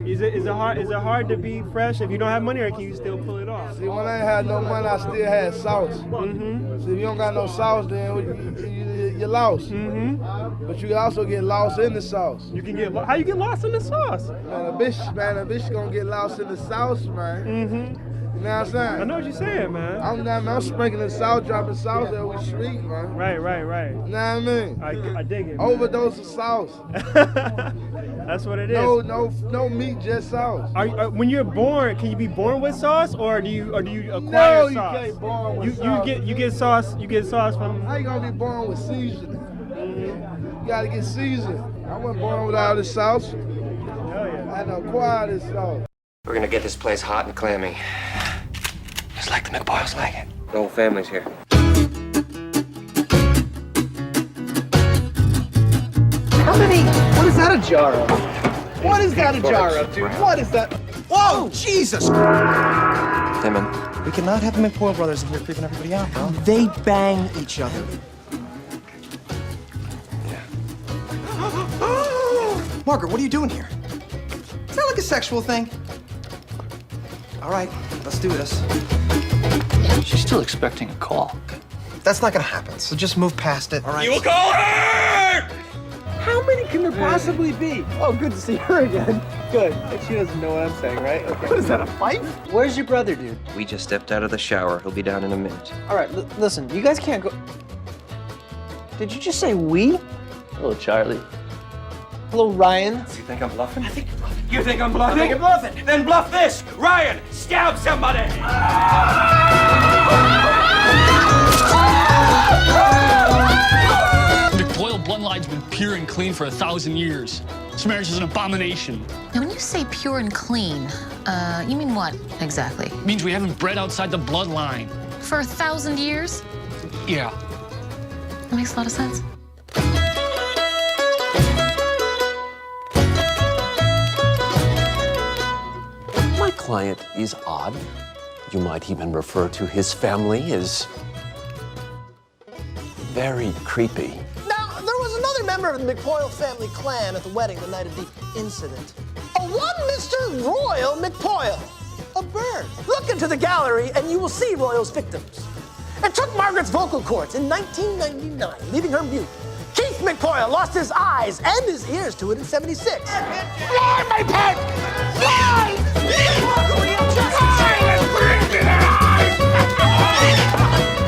Is it hard to be fresh if you don't have money, or can you still pull it off? See, when I ain't had no money, I still had sauce. See, if you don't got no sauce, then you're lost. But you can also get lost in the sauce. You can how you get lost in the sauce? Man, a bitch gonna get lost in the sauce, man. You know what I'm saying? I know what you're saying, man. I'm sprinkling sauce, dropping sauce every street, man. Right. You know what I mean? I dig it. Overdose of sauce. That's what it is. No meat, just sauce. When you're born, can you be born with sauce, or do you acquire No, sauce? you can't born with sauce. You get sauce. You get sauce from. How you gonna be born with seasoning? You gotta get seasoned. I wasn't born with all this sauce. Hell yeah. I had to acquire this sauce. We're gonna get this place hot and clammy. Just like the McBoyles like it. The whole family's here. What is that a jar of? What is that a jar of, dude? What is that? Whoa, Jesus! Timon. We cannot have the McPoyle brothers in here creeping everybody out, bro. They bang each other. Yeah. Margaret, what are you doing here? Is that like a sexual thing? All right, let's do this. She's still expecting a call. That's not gonna happen, so just move past it, all right? You will call her! How many can there possibly be? Oh, good to see her again. Good. And she doesn't know what I'm saying, right? Okay. What is that, a fight? Where's your brother, dude? We just stepped out of the shower. He'll be down in a minute. All right, listen, you guys can't go. Did you just say we? Hello, Charlie. Hello, Ryan. You think I'm bluffing? I think you're bluffing. You think I'm bluffing? I think you're bluffing. Then bluff this. Ryan, stab somebody. McBoyle bloodline's been pure and clean for 1,000 years. This marriage is an abomination. Now, when you say pure and clean, you mean what exactly? It means we haven't bred outside the bloodline. For 1,000 years? Yeah. That makes a lot of sense. My client is odd. You might even refer to his family as very creepy. Now, there was another member of the McPoyle family clan at the wedding the night of the incident. A one Mr. Royal McPoyle, a bird. Look into the gallery and you will see Royal's victims. It took Margaret's vocal cords in 1999, leaving her mute. Keith McPoyle lost his eyes and his ears to it in '76. Fly, my pet! Fly!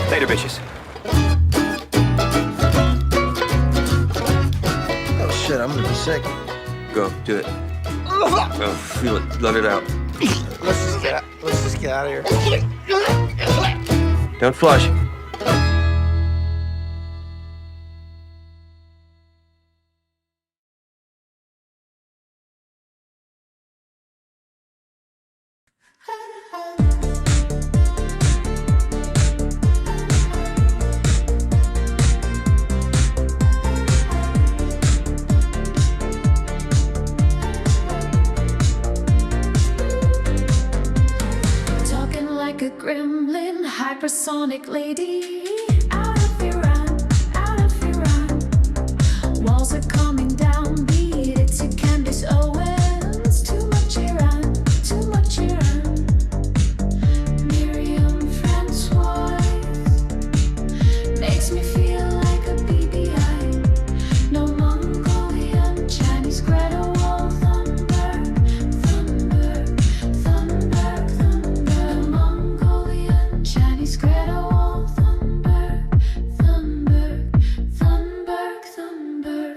Later, bitches. Oh shit, I'm gonna be sick. Go, do it. Oh, feel it. Let it out. Let's just get out of here. Don't flush. Talking like a gremlin, hypersonic lady. Out of Iran, out of Iran. Walls are coming down, beat it to Candace Owens. Too much Iran, too much Iran. Miriam Francois makes me feel like a BBI. No Mongolian, Chinese Greta Wall, Thunberg, Thunberg, Thunberg, Thunberg. Mongolian, Chinese Greta Wall, Thunberg, Thunberg, Thunberg, Thunberg.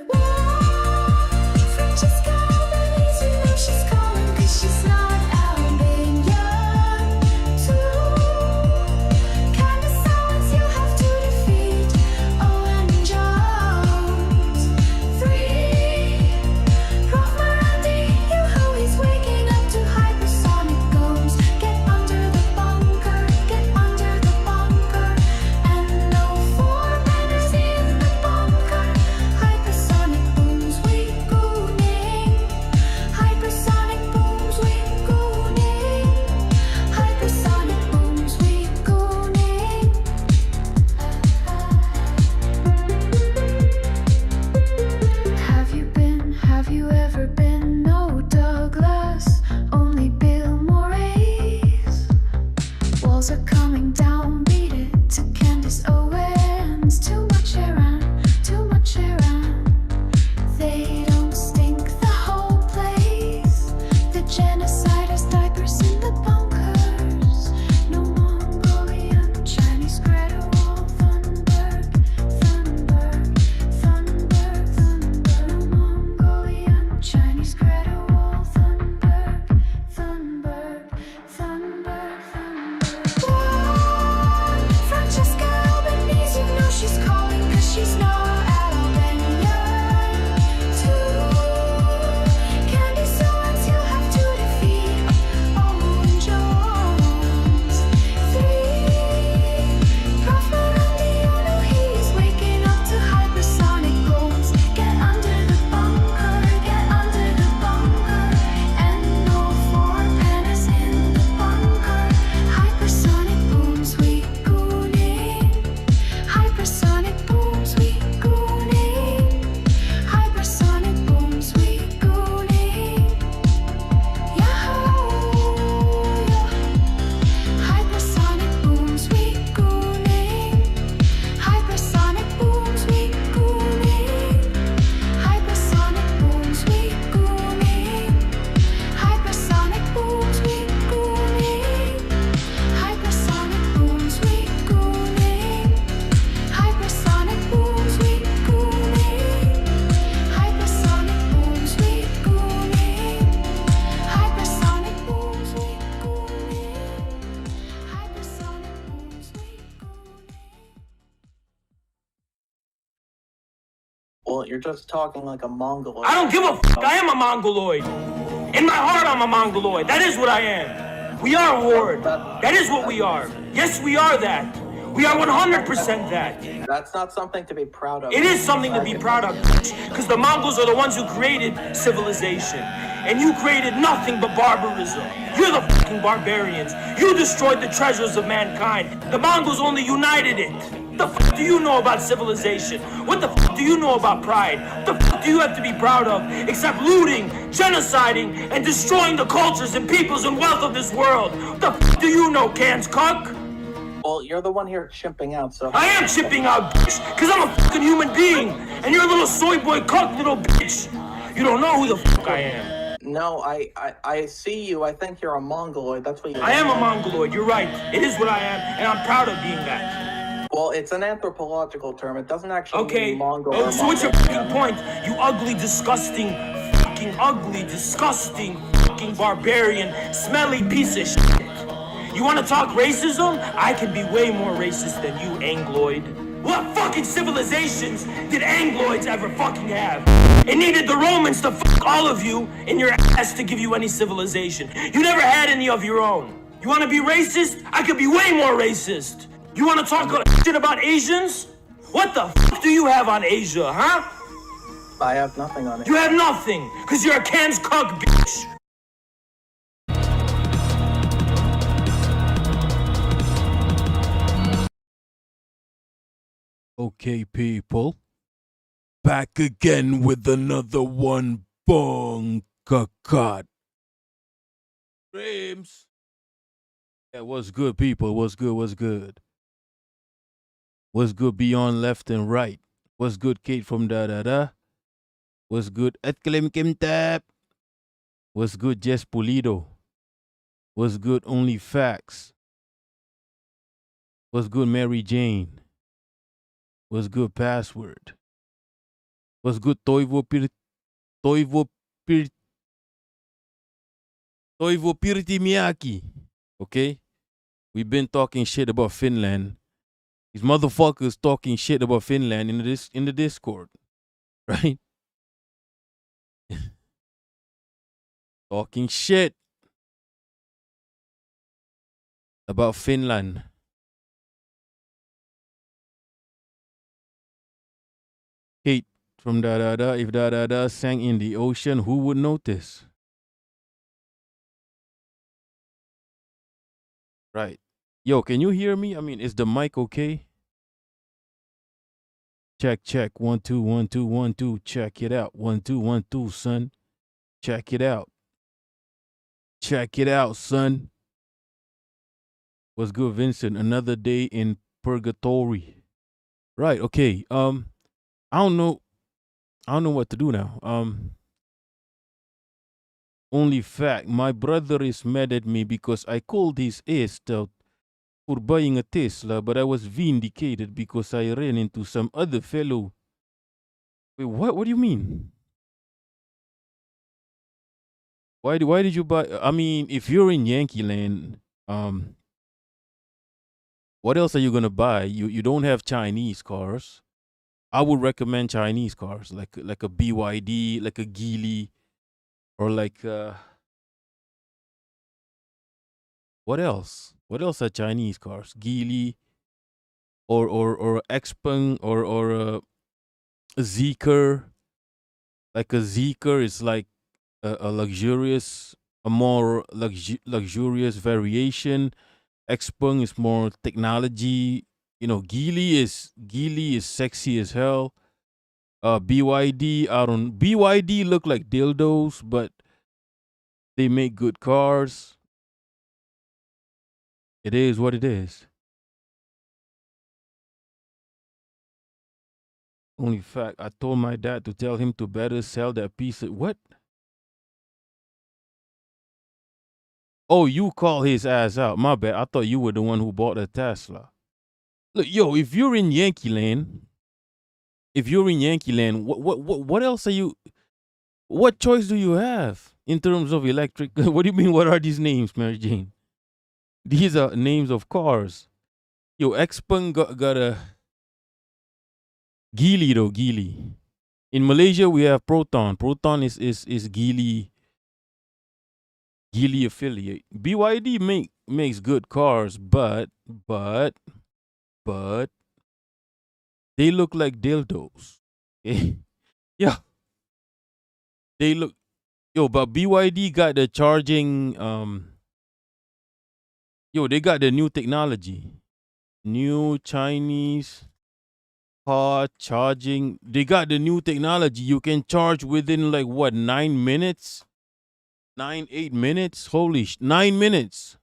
Well, you're just talking like a Mongoloid. I don't give a fuck. I am a Mongoloid. In my heart, I'm a Mongoloid. That is what I am. We are a horde. That is what we are. Yes, we are that. We are 100% that. That's not something to be proud of. It is something to be proud of, because the Mongols are the ones who created civilization. And you created nothing but barbarism. You're the fucking barbarians. You destroyed the treasures of mankind. The Mongols only united it. What the fuck do you know about civilization? What the fuck do you know about pride? What the fuck do you have to be proud of? Except looting, genociding, and destroying the cultures and peoples and wealth of this world. What the fuck do you know, Cans cuck? Well, you're the one here chipping out, so... I am chipping out, bitch, because I'm a fucking human being, and you're a little soy boy cuck, little bitch. You don't know who the fuck I am. No, I see you. I think you're a Mongoloid. That's what you... I am a Mongoloid, you're right. It is what I am, and I'm proud of being that. Well, it's an anthropological term. It doesn't actually Okay, mean Mongol. oh, so what's your fucking point? You ugly, disgusting, fucking ugly, disgusting, fucking barbarian, smelly piece of shit. You want to talk racism? I can be way more racist than you, Angloid. What fucking civilizations did Angloids ever fucking have? It needed the Romans to fuck all of you in your ass to give you any civilization. You never had any of your own. You want to be racist? I could be way more racist. You want to talk shit about Asians? What the fuck do you have on Asia, huh? I have nothing on it. You have nothing, because you're a Can's cuck, bitch. Okay, people, back again with another one. Bong kakat. James. Yeah, what's good, people? What's good? What's good? What's good beyond left and right? What's good, Kate from Da Da Da? What's good, Atkalim Kim Tap? What's good, Jess Pulido? What's good, Only Facts? What's good, Mary Jane? What's good, Password? What's good, Toivo Pirti Miyaki? Okay? We've been talking shit about Finland. These motherfuckers talking shit about Finland in the Discord. Right? Talking shit about Finland. Kate from Da Da Da. If Da Da Da sang in the ocean, who would notice? Right. Yo, can you hear me? I mean, is the mic okay? Check, check. 1 2 1 2 1 2. Check it out. 1 2 1 2, son. Check it out. Check it out, son. What's good, Vincent? Another day in purgatory. Right. Okay. I don't know what to do now. Only fact, my brother is mad at me because I called his ass out for buying a Tesla, but I was vindicated because I ran into some other fellow. Wait, what? What do you mean? Why did you buy? I mean, if you're in Yankee Land, what else are you gonna buy? You don't have Chinese cars. I would recommend Chinese cars, like a BYD, like a Geely, or like what else? What else are Chinese cars? Geely, or Xpeng, or a Zeekr. Like a Zeekr is like a luxurious, a more luxurious variation. Xpeng is more technology. You know, Geely is sexy as hell. BYD, BYD look like dildos, but they make good cars. It is what it is. Only fact, I told my dad to tell him to better sell that piece of what? Oh, you call his ass out. My bad. I thought you were the one who bought a Tesla. Look, yo, if you're in Yankee Land, what else are you? What choice do you have in terms of electric? What do you mean? What are these names, Mary Jane? These are names of cars. Yo, Xpeng got a Geely though, Geely. In Malaysia, we have Proton. Proton is Geely affiliate. BYD makes good cars, but they look like dildos. Okay? Yeah. They look but BYD got the charging they got the new technology. New Chinese car charging. They got the new technology. You can charge within like what, 9 minutes? 8 minutes? Holy 9 minutes.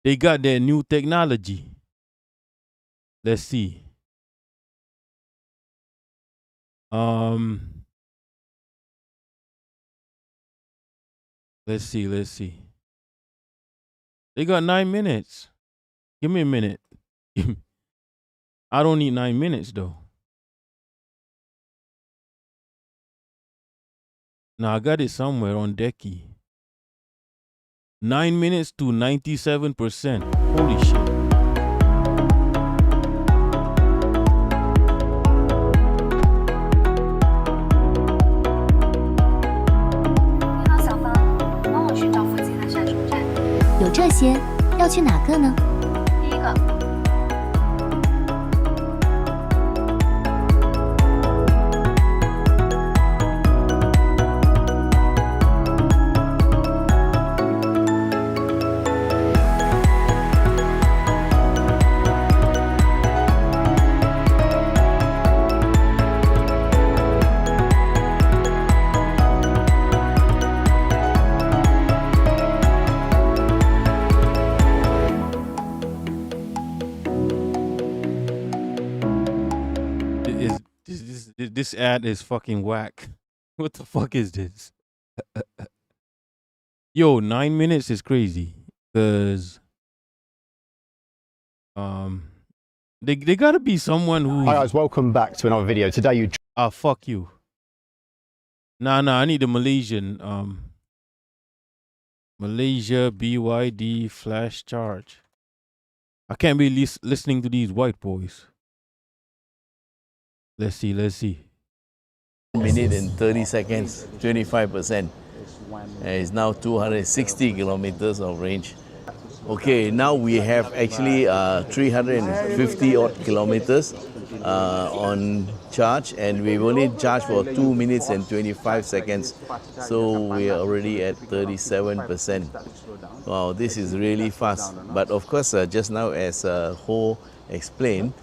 They got their new technology. Let's see. Let's see. They got 9 minutes. Give me a minute. I don't need 9 minutes though. Now I got it somewhere on Decky. 9 minutes to 97%. Holy shit.有这些，要去哪个呢？第一个。This ad is fucking whack. What the fuck is this? Yo, 9 minutes is crazy. Cause they gotta be someone who. Hi guys, welcome back to another video. Today you. Fuck you. Nah, I need the Malaysian Malaysia BYD flash charge. I can't be listening to these white boys. Let's see. 1 minute and 30 seconds, 25%. It's now 260 kilometers of range. Okay, now we have actually 350 odd kilometers on charge, and we've only charged for 2 minutes and 25 seconds. So we are already at 37%. Wow, this is really fast. But of course, just now as Ho explained,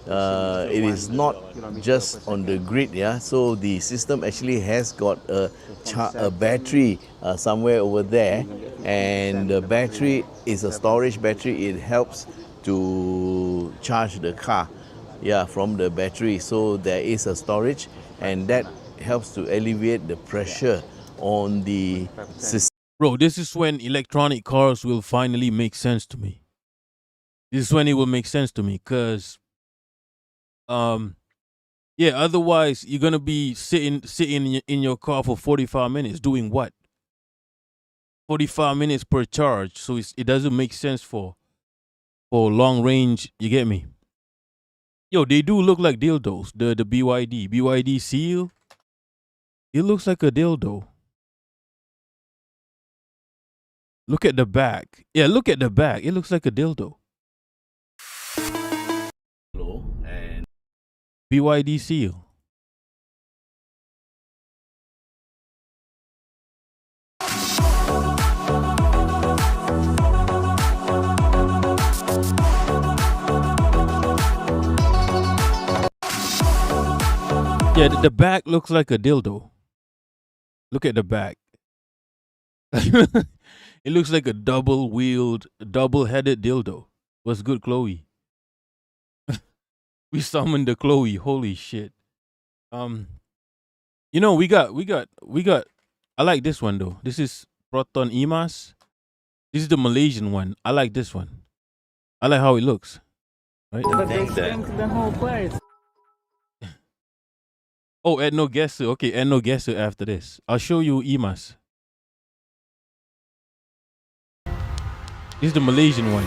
it is not just on the grid, yeah. So the system actually has got a battery somewhere over there, and the battery is a storage battery. It helps to charge the car, yeah, from the battery. So there is a storage, and that helps to alleviate the pressure on the system. Bro, this is when electronic cars will finally make sense to me. This is when it will make sense to me, cause otherwise you're gonna be sitting in your car for 45 minutes doing what? 45 minutes per charge, so it doesn't make sense for long range. You get me? Yo, they do look like dildos. The BYD Seal. It looks like a dildo. Look at the back. Yeah, look at the back. It looks like a dildo. And BYD Seal. Yeah, the back looks like a dildo. Look at the back. It looks like a double-wheeled, double-headed dildo. What's good, Chloe? We summoned the Chloe. Holy shit. You know, we got. I like this one though. This is Proton Imas. This is the Malaysian one. I like this one. I like how it looks. Right? But they stink the whole place. Oh, add no guesser. Okay, add no guesser after this. I'll show you Imas. This is the Malaysian one.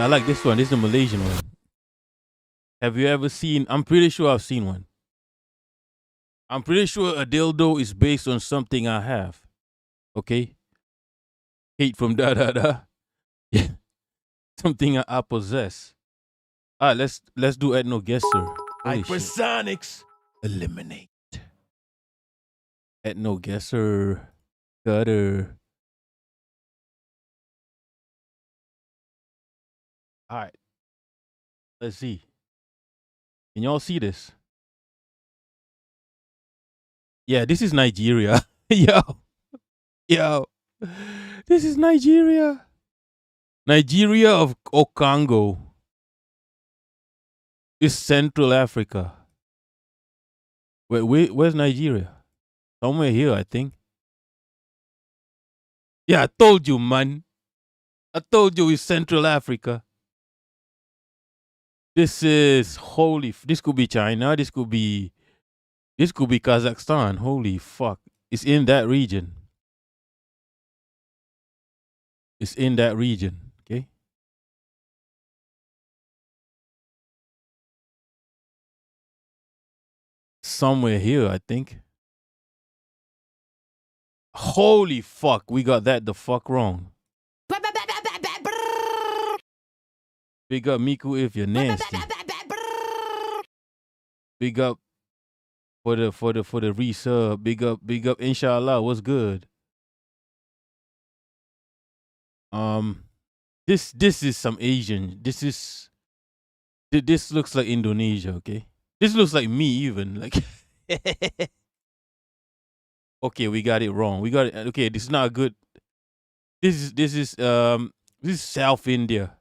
I like this one. This is the Malaysian one. Have you ever seen? I'm pretty sure I've seen one. I'm pretty sure a dildo is based on something I have. Okay. Hate from da da da. Yeah. Something I possess. All right, let's do ethno guesser. Hypersonics eliminate. Ethno guesser. Gutter. All right. Let's see. Can y'all see this? Yeah, this is Nigeria. Yo. This is Nigeria. Nigeria of Congo. It's Central Africa. Where's Nigeria? Somewhere here, I think. Yeah, I told you, man. I told you it's Central Africa. This is this could be China. This could be Kazakhstan. Holy fuck. It's in that region. It's in that region. Okay. Somewhere here, I think. Holy fuck. We got that the fuck wrong. Big up Miku if you're nasty. Big up for the resub. Big up inshallah. What's good? This is some Asian. This looks like Indonesia, okay? This looks like me even. Like okay, we got it wrong. We got it. Okay, this is not good. This is South India.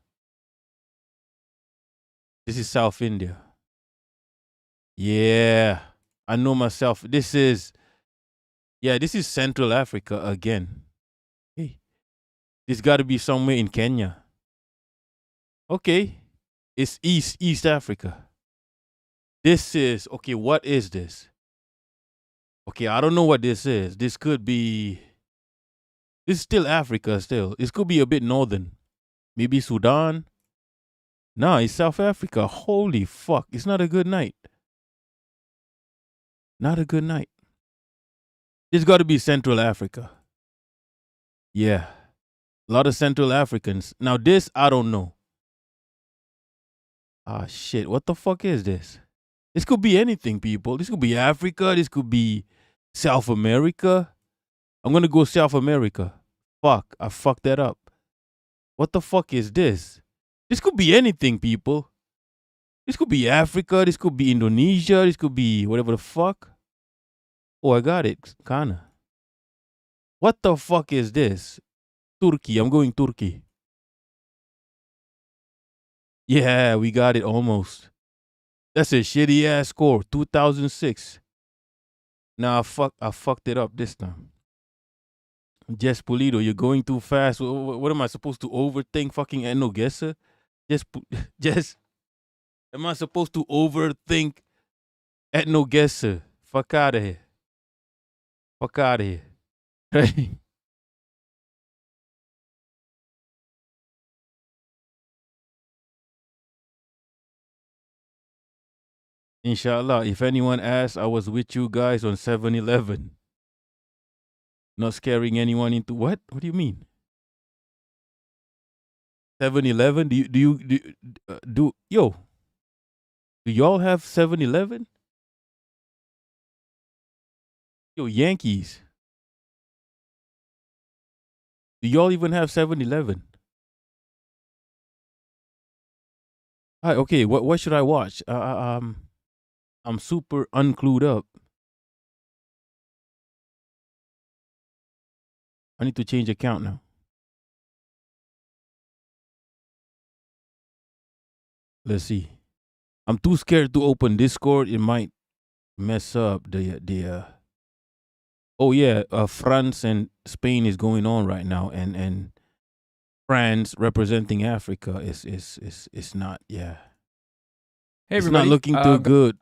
This is South India. Yeah. I know myself. This is Central Africa again. Hey. This got to be somewhere in Kenya. Okay. It's East Africa. This is, okay, what is this? Okay, I don't know what this is. This is still Africa still. This could be a bit northern. Maybe Sudan. No, it's South Africa. Holy fuck. It's not a good night. Not a good night. This got to be Central Africa. Yeah. A lot of Central Africans. Now this, I don't know. Ah, shit. What the fuck is this? This could be anything, people. This could be Africa. This could be South America. I'm going to go South America. Fuck. I fucked that up. What the fuck is this? This could be anything, people. This could be Africa. This could be Indonesia. This could be whatever the fuck. Oh, I got it. Kinda. What the fuck is this? Turkey. I'm going Turkey. Yeah, we got it almost. That's a shitty ass score. 2006. Nah, I fucked it up this time. Jess Pulido, you're going too fast. What am I supposed to overthink fucking ethno guesser? Just, am I supposed to overthink ethno guesser? Fuck out of here. Fuck out of here. Right? Inshallah, if anyone asks, I was with you guys on 7-Eleven. Not scaring anyone into what? What do you mean? 7-Eleven? Do y'all have 7-Eleven? Yo, Yankees. Do y'all even have 7-Eleven? All right, okay, what should I watch? I'm super unclued up. I need to change account now. Let's see. I'm too scared to open Discord. It might mess up the oh yeah, France and Spain is going on right now, and France representing Africa is not, yeah. Hey, it's everybody. not looking too good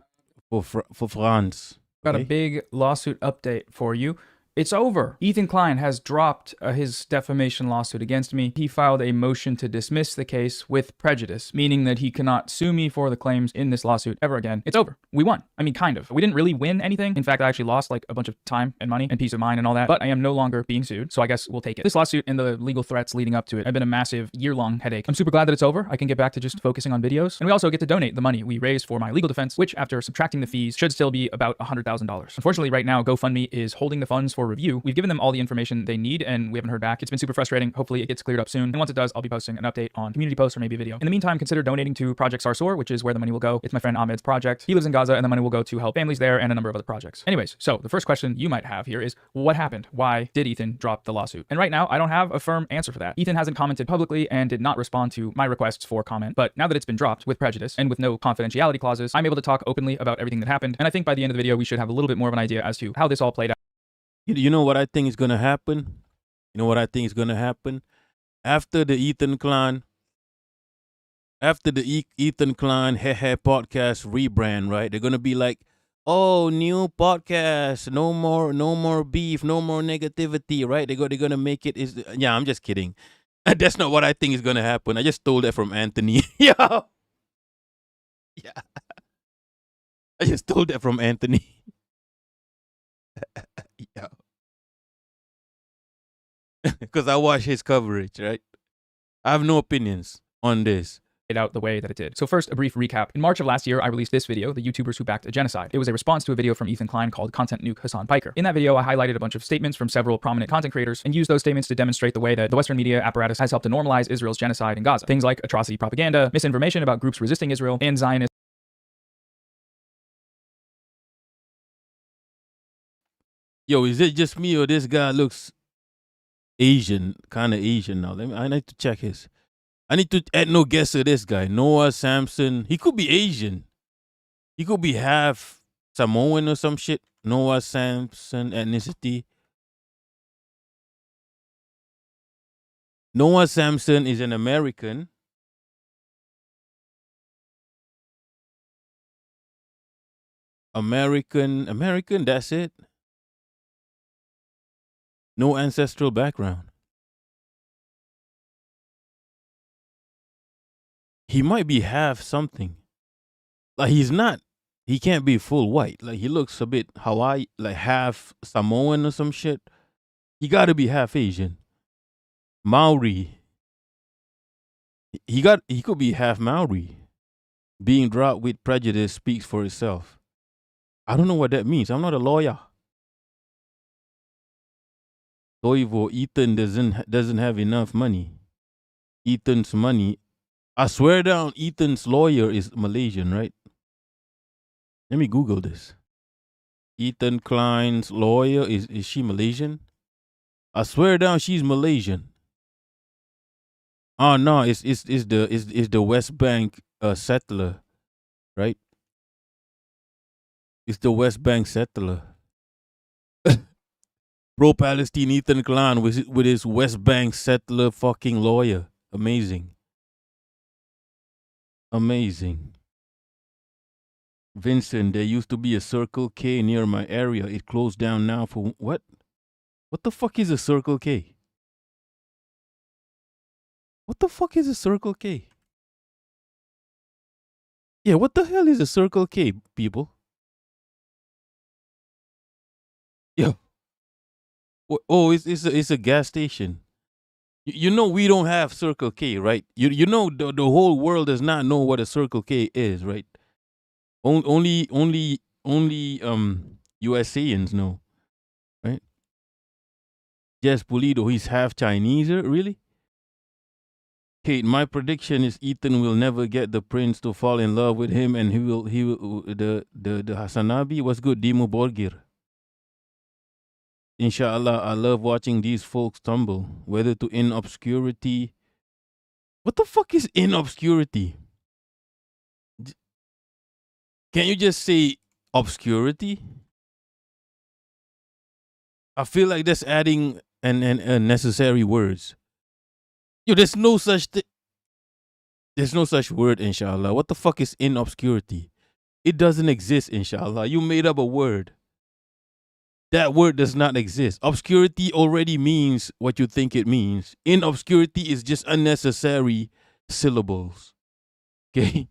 for France. Got okay? a big lawsuit update for you. It's over. Ethan Klein has dropped his defamation lawsuit against me. He filed a motion to dismiss the case with prejudice, meaning that he cannot sue me for the claims in this lawsuit ever again. It's over. We won. I mean, kind of. We didn't really win anything. In fact, I actually lost like a bunch of time and money and peace of mind and all that, but I am no longer being sued, so I guess we'll take it. This lawsuit and the legal threats leading up to it have been a massive year-long headache. I'm super glad that it's over. I can get back to just focusing on videos, and we also get to donate the money we raised for my legal defense, which after subtracting the fees should still be about $100,000. Unfortunately, right now, GoFundMe is holding the funds for review. We've given them all the information they need, and we haven't heard back. It's been super frustrating. Hopefully, it gets cleared up soon, and once it does, I'll be posting an update on community posts or maybe a video. In the meantime, consider donating to Project Sarsour, which is where the money will go. It's my friend Ahmed's project. He lives in Gaza, and the money will go to help families there and a number of other projects. Anyways, so the first question you might have here is, what happened? Why did Ethan drop the lawsuit? And right now, I don't have a firm answer for that. Ethan hasn't commented publicly and did not respond to my requests for comment, but now that it's been dropped with prejudice and with no confidentiality clauses, I'm able to talk openly about everything that happened, and I think by the end of the video, we should have a little bit more of an idea as to how this all played out. You know what I think is going to happen? You know what I think is going to happen? After the Ethan Klein podcast rebrand, right? They're going to be like, oh, new podcast, no more beef, no more negativity, right? They're going to make it. Yeah, I'm just kidding. That's not what I think is going to happen. I just stole that from Anthony. Yeah. I just stole that from Anthony. Yeah. Because I watch his coverage, right? I have no opinions on this. It out the way that it did. So first, a brief recap. In March of last year, I released this video, The YouTubers Who Backed a Genocide. It was a response to a video from Ethan Klein called Content Nuke Hassan Piker. In that video, I highlighted a bunch of statements from several prominent content creators and used those statements to demonstrate the way that the Western media apparatus has helped to normalize Israel's genocide in Gaza. Things like atrocity propaganda, misinformation about groups resisting Israel, and Zionist. Yo, is it just me or this guy looks Asian, kind of Asian now? I need to check his. I need to add no guess to this guy. Noah Samson. He could be Asian. He could be half Samoan or some shit. Noah Samson ethnicity. Noah Samson is an American. American, that's it. No ancestral background. He might be half something. Like he can't be full white. Like he looks a bit Hawaii, like half Samoan or some shit. He gotta be half Asian. Maori. He could be half Maori. Being dropped with prejudice speaks for itself. I don't know what that means. I'm not a lawyer. Toivo, Ethan doesn't have enough money. Ethan's money. I swear down, Ethan's lawyer is Malaysian, right? Let me Google this. Ethan Klein's lawyer, is she Malaysian? I swear down, she's Malaysian. Oh no, it's the West Bank settler, right? It's the West Bank settler. Pro-Palestine Ethan Klein with his West Bank settler fucking lawyer. Amazing. Amazing. Vincent, there used to be a Circle K near my area. It closed down now for what? What the fuck is a Circle K? What the fuck is a Circle K? Yeah, what the hell is a Circle K, people? Yeah. Oh, it's a gas station. You know we don't have Circle K, right? You know the whole world does not know what a Circle K is, right? Only USAians know, right? Jess Pulido, he's half Chinese, really? Kate, my prediction is Ethan will never get the prince to fall in love with him, and he will the Hasanabi. What's good, Dimo Borgir? Inshallah, I love watching these folks tumble, whether to in obscurity. What the fuck is in obscurity? Can you just say obscurity? I feel like that's adding unnecessary words. Yo, there's no such word, inshallah. What the fuck is in obscurity? It doesn't exist, inshallah. You made up a word. That word does not exist. Obscurity already means what you think it means. In obscurity is just unnecessary syllables. Okay?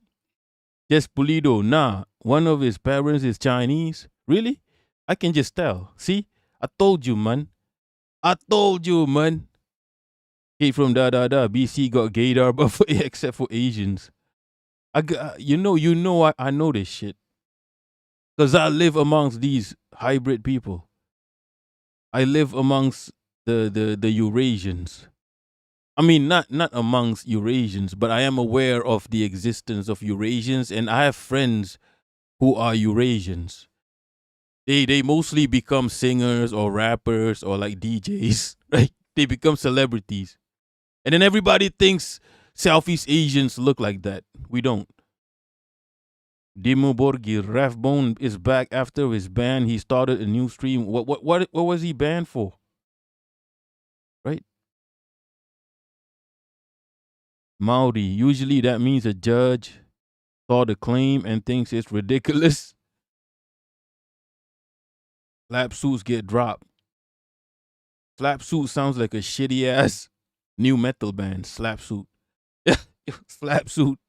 Just Pulido, nah. One of his parents is Chinese. Really? I can just tell. See? I told you, man. I told you, man. Kid from BC got gaydar, but except for Asians. I know this shit. Because I live amongst these hybrid people. I live amongst the Eurasians. I mean, not amongst Eurasians, but I am aware of the existence of Eurasians, and I have friends who are Eurasians. They mostly become singers or rappers or like DJs, right? They become celebrities. And then everybody thinks Southeast Asians look like that. We don't. Dimo Borgir, Bone is back after his ban. He started a new stream. What was he banned for? Right? Maori. Usually that means a judge saw the claim and thinks it's ridiculous. Slap suits get dropped. Slap suit sounds like a shitty ass new metal band. Slap suit. Slap suit.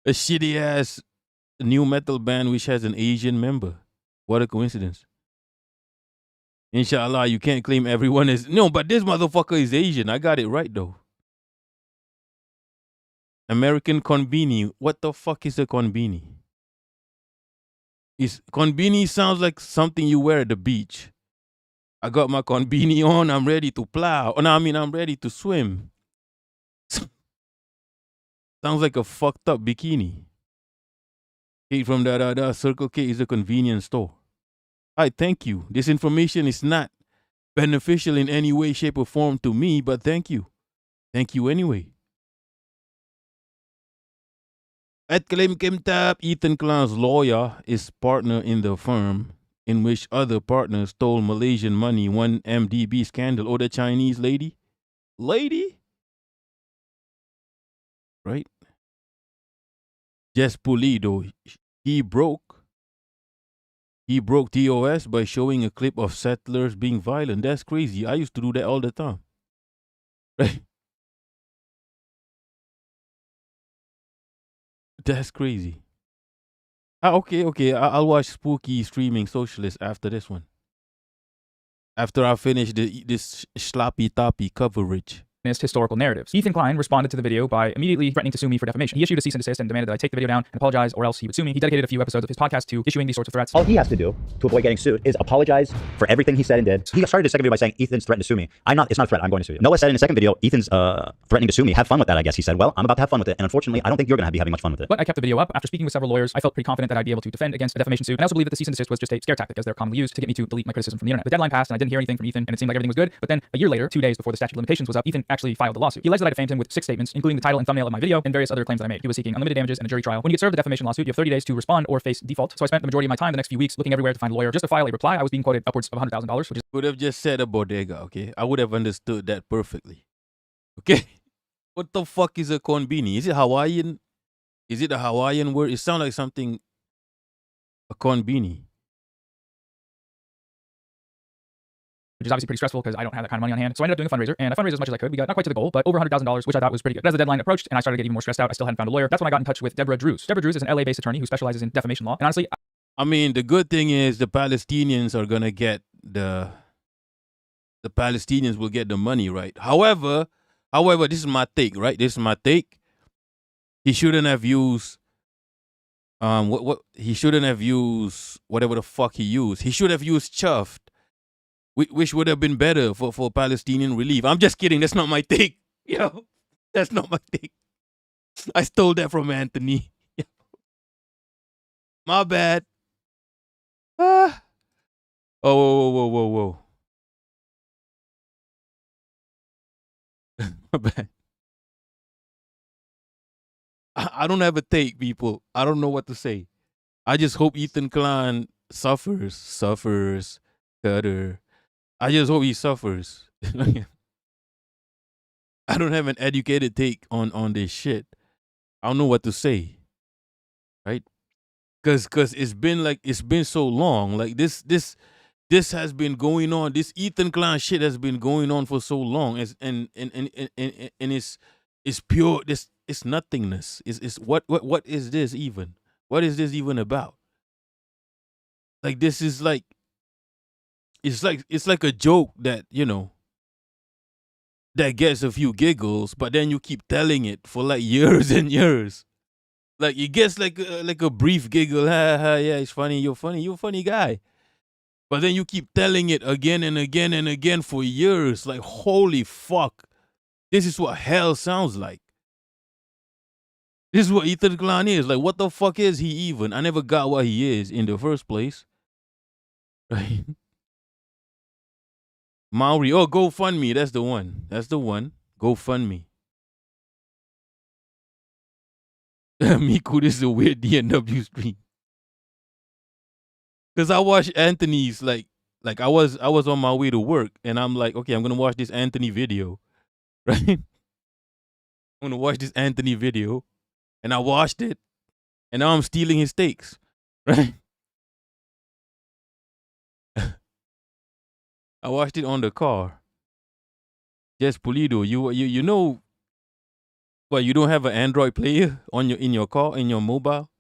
A shitty ass new metal band which has an Asian member. What a coincidence. Inshallah, you can't claim everyone is. No, but this motherfucker is Asian. I got it right though. American konbini. What the fuck is a konbini? Konbini sounds like something you wear at the beach. I got my konbini on. I'm ready to plow. Oh, no, I mean, I'm ready to swim. Sounds like a fucked up bikini. Kate from Circle K is a convenience store. Hi, thank you. This information is not beneficial in any way, shape, or form to me, but thank you. Thank you anyway. At Claim Kimtab, Ethan Klein's lawyer is partner in the firm in which other partners stole Malaysian money. One MDB scandal. Or the Chinese lady? Right? Just Pulido. He broke TOS by showing a clip of settlers being violent. That's crazy. I used to do that all the time. Right? That's crazy. Okay. I'll watch Spooky Streaming Socialist after this one. After I finish this sloppy toppy coverage. Historical narratives. Ethan Klein responded to the video by immediately threatening to sue me for defamation. He issued a cease and desist and demanded that I take the video down and apologize or else he would sue me. He dedicated a few episodes of his podcast to issuing these sorts of threats. All he has to do to avoid getting sued is apologize for everything he said and did. He started his second video by saying, Ethan's threatened to sue me. It's not a threat, I'm going to sue you. Noah said in his second video, Ethan's threatening to sue me. Have fun with that, I guess. He said, well, I'm about to have fun with it. And unfortunately, I don't think you're going to be having much fun with it. But I kept the video up. After speaking with several lawyers, I felt pretty confident that I'd be able to defend against a defamation suit. And I also believe that the cease and desist was just a scare tactic, as they're commonly used to get me to delete my criticism from the internet. The deadline passed and I didn't hear anything from Ethan, and it seemed like everything was good. But then a year later, 2 days before the statute of limitations was up, Ethan actually filed the lawsuit. He alleged that I defamed him with 6 statements, including the title and thumbnail of my video and various other claims that I made. He was seeking unlimited damages and a jury trial. When you get served a defamation lawsuit, you have 30 days to respond or face default. So I spent the majority of my time the next few weeks looking everywhere to find a lawyer just to file a reply. I was being quoted upwards of $100,000, which is Would have just said a bodega, okay? I would have understood that perfectly. Okay? What the fuck is a konbini? Is it Hawaiian? Is it a Hawaiian word? It sounds like something, a konbini. which is obviously pretty stressful because I don't have that kind of money on hand. So I ended up doing a fundraiser, and I fundraised as much as I could. We got not quite to the goal, but over $100,000, which I thought was pretty good. But as the deadline approached and I started to get even more stressed out, I still hadn't found a lawyer. That's when I got in touch with Deborah Drews. Deborah Drews is an LA-based attorney who specializes in defamation law. And honestly, I mean, the good thing is the Palestinians are gonna get the Palestinians will get the money, right? However, this is my take, right? This is my take. He shouldn't have used he shouldn't have used whatever the fuck he used. He should have used chuffed, which would have been better for Palestinian relief. I'm just kidding. That's not my take. Yo, that's not my take. I stole that from Anthony. My bad. Ah. Oh, whoa. My bad. I don't have a take, people. I don't know what to say. I just hope Ethan Klein suffers, cutter. I just hope he suffers. I don't have an educated take on this shit. I don't know what to say. Right? Cause it's been so long. Like this this has been going on. This Ethan Klein shit has been going on for so long, and it's pure. This it's nothingness. It's what is this even? What is this even about? Like this is like it's like a joke that that gets a few giggles, but then you keep telling it for like years and years. Like it gets like a brief giggle. Ha ha, yeah, it's funny. You're funny. You're a funny guy. But then you keep telling it again and again and again for years. Like, holy fuck. This is what hell sounds like. This is what Ethan Klein is. Like, what the fuck is he even? I never got what he is in the first place. Right? Maori. Oh, GoFundMe. That's the one. That's the one. GoFundMe. Miku, this is a weird DNW stream. Because I watched Anthony's, like I was on my way to work, and I'm like, okay, I'm going to watch this Anthony video. Right? I'm going to watch this Anthony video. And I watched it, and now I'm stealing his steaks. Right? I watched it on the car. Yes, Pulido, you know, well, you don't have an Android player in your car, in your mobile?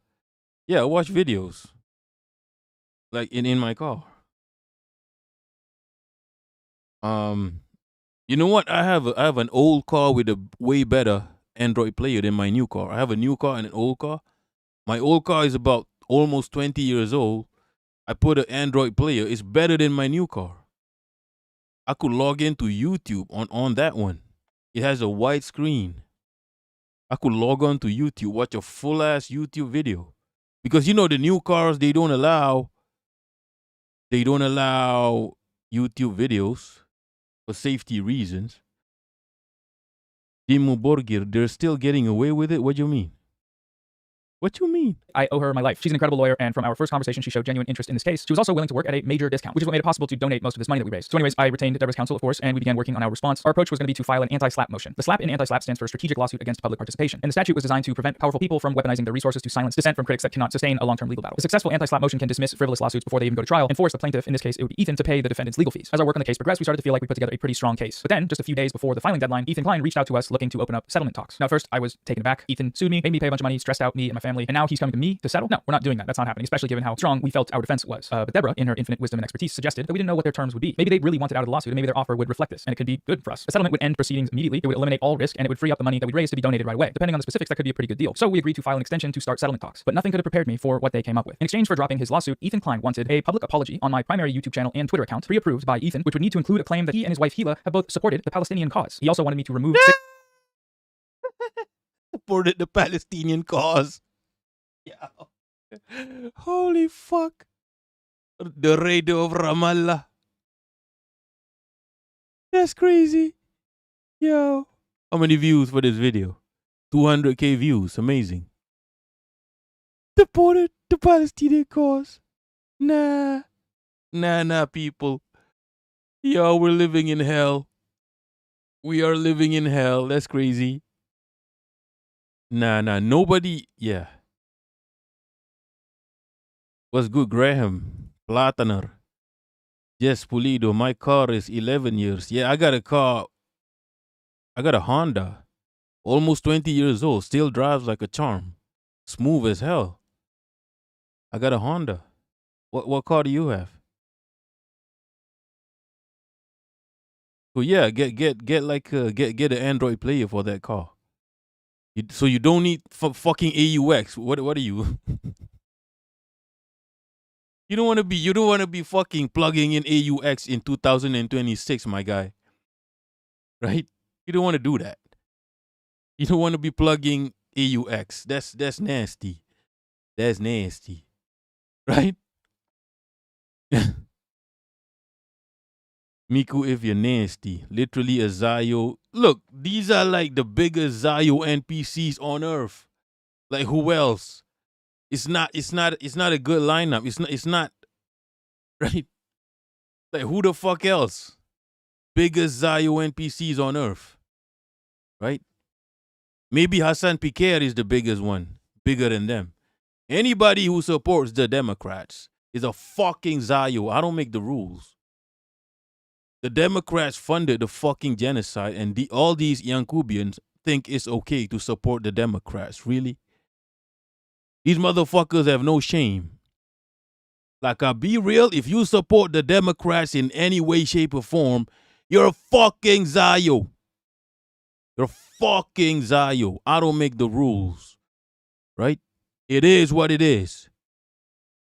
Yeah, I watch videos. Like in my car. You know what? I have an old car with a way better Android player than my new car. I have a new car and an old car. My old car is about almost 20 years old. I put an Android player. It's better than my new car. I could log into YouTube on that one. It has a wide screen. I could log on to YouTube, watch a full ass YouTube video. Because the new cars, they don't allow YouTube videos for safety reasons. Dimmu Borgir, they're still getting away with it? What do you mean? What you mean? I owe her my life. She's an incredible lawyer, and from our first conversation, she showed genuine interest in this case. She was also willing to work at a major discount, which is what made it possible to donate most of this money that we raised. So anyways, I retained Deborah's counsel, of course, and we began working on our response. Our approach was going to be to file an anti-SLAPP motion. The SLAPP in anti-SLAPP stands for Strategic Lawsuit Against Public Participation, and the statute was designed to prevent powerful people from weaponizing their resources to silence dissent from critics that cannot sustain a long-term legal battle. The successful anti-SLAPP motion can dismiss frivolous lawsuits before they even go to trial and force the plaintiff, in this case it would be Ethan, to pay the defendant's legal fees. As our work on the case progressed, we started to feel like we put together a pretty strong case. But then, just a few days before the filing deadline, Ethan Klein reached out to us looking to open up settlement talks. Now, at first, I was taken aback. Ethan sued me, made me pay a bunch of money, stressed out me and my family, and now he's coming to me to settle? No, we're not doing that. That's not happening, especially given how strong we felt our defense was. But Deborah, in her infinite wisdom and expertise, suggested that we didn't know what their terms would be. Maybe they really wanted out of the lawsuit, and maybe their offer would reflect this, and it could be good for us. The settlement would end proceedings immediately, it would eliminate all risk, and it would free up the money that we raised to be donated right away. Depending on the specifics, that could be a pretty good deal. So we agreed to file an extension to start settlement talks. But nothing could have prepared me for what they came up with. In exchange for dropping his lawsuit, Ethan Klein wanted a public apology on my primary YouTube channel and Twitter account, pre-approved by Ethan, which would need to include a claim that he and his wife Hila have both supported the Palestinian cause. He also wanted me to remove supported the Palestinian cause. Yeah. Holy fuck. The raid of Ramallah. That's crazy. Yo. How many views for this video? 200k views. Amazing. Supported the Palestinian cause. Nah, people. Yo, we're living in hell. We are living in hell. That's crazy. Nah, nobody. Yeah. What's good, Graham? Plataner. Yes, Pulido. My car is 11 years. Yeah, I got a car. I got a Honda. Almost 20 years old. Still drives like a charm. Smooth as hell. I got a Honda. What car do you have? So yeah, get like get an Android player for that car. So you don't need fucking AUX. What are you? You don't want to be fucking plugging in AUX in 2026, my guy. Right? You don't want to do that. You don't want to be plugging AUX. That's nasty. That's nasty. Right? Miku, if you're nasty. Literally a Zayo. Look, these are like the biggest Zayo NPCs on earth. Like who else? It's not a good lineup. It's not right. Like who the fuck else? Biggest Zayo NPCs on earth. Right? Maybe Hassan Piquer is the biggest one. Bigger than them. Anybody who supports the Democrats is a fucking Zayo. I don't make the rules. The Democrats funded the fucking genocide, and all these young Cubians think it's okay to support the Democrats. Really? These motherfuckers have no shame. Like, I'll be real, if you support the Democrats in any way, shape, or form, you're a fucking Zayo. You're a fucking Zayo. I don't make the rules. Right? It is what it is.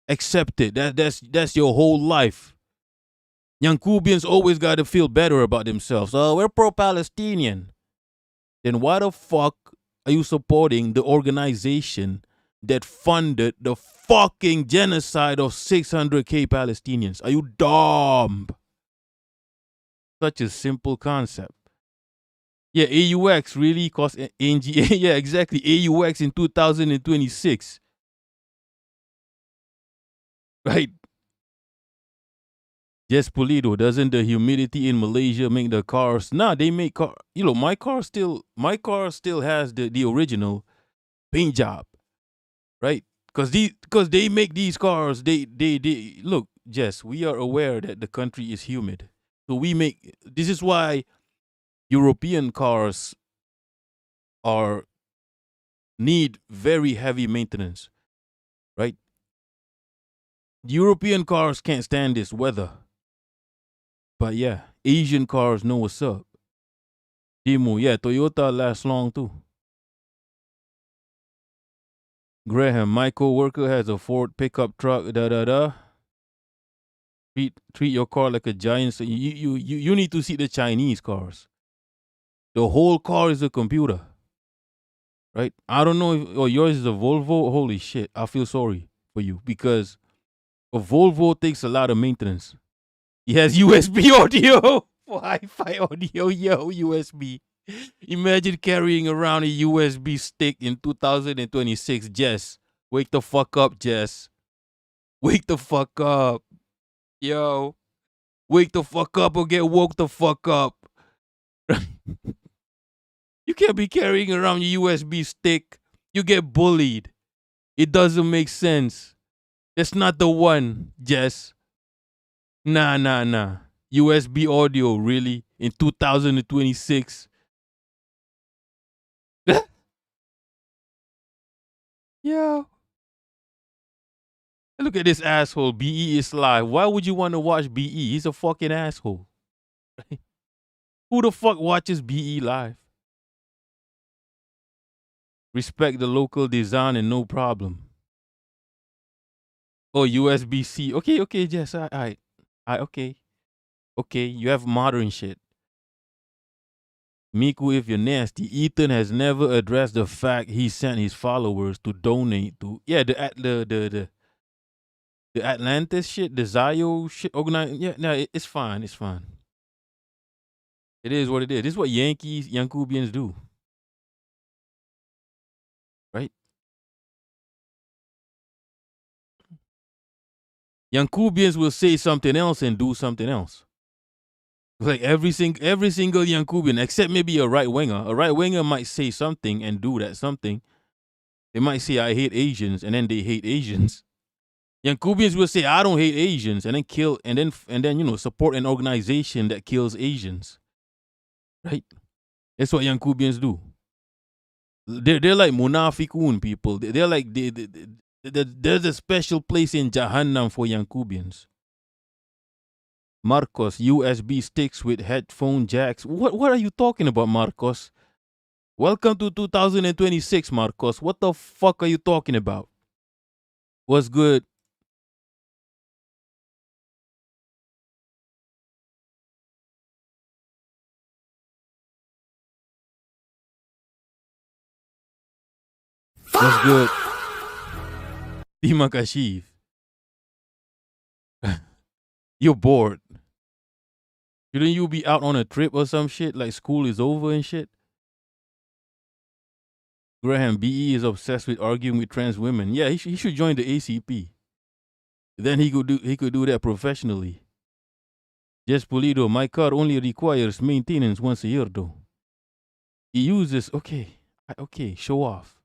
Accept it. That's your whole life. Young Cubians always got to feel better about themselves. Oh, we're pro-Palestinian. Then why the fuck are you supporting the organization that funded the fucking genocide of 600K Palestinians? Are you dumb? Such a simple concept. Yeah, AUX really cost NGA. Yeah, exactly. AUX in 2026. Right. Yes, Pulido, doesn't the humidity in Malaysia make the cars? Nah, they make car. You know, my car still has the original paint job, right? Because they make these cars. They look. Jess, we are aware that the country is humid, so we make. This is why European cars need very heavy maintenance, right? European cars can't stand this weather. But yeah, Asian cars know what's up. Dimu, yeah, Toyota lasts long too. Graham, my co-worker has a Ford pickup truck. Treat your car like a giant. So you need to see the Chinese cars. The whole car is a computer, right? I don't know if yours is a Volvo. Holy shit, I feel sorry for you because a Volvo takes a lot of maintenance. It has USB audio, Wi-Fi audio, yo, USB. Imagine carrying around a USB stick in 2026. Jess, wake the fuck up, Jess. Wake the fuck up. Yo, wake the fuck up or get woke the fuck up. You can't be carrying around your USB stick. You get bullied. It doesn't make sense. That's not the one, Jess. Nah. USB audio, really? In 2026? Yo. Look at this asshole. BE is live. Why would you want to watch BE? He's a fucking asshole. Who the fuck watches BE live? Respect the local design and no problem. Oh, USB-C. Okay, Jess. Okay. Okay, you have modern shit. Miku, if you're nasty, Ethan has never addressed the fact he sent his followers to donate to the Atlantis shit, the Zayo shit organized. Yeah, no, it's fine. It's fine. It is what it is. This is what young Cubians do. Right? Young Cubians will say something else and do something else. Like every single young Cuban, except maybe a right winger. A right winger might say something and do that something. They might say, I hate Asians, and then they hate Asians. Young Cubians will say, I don't hate Asians, and then kill, and then support an organization that kills Asians. Right? That's what young Cubians do. They're like munafikun people. They're like there's a special place in Jahannam for young Cubians. Marcos, USB sticks with headphone jacks. What are you talking about, Marcos? Welcome to 2026, Marcos. What the fuck are you talking about? What's good? What's good? Terima kasih. You're bored. Shouldn't you be out on a trip or some shit? Like school is over and shit? Graham, BE is obsessed with arguing with trans women. Yeah, he should join the ACP. Then he could do that professionally. Just Pulido, my car only requires maintenance once a year though. He uses, okay, show off.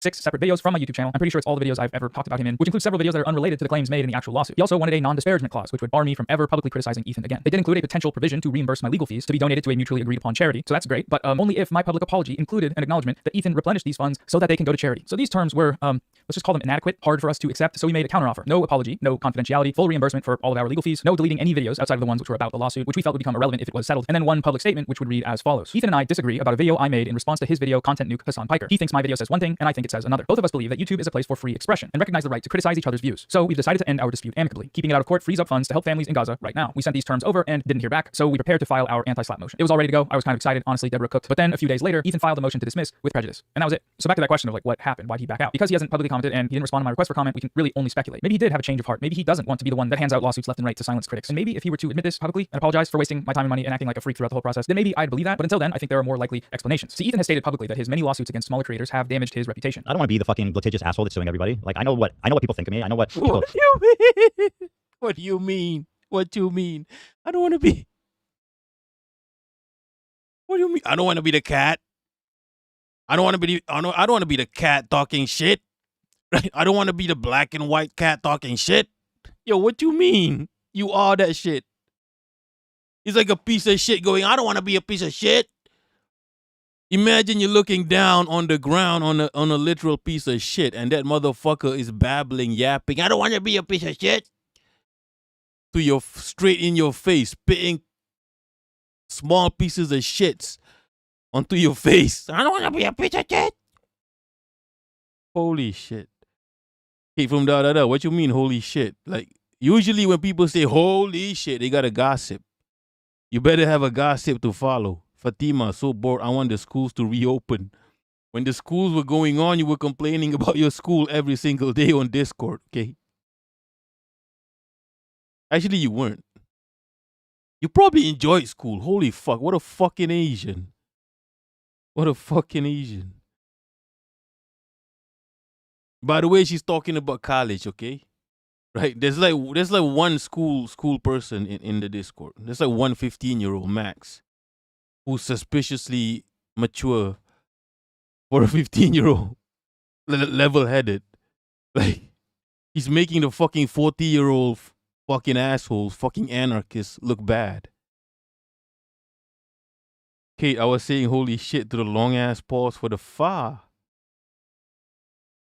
6 separate videos from my YouTube channel. I'm pretty sure it's all the videos I've ever talked about him in, which includes several videos that are unrelated to the claims made in the actual lawsuit. He also wanted a non-disparagement clause, which would bar me from ever publicly criticizing Ethan again. They did include a potential provision to reimburse my legal fees to be donated to a mutually agreed upon charity, so that's great, but only if my public apology included an acknowledgement that Ethan replenished these funds so that they can go to charity. So these terms were, let's just call them inadequate, hard for us to accept, so we made a counteroffer. No apology, no confidentiality, full reimbursement for all of our legal fees, no deleting any videos outside of the ones which were about the lawsuit, which we felt would become irrelevant if it was settled, and then one public statement which would read as follows. Ethan and I disagree about a video I made in response to his video Content Nuke Hassan Piker. He thinks my video says one thing, and I think it says another. Both of us believe that YouTube is a place for free expression and recognize the right to criticize each other's views. So we've decided to end our dispute amicably. Keeping it out of court frees up funds to help families in Gaza right now. We sent these terms over and didn't hear back, so we prepared to file our anti-slap motion. It was all ready to go. I was kind of excited. Honestly, Deborah cooked. But then a few days later, Ethan filed a motion to dismiss with prejudice. And that was it. So back to that question of like what happened, why'd he back out? Because he hasn't publicly commented and he didn't respond to my request for comment, we can really only speculate. Maybe he did have a change of heart. Maybe he doesn't want to be the one that hands out lawsuits left and right to silence critics. And maybe if he were to admit this publicly and apologize for wasting my time and money and acting like a freak throughout the whole process, then maybe I'd believe that. But until then, I think there are more likely explanations. See, Ethan has stated publicly that his many lawsuits against smaller creators have damaged his reputation. I don't want to be the fucking litigious asshole that's suing everybody. Like I know what people think of me. I know what people... What do you mean? What do you mean? I don't want to be. What do you mean? I don't want to be the cat. I don't want to be. I don't want to be the cat talking shit. Right? I don't want to be the black and white cat talking shit. Yo, what you mean? You are that shit. He's like a piece of shit going, I don't want to be a piece of shit. Imagine you're looking down on the ground on a literal piece of shit, and that motherfucker is babbling, yapping, I don't want to be a piece of shit. To your straight in your face, spitting small pieces of shits onto your face. I don't want to be a piece of shit. Holy shit. Hey, from da. What you mean, holy shit? Like, usually when people say holy shit, they got to gossip. You better have a gossip to follow. Fatima, so bored. I want the schools to reopen. When the schools were going on, you were complaining about your school every single day on Discord, okay? Actually, you weren't. You probably enjoyed school. Holy fuck, what a fucking Asian. What a fucking Asian. By the way, she's talking about college, okay? Right? There's like one school person in the Discord. There's like one 15-year-old max who's suspiciously mature for a 15-year-old. Level-headed. Like, he's making the fucking 40-year-old fucking assholes, fucking anarchists look bad. Kate, I was saying holy shit to the long-ass pause for the fa.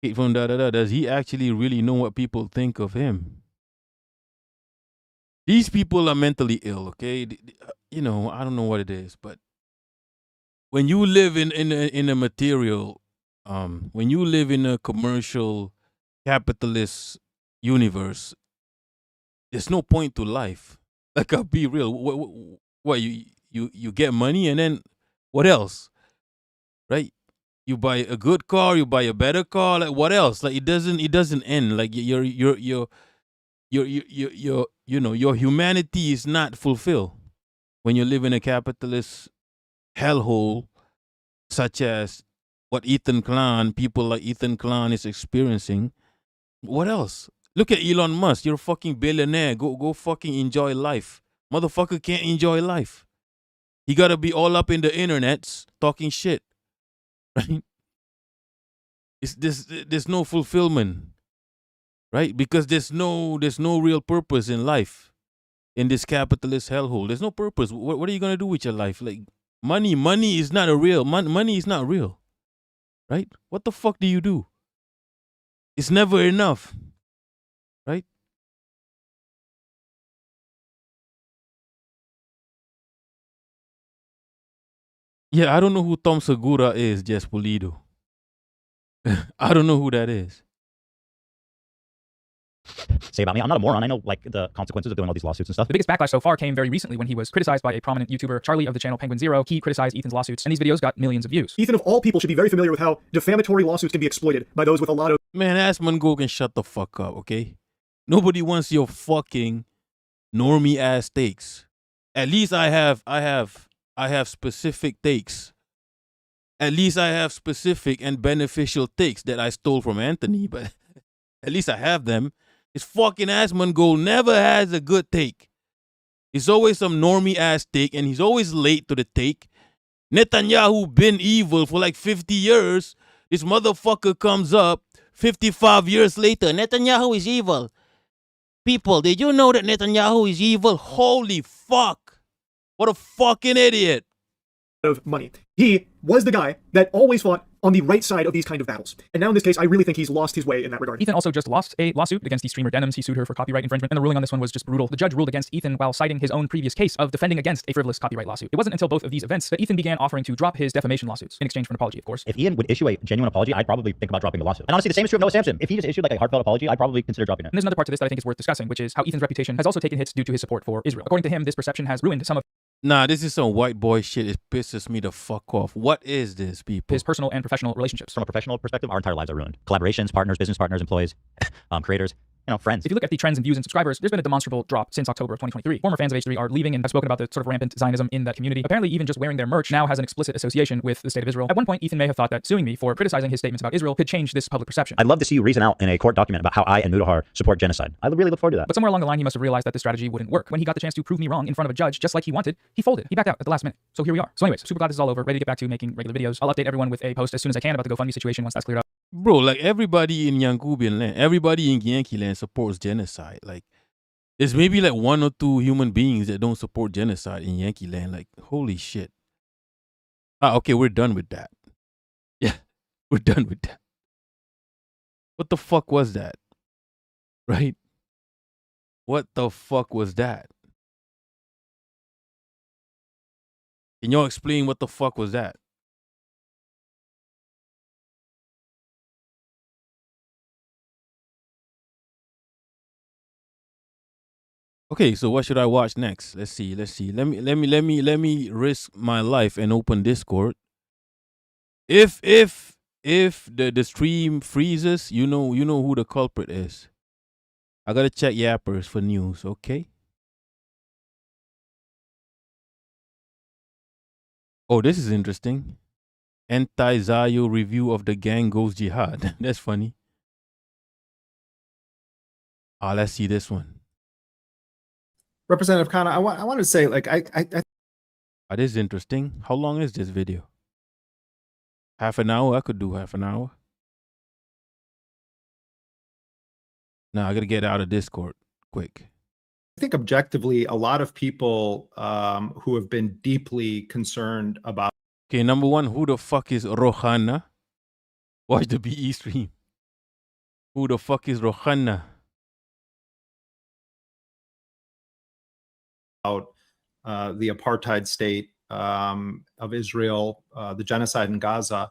Kate from da. Does he actually really know what people think of him? These people are mentally ill, okay? You know, I don't know what it is, but when you live in a material, when you live in a commercial capitalist universe, there's no point to life. Like, I'll be real. What you get money and then what else? Right? You buy a good car, you buy a better car. Like, what else? Like, it doesn't end. Like, your humanity is not fulfilled when you live in a capitalist hellhole, such as what people like Ethan Klein is experiencing. What else? Look at Elon Musk. You're a fucking billionaire. Go fucking enjoy life. Motherfucker can't enjoy life. He gotta be all up in the internets talking shit. Right? There's no fulfillment. Right? Because there's no real purpose in life. In this capitalist hellhole. There's no purpose. What are you gonna do with your life? Like, money is not money is not real. Right? What the fuck do you do? It's never enough. Right? Yeah, I don't know who Tom Segura is, Jess Pulido. I don't know who that is. Say about me, I'm not a moron. I know like the consequences of doing all these lawsuits and stuff. The biggest backlash so far came very recently when he was criticized by a prominent YouTuber, Charlie of the channel Penguin Zero. He criticized Ethan's lawsuits, and these videos got millions of views. Ethan, of all people, should be very familiar with how defamatory lawsuits can be exploited by those with a lot of... Man, Asmongold go and shut the fuck up, okay? Nobody wants your fucking normie ass takes. At least I have specific takes. At least I have specific and beneficial takes that I stole from Anthony, but at least I have them. His fucking Asmongold never has a good take. It's always some normie ass take, and he's always late to the take. Netanyahu been evil for like 50 years. This motherfucker comes up 55 years later. Netanyahu is evil. People, did you know that Netanyahu is evil? Holy fuck. What a fucking idiot. Of money. He was the guy that always fought on the right side of these kind of battles. And now in this case, I really think he's lost his way in that regard. Ethan also just lost a lawsuit against the streamer Denims. He sued her for copyright infringement, and the ruling on this one was just brutal. The judge ruled against Ethan while citing his own previous case of defending against a frivolous copyright lawsuit. It wasn't until both of these events that Ethan began offering to drop his defamation lawsuits in exchange for an apology, of course. If Ian would issue a genuine apology, I'd probably think about dropping the lawsuit. And honestly, the same is true of Noah Samson. If he just issued like a heartfelt apology, I'd probably consider dropping it. And there's another part to this that I think is worth discussing, which is how Ethan's reputation has also taken hits due to his support for Israel. According to him, this perception has ruined some of Nah, this is some white boy shit. It pisses me the fuck off. What is this, people? his personal and professional relationships. From a professional perspective, our entire lives are ruined. Collaborations, partners, business partners, employees, creators, friends. If you look at the trends in views and subscribers, there's been a demonstrable drop since October of 2023. Former fans of H3 are leaving and have spoken about the sort of rampant Zionism in that community. Apparently, even just wearing their merch now has an explicit association with the state of Israel. At one point, Ethan may have thought that suing me for criticizing his statements about Israel could change this public perception. I'd love to see you reason out in a court document about how I and Mudahar support genocide. I really look forward to that. But somewhere along the line, he must have realized that this strategy wouldn't work. When he got the chance to prove me wrong in front of a judge, just like he wanted, he folded. He backed out at the last minute. So here we are. So anyways, super glad this is all over. Ready to get back to making regular videos. I'll update everyone with a post as soon as I can about the GoFundMe situation once that's cleared up. Bro, like everybody in Yankubian land, everybody in Yankee land supports genocide. Like, there's maybe like one or two human beings that don't support genocide in Yankee land. Like, holy shit. Okay, we're done with that. Yeah, we're done with that. What the fuck was that? Right? What the fuck was that? Can y'all explain what the fuck was that? Okay, so what should I watch next? Let's see. Let me risk my life and open Discord. If the stream freezes, you know who the culprit is. I gotta check Yappers for news, okay? Oh, this is interesting. Anti-Zayo review of the gang goes jihad. That's funny. Let's see this one. Representative Khanna, I want to say, like, This is interesting. How long is this video? Half an hour? I could do half an hour. No, I gotta get out of Discord quick. I think objectively, a lot of people who have been deeply concerned about. Okay, number one, who the fuck is Rohana? Watch the BE stream. Who the fuck is Rohana? About the apartheid state of Israel, the genocide in Gaza,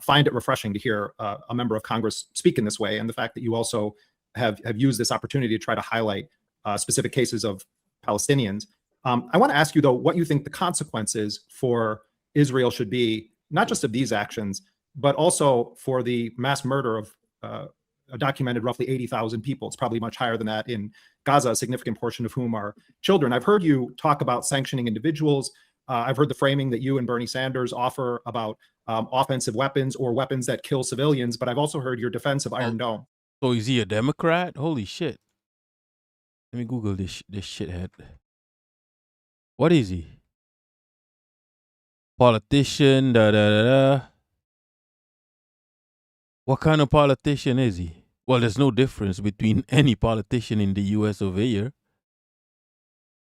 find it refreshing to hear a member of Congress speak in this way, and the fact that you also have used this opportunity to try to highlight specific cases of Palestinians. I want to ask you, though, what you think the consequences for Israel should be, not just of these actions, but also for the mass murder of documented roughly 80,000 people. It's probably much higher than that in Gaza, a significant portion of whom are children. I've heard you talk about sanctioning individuals. I've heard the framing that you and Bernie Sanders offer about offensive weapons or weapons that kill civilians, but I've also heard your defense of Iron Dome. So is he a Democrat? Holy shit. Let me Google this shithead. What is he? Politician, What kind of politician is he? Well, there's no difference between any politician in the US of A.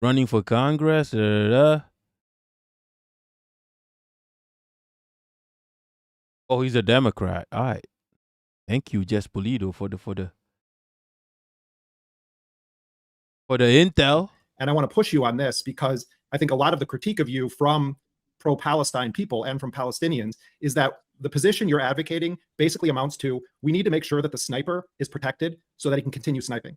Running for Congress, Oh, he's a Democrat. All right. Thank you, Jess Polito, for the intel. And I want to push you on this because I think a lot of the critique of you from pro-Palestine people and from Palestinians is that the position you're advocating basically amounts to, we need to make sure that the sniper is protected so that he can continue sniping.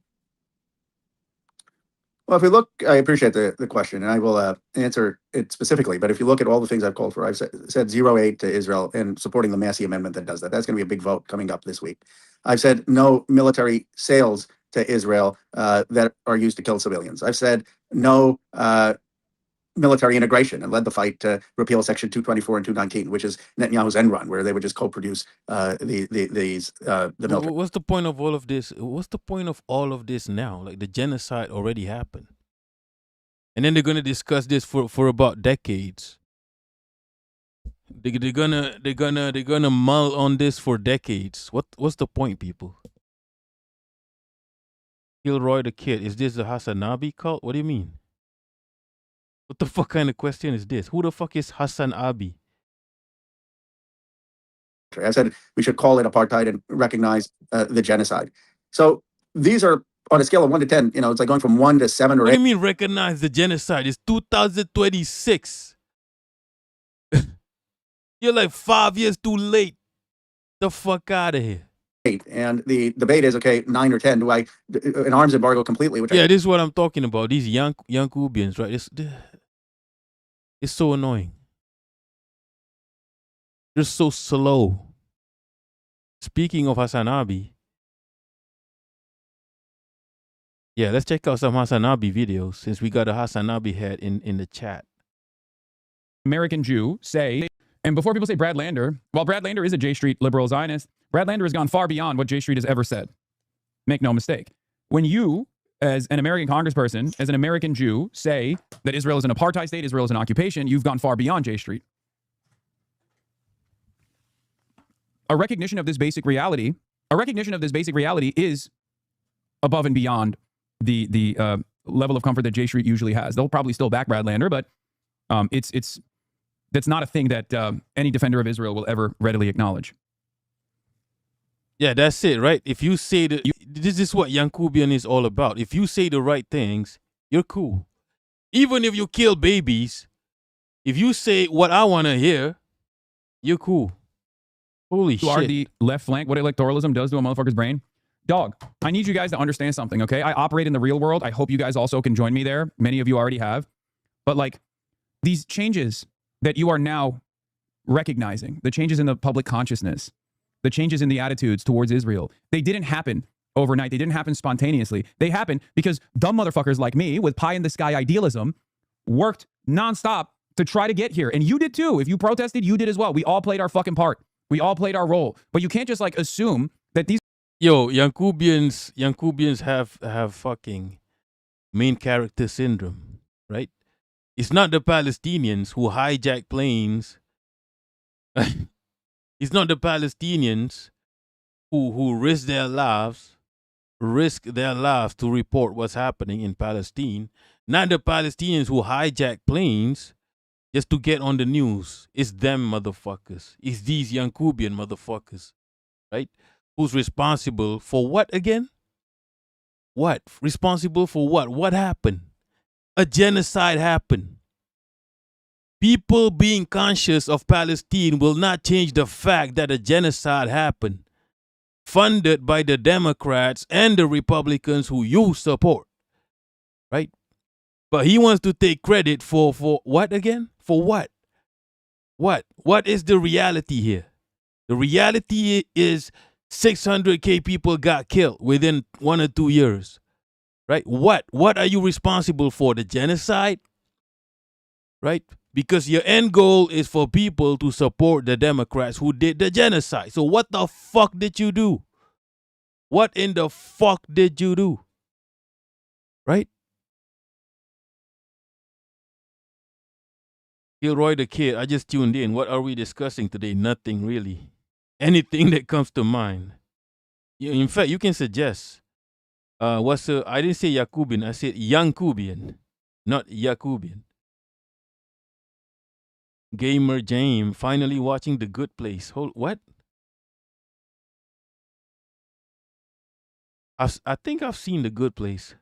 Well, if we look, I appreciate the question, and I will answer it specifically. But if you look at all the things I've called for, I've said zero aid to Israel and supporting the Massey Amendment that does that. That's going to be a big vote coming up this week. I've said no military sales to Israel that are used to kill civilians. I've said no military integration and led the fight to repeal Section 224 and 219, which is Netanyahu's end run, where they would just co-produce the military. What's the point of all of this? What's the point of all of this now? Like, the genocide already happened. And then they're going to discuss this for about decades. They're gonna mull on this for decades. What's the point, people? Gilroy the Kid, is this the Hassanabi cult? What do you mean? What the fuck kind of question is this? Who the fuck is Hassan Abi? I said we should call it apartheid and recognize the genocide. So these are on a scale of 1 to 10. You know, it's like going from 1 to 7 or What 8. do you mean recognize the genocide? It's 2026. You're like 5 years too late. The fuck out of here. And the debate is, okay, 9 or 10. Do I an arms embargo completely? Which Yeah, this is what I'm talking about. These young Cubians, right? It's so annoying. They're so slow. Speaking of Hassanabi, yeah, let's check out some Hassanabi videos since we got a Hassanabi head in the chat. American Jew say, and before people say Brad Lander, while Brad Lander is a J Street liberal Zionist, Brad Lander has gone far beyond what J Street has ever said. Make no mistake. When you, as an American congressperson, as an American Jew, say that Israel is an apartheid state, Israel is an occupation, you've gone far beyond J Street. A recognition of this basic reality is above and beyond the level of comfort that J Street usually has. They'll probably still back Brad Lander, but that's not a thing that any defender of Israel will ever readily acknowledge. Yeah, that's it, right? If you say that, this is what Yankubian is all about. If you say the right things, you're cool. Even if you kill babies, if you say what I want to hear, you're cool. Holy shit. You are the left flank, what electoralism does to a motherfucker's brain. Dog, I need you guys to understand something, okay? I operate in the real world. I hope you guys also can join me there. Many of you already have. But like, these changes that you are now recognizing, the changes in the public consciousness, the changes in the attitudes towards Israel, they didn't happen overnight. They didn't happen spontaneously. They happened because dumb motherfuckers like me with pie-in-the-sky idealism worked nonstop to try to get here. And you did too. If you protested, you did as well. We all played our fucking part. We all played our role. But you can't just like assume that these... Yo, Yankubians have fucking main character syndrome, right? It's not the Palestinians who hijack planes. It's not the Palestinians who risk their lives to report what's happening in Palestine. Not the Palestinians who hijack planes just to get on the news. It's them motherfuckers. It's these Yankubian motherfuckers, right? Who's responsible for what again? What? Responsible for what? What happened? A genocide happened. People being conscious of Palestine will not change the fact that a genocide happened, funded by the Democrats and the Republicans who you support, right? But he wants to take credit for what again? For what? What is the reality here? The reality is 600K people got killed within 1 or 2 years, right? What are you responsible for? The genocide, right? Because your end goal is for people to support the Democrats who did the genocide. So what the fuck did you do? What in the fuck did you do? Right? Gilroy the Kid, I just tuned in. What are we discussing today? Nothing really. Anything that comes to mind. In fact, you can suggest. I didn't say Yakubian, I said Yankubian, not Yakubian. Gamer James, finally watching The Good Place. What? I think I've seen The Good Place.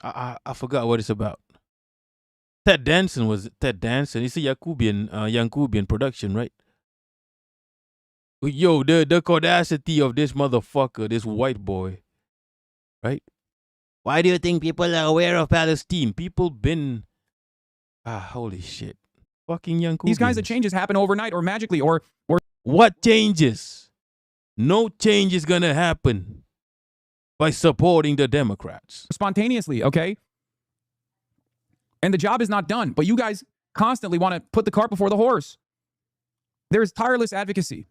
I forgot what it's about. Ted Danson was Ted Danson. It's a Yankubian production, right? Yo, the audacity of this motherfucker, this white boy, right? Why do you think people are aware of Palestine? People been, holy shit. Fucking Yankubians. These kinds of changes happen overnight or magically or... What changes? No change is gonna happen by supporting the Democrats. Spontaneously, okay? And the job is not done, but you guys constantly want to put the cart before the horse. There's tireless advocacy,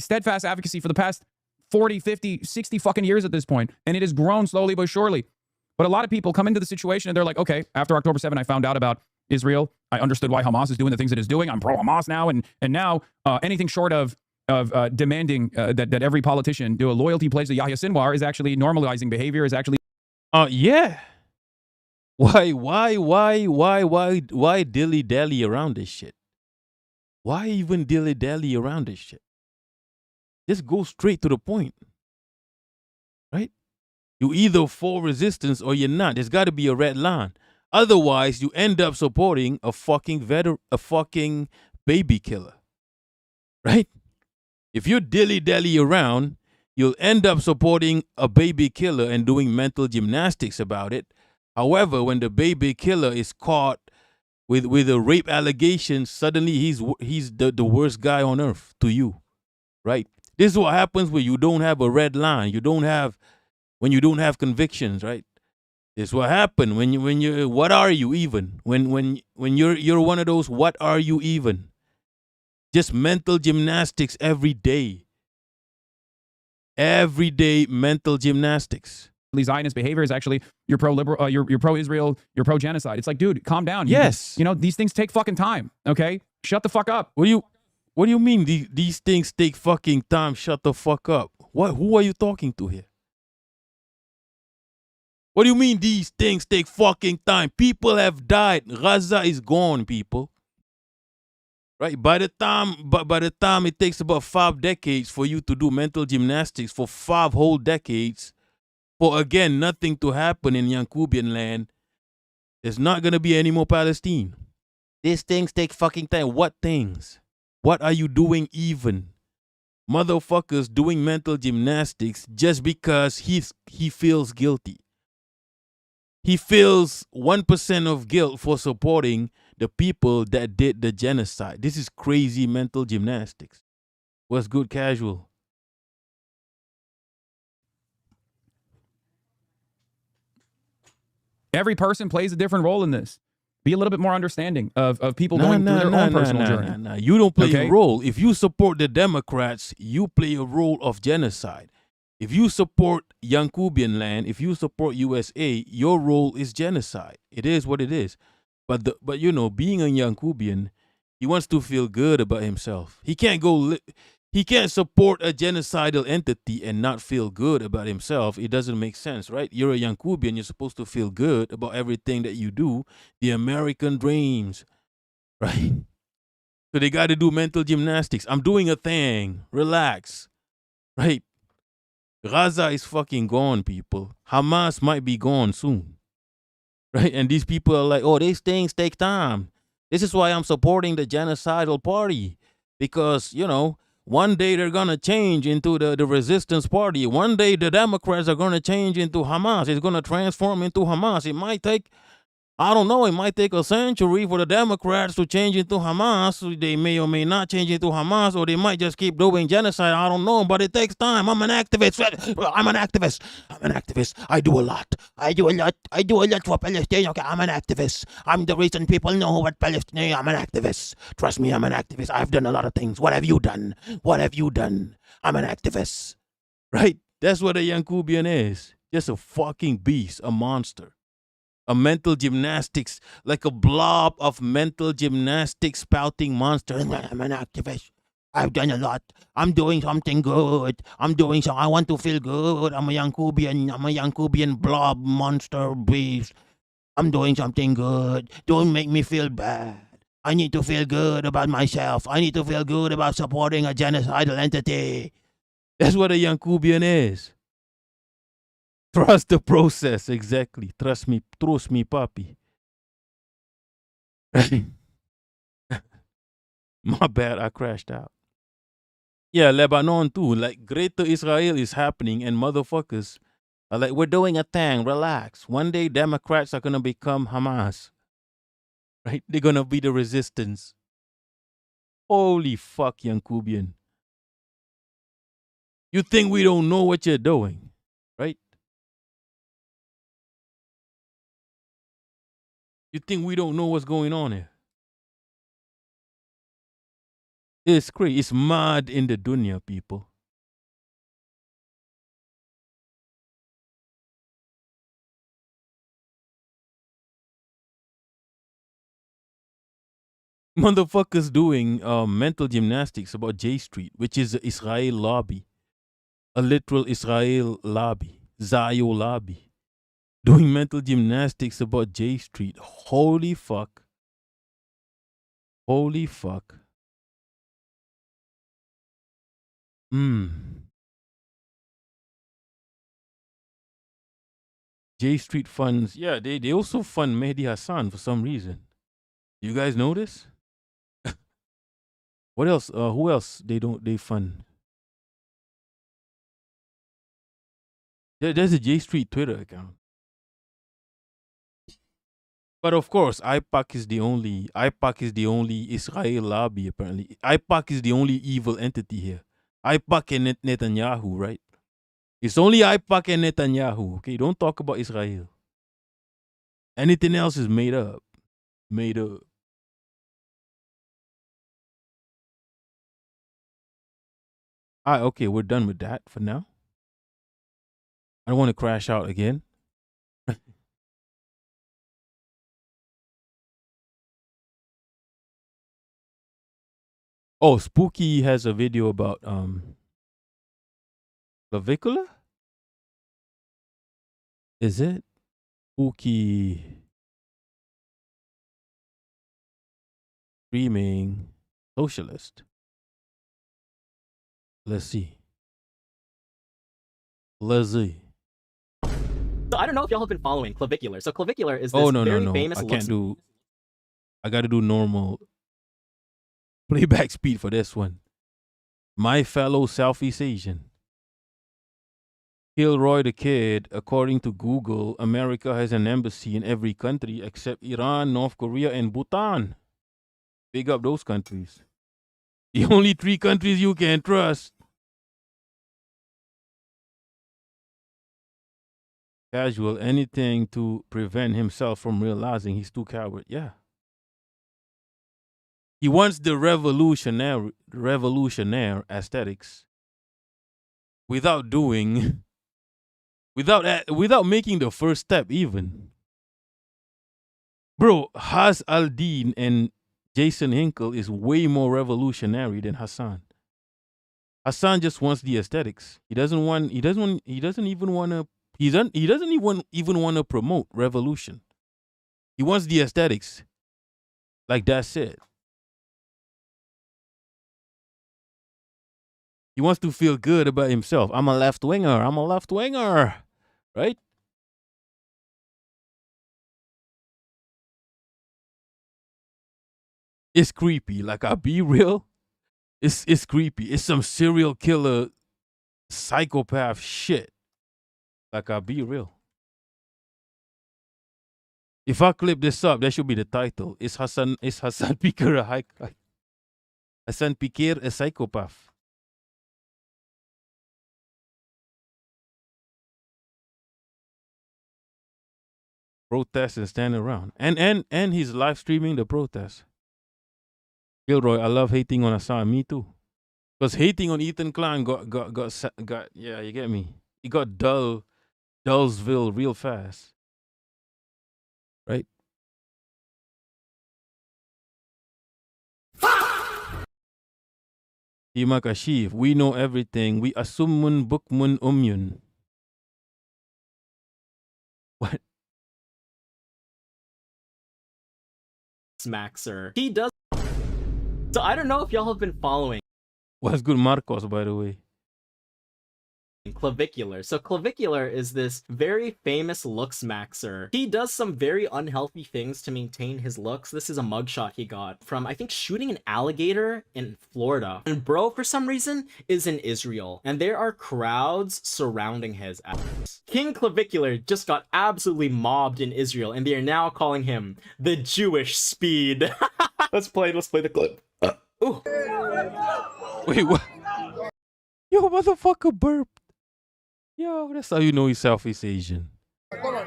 steadfast advocacy for the past 40, 50, 60 fucking years at this point. And it has grown slowly but surely. But a lot of people come into the situation and they're like, okay, after October 7, I found out about Israel. I understood why Hamas is doing the things it is doing. I'm pro Hamas now, and now anything short of demanding that every politician do a loyalty pledge to Yahya Sinwar is actually normalizing behavior. Is actually yeah. Why dilly dally around this shit? Why even dilly dally around this shit? Just go straight to the point, right? You either for resistance or you're not. There's got to be a red line. Otherwise, you end up supporting a fucking baby killer, right? If you dilly dally around, you'll end up supporting a baby killer and doing mental gymnastics about it. However, when the baby killer is caught with a rape allegation, suddenly he's the worst guy on earth to you, right? This is what happens when you don't have a red line. When you don't have convictions, right? This is what happens when you what are you even? When you're one of those what are you even? Just mental gymnastics every day. Every day mental gymnastics. Zionist behavior is actually you're pro-liberal, you're pro-Israel, you're pro-genocide. It's like, dude, calm down. Yes. You know, these things take fucking time, okay? Shut the fuck up. What do you mean these things take fucking time? Shut the fuck up. Who are you talking to here? What do you mean these things take fucking time? People have died. Gaza is gone, people. Right? By the time it takes about 5 decades for you to do mental gymnastics for 5 whole decades, for again nothing to happen in Yankubian land, there's not gonna be any more Palestine. These things take fucking time. What things? What are you doing even? Motherfuckers doing mental gymnastics just because he feels guilty. He feels 1% of guilt for supporting the people that did the genocide. This is crazy mental gymnastics. What's good, casual? Every person plays a different role in this. Be a little bit more understanding of people going through their own personal journey. You don't play a role. If you support the Democrats, you play a role of genocide. If you support Yankubian land, if you support USA, your role is genocide. It is what it is. But you know, being a Yankubian, he wants to feel good about himself. He can't he can't support a genocidal entity and not feel good about himself. It doesn't make sense, right? You're a Yankubian, you're supposed to feel good about everything that you do. The American dreams, right? So they got to do mental gymnastics. I'm doing a thing. Relax, right? Gaza is fucking gone, people. Hamas might be gone soon. Right? And these people are like, oh, these things take time. This is why I'm supporting the genocidal party. Because, you know, one day they're going to change into the resistance party. One day the Democrats are going to change into Hamas. It's going to transform into Hamas. It might take, I don't know, it might take a century for the Democrats to change into Hamas. They may or may not change into Hamas, or they might just keep doing genocide. I don't know, but it takes time. I'm an activist. I'm an activist. I'm an activist. I do a lot. I do a lot for Palestine. Okay, I'm an activist. I'm the reason people know what Palestine. I'm an activist. Trust me, I'm an activist. I've done a lot of things. What have you done? What have you done? I'm an activist. Right? That's what a Yankubian is. Just a fucking beast, a monster. A mental gymnastics, like a blob of mental gymnastics spouting monster. I'm an activist. I've done a lot. I'm doing something good. I want to feel good. I'm a Yankubian blob monster beast. I'm doing something good. Don't make me feel bad. I need to feel good about myself. I need to feel good about supporting a genocidal entity. That's what a Yankubian is. Trust the process, exactly. Trust me, papi. My bad, I crashed out. Yeah, Lebanon too. Like, Greater Israel is happening, and motherfuckers are like, we're doing a thing, relax. One day, Democrats are going to become Hamas. Right? They're going to be the resistance. Holy fuck, Yankubian. You think we don't know what you're doing, right? You think we don't know what's going on here? It's crazy. It's mad in the dunya, people. Motherfuckers doing mental gymnastics about J Street, which is a Israel lobby, a literal Israel lobby, Zayo lobby, doing mental gymnastics about J Street. Holy fuck. Holy fuck. J Street funds, yeah, they also fund Mehdi Hassan for some reason. You guys notice? What else? Who else they fund? There's a J Street Twitter account. But of course, IPAC is the only Israel lobby apparently. IPAC is the only evil entity here. IPAC and Netanyahu, right? It's only IPAC and Netanyahu. Okay, don't talk about Israel. Anything else is made up. Made up. Okay, we're done with that for now. I don't want to crash out again. Oh, Spooky has a video about clavicular? Is it? Spooky streaming socialist. Let's see. Let's see. So I don't know if y'all have been following clavicular. So clavicular is this Oh no very no no! famous. I can't do. I got to do normal playback speed for this one. My fellow Southeast Asian. Kilroy the Kid, according to Google, America has an embassy in every country except Iran, North Korea, and Bhutan. Big up those countries. The only 3 countries you can trust. Casual, anything to prevent himself from realizing he's too coward. Yeah. He wants the revolutionary aesthetics without doing, without making the first step even. Bro, Haz al-Din and Jason Hinkle is way more revolutionary than Hassan. Hassan just wants the aesthetics. He doesn't even want to promote revolution. He wants the aesthetics. Like that's it. He wants to feel good about himself. I'm a left winger. Right? It's creepy. Like, I'll be real. It's creepy. It's some serial killer, psychopath shit. Like, I'll be real. If I clip this up, that should be the title. Is Hassan Piker Hassan Piker a psychopath? Protest and stand around. And he's live streaming the protest. Gilroy, I love hating on Hassan. Me too. Because hating on Ethan Klein got yeah, you get me. He got Dullsville real fast. Right? Himakashiv, we know everything. We assumun bukmun umyun. What? Maxer. He does. So I don't know if y'all have been following. What's good, Marcos, by the way? Clavicular. So clavicular is this very famous looks maxer. He does some very unhealthy things to maintain his looks. This is a mugshot he got from, I think, shooting an alligator in Florida. And bro, for some reason, is in Israel. And there are crowds surrounding his ass. King Clavicular just got absolutely mobbed in Israel, and they are now calling him the Jewish Speed. Let's play the clip. Ooh. Wait, what? Yo, motherfucker burped. Yo, that's how you know he's Southeast Asian. Come on,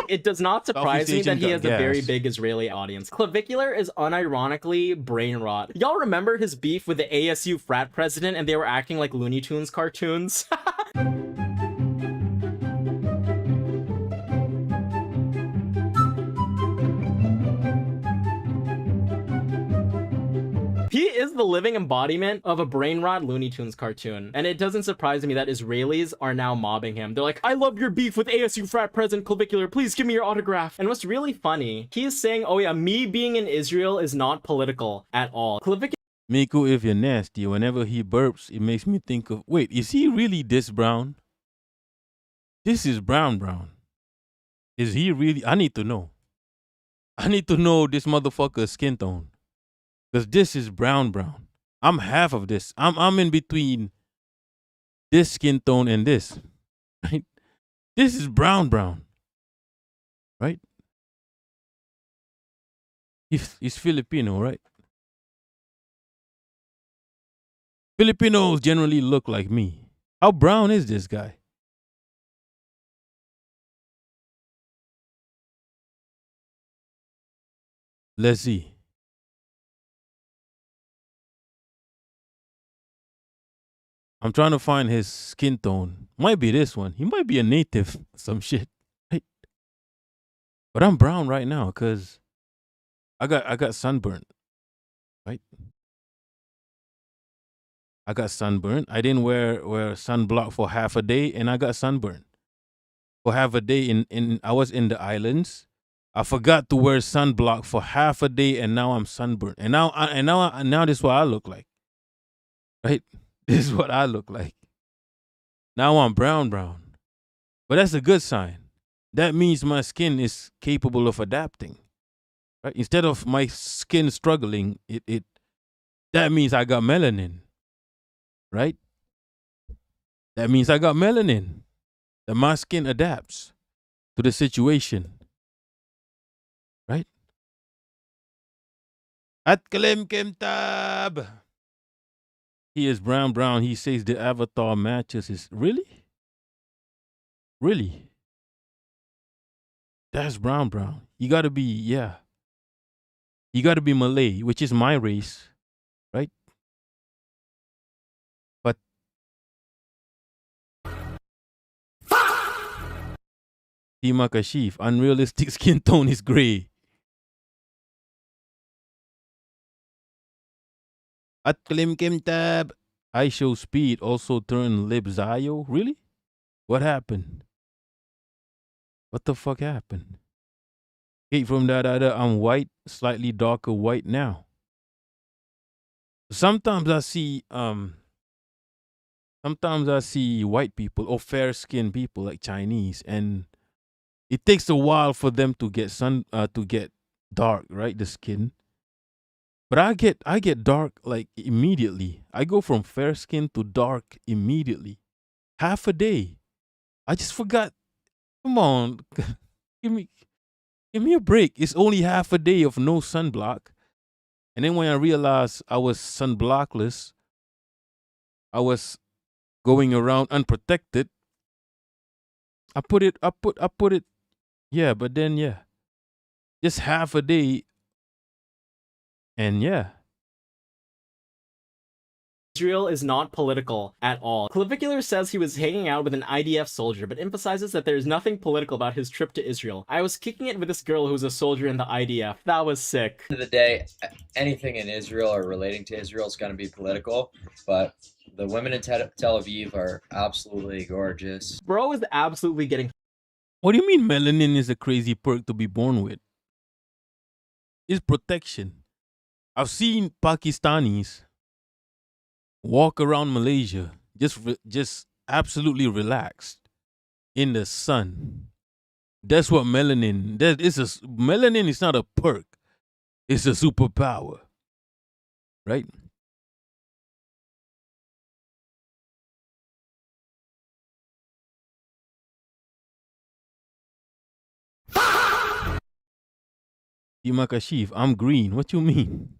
It does not surprise me that he has a very gas. big Israeli audience. Clavicular is unironically brain rot. Y'all remember his beef with the ASU frat president and they were acting like Looney Tunes cartoons? the living embodiment of a brain rot Looney Tunes cartoon. And it doesn't surprise me that Israelis are now mobbing him. They're like, I love your beef with ASU frat president Clavicular. Please give me your autograph. And what's really funny, he is saying, oh yeah, me being in Israel is not political at all. Clavicular. Miku, if you're nasty, whenever he burps, it makes me think of, wait, is he really this brown? This is brown. Is he really? I need to know. I need to know this motherfucker's skin tone. Because this is brown. I'm half of this. I'm in between this skin tone and this. Right? This is brown. Right? He's Filipino, right? Filipinos generally look like me. How brown is this guy? Let's see. I'm trying to find his skin tone. Might be this one. He might be a native, some shit. Right? But I'm brown right now because I got sunburnt. Right? I got sunburned. I didn't wear sunblock for half a day, and I got sunburned for half a day. I was in the islands. I forgot to wear sunblock for half a day, and now I'm sunburned. And now this is what I look like. Right? This is what I look like. Now I'm brown. But that's a good sign. That means my skin is capable of adapting. Right? Instead of my skin struggling, that means I got melanin. Right? That means I got melanin. That my skin adapts to the situation. Right? At Kalim Kimtab. He is brown. He says the avatar matches his. Really? Really? That's brown. You gotta be, yeah. You gotta be Malay, which is my race. Right? But Tima Kashif, unrealistic skin tone is gray. At Klim Kim Tab, I show speed also turn lip Zayo. Really? What happened? What the fuck happened? Hate from that other, I'm white, slightly darker white now. Sometimes I see white people or fair skinned people like Chinese, and it takes a while for them to get dark, right? The skin. But I get dark like immediately. I go from fair skin to dark immediately. Half a day. I just forgot. Come on. give me a break. It's only half a day of no sunblock. And then when I realized I was sunblockless, I was going around unprotected. I put it. Yeah, but then yeah. Just half a day. And yeah. Israel is not political at all. Clavicular says he was hanging out with an IDF soldier, but emphasizes that there is nothing political about his trip to Israel. I was kicking it with this girl who was a soldier in the IDF. That was sick. At the end of the day, anything in Israel or relating to Israel is going to be political, but the women in Tel Aviv are absolutely gorgeous. Bro is absolutely getting... What do you mean melanin is a crazy perk to be born with? It's protection. I've seen Pakistanis walk around Malaysia just absolutely relaxed in the sun. That's what melanin. Melanin is not a perk. It's a superpower. Right? Yimakashif, I'm green. What you mean?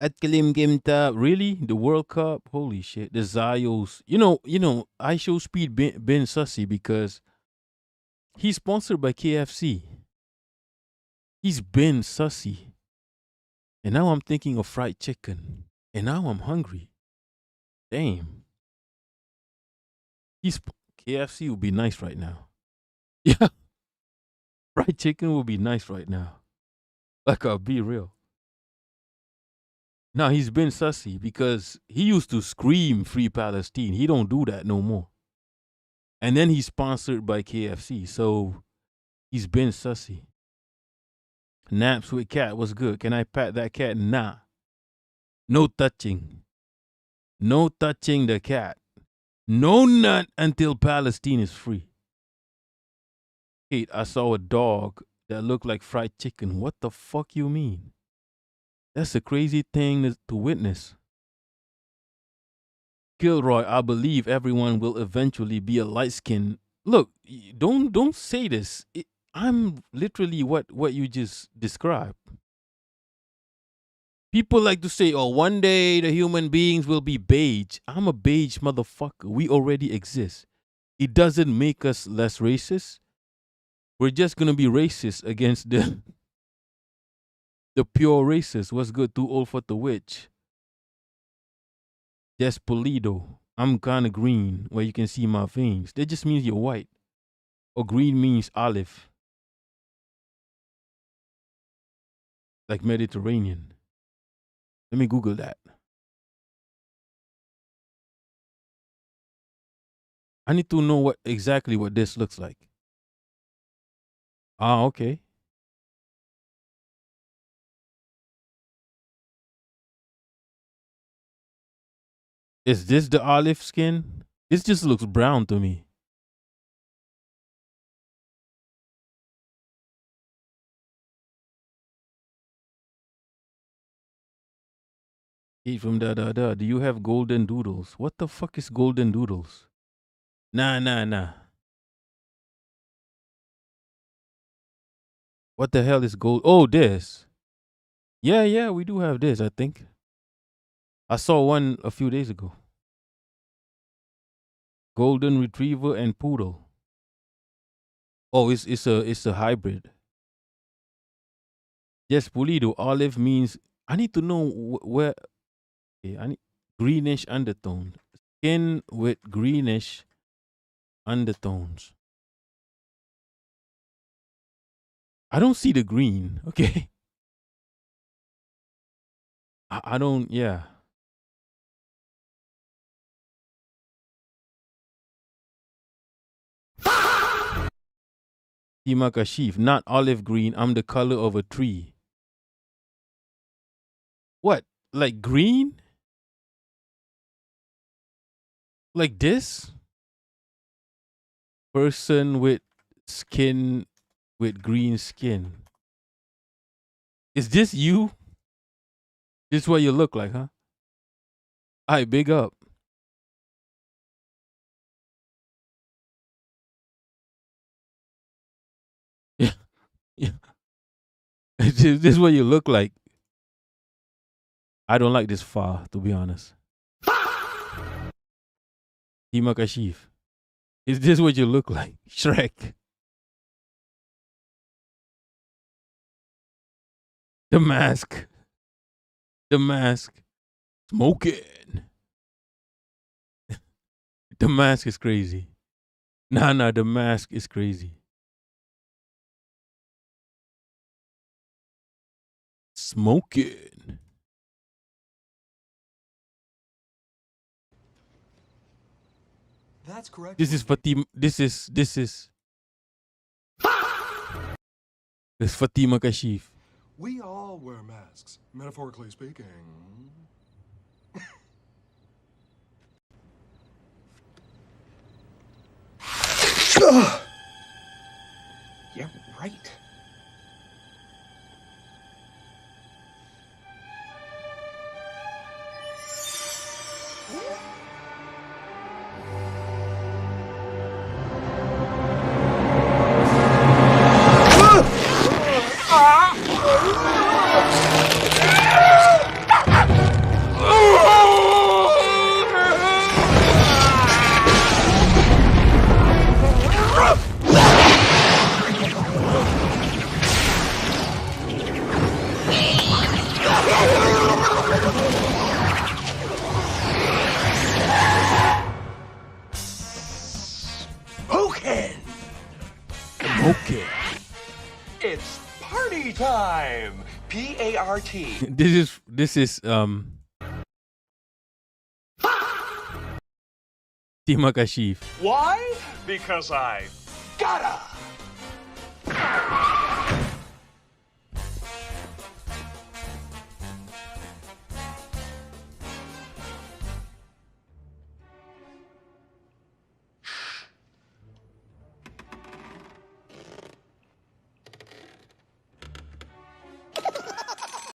At Kalim Gimta, really? The World Cup? Holy shit. The Zayos. You know, I show speed been sussy because he's sponsored by KFC. He's been sussy. And now I'm thinking of fried chicken. And now I'm hungry. Damn. KFC would be nice right now. Yeah. Fried chicken would be nice right now. Like, I'll be real. No, he's been sussy because he used to scream free Palestine. He don't do that no more. And then he's sponsored by KFC, so he's been sussy. Naps with cat was good. Can I pat that cat? Nah. No touching. No touching the cat. No nut until Palestine is free. Kate, I saw a dog that looked like fried chicken. What the fuck you mean? That's a crazy thing to witness. Kilroy, I believe everyone will eventually be a light skin. Look, don't say this. I'm literally what you just described. People like to say, oh, one day the human beings will be beige. I'm a beige motherfucker. We already exist. It doesn't make us less racist. We're just going to be racist against the pure racists. What's good? Too old for the witch. Despolido. I'm kind of green where you can see my veins. That just means you're white. Or green means olive. Like Mediterranean. Let me Google that. I need to know exactly what this looks like. Ah, okay. Is this the olive skin? This just looks brown to me. Eat from da. Do you have golden doodles? What the fuck is golden doodles? Nah. What the hell is gold? Oh, this. Yeah, we do have this, I think. I saw one a few days ago. Golden retriever and poodle. Oh, it's a hybrid. Yes, pulido. Olive means I need to know where. Okay, I need greenish undertone. Skin with greenish undertones. I don't see the green. Okay. I don't. Yeah. Himakashif, not olive green. I'm the color of a tree. What? Like green? Like this? Person with skin with green skin. Is this you? This is what you look like, huh? Alright, big up. Yeah. This is what you look like. I don't like this far, to be honest. Himakashif. Is this what you look like? Shrek. The mask. The mask. Smoking. The mask is crazy. Nah, the mask is crazy. Smoking. That's correct. This is Fatima. This is. It's Fatima Kashif. We all wear masks, metaphorically speaking. Yeah, right. It's party time! P-A-R-T. This is Tima Kashif. Why? Because I gotta.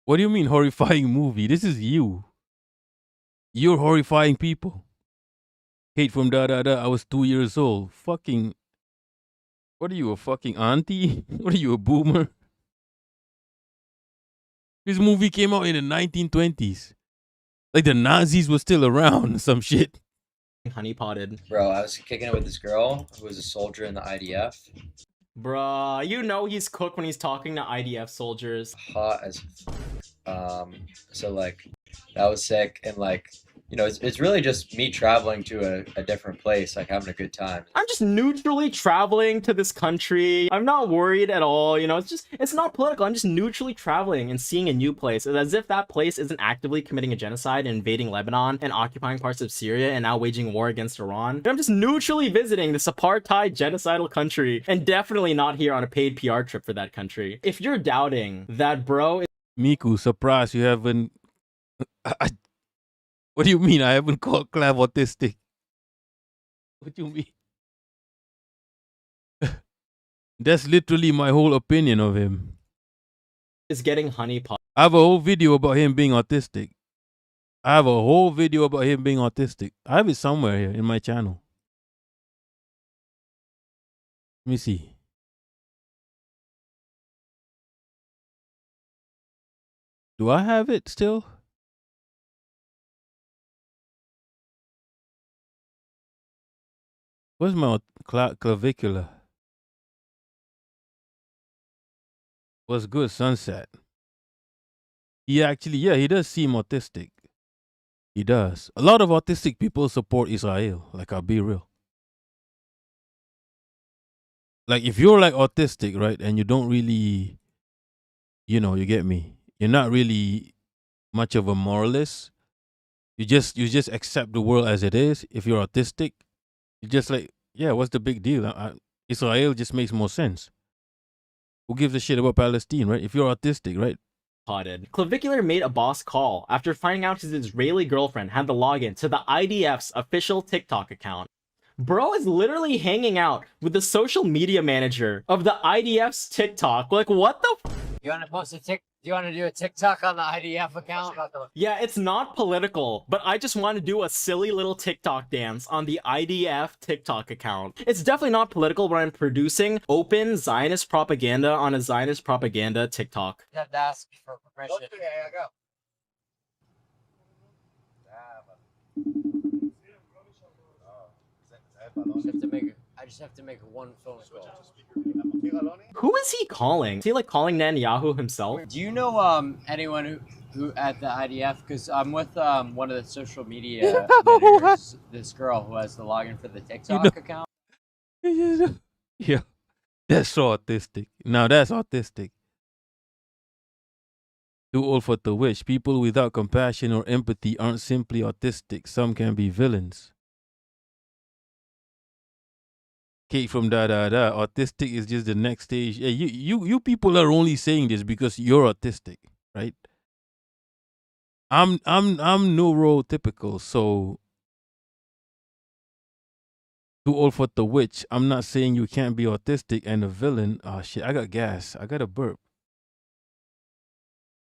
What do you mean horrifying movie? This is you. You're horrifying people. Hate from da da da. I was 2 years old. Fucking. What are you, a fucking auntie? What are you, a boomer? This movie came out in the 1920s. Like the Nazis were still around. Some shit. Honey potted. Bro, I was kicking it with this girl who was a soldier in the IDF. Bruh, you know he's cooked when he's talking to IDF soldiers. Hot as so like that was sick, and like, you know, it's really just me traveling to a different place, like having a good time. I'm just neutrally traveling to this country. I'm not worried at all, you know, it's not political. I'm just neutrally traveling and seeing a new place. It's as if that place isn't actively committing a genocide and invading Lebanon and occupying parts of Syria and now waging war against Iran. I'm just neutrally visiting this apartheid genocidal country and definitely not here on a paid PR trip for that country. If you're doubting that, bro... Miku, surprised you haven't... What do you mean I haven't called Clav autistic? What do you mean? That's literally my whole opinion of him. Is getting honey pot. I have a whole video about him being autistic. I have a whole video about him being autistic. I have it somewhere here in my channel. Let me see. Do I have it still? Where's my clavicular? What's good, Sunset? He actually, yeah, he does seem autistic. He does. A lot of autistic people support Israel. Like, I'll be real. Like, if you're like autistic, right, and you don't really, you know, you get me. You're not really much of a moralist. You just accept the world as it is. If you're autistic, you just like, yeah, what's the big deal? Israel just makes more sense. Who gives a shit about Palestine, right? If you're autistic, right? Potted. Clavicular made a boss call after finding out his Israeli girlfriend had the login to the IDF's official TikTok account. Bro is literally hanging out with the social media manager of the IDF's TikTok. Like, what the? You want to post a do you want to do a TikTok on the IDF account? Yeah, it's not political, but I just want to do a silly little TikTok dance on the IDF TikTok account. It's definitely not political, but I'm producing open Zionist propaganda on a Zionist propaganda TikTok. You have to ask for permission. I just have to make one phone call. Who is he calling? Is he like calling Netanyahu himself? Do you know anyone who at the IDF? Because I'm with one of the social media managers, this girl who has the login for the TikTok account. Yeah, that's so autistic. Now that's autistic. Too old for the wish. People without compassion or empathy aren't simply autistic. Some can be villains. Kate from da da da. Autistic is just the next stage. Yeah, you people are only saying this because you're autistic, right? I'm neurotypical, so too old for the witch. I'm not saying you can't be autistic and a villain. Oh shit, I got gas. I got a burp.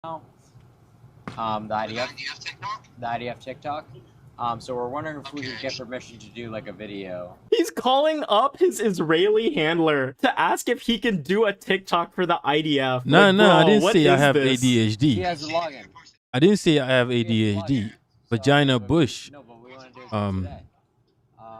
The IDF TikTok. So we're wondering if we could get permission to do like a video. He's calling up his Israeli handler to ask if he can do a TikTok for the IDF. No, Like, no, I bro, didn't what say I is have this? ADHD. He has a login. I didn't say I have ADHD. Vagina Bush.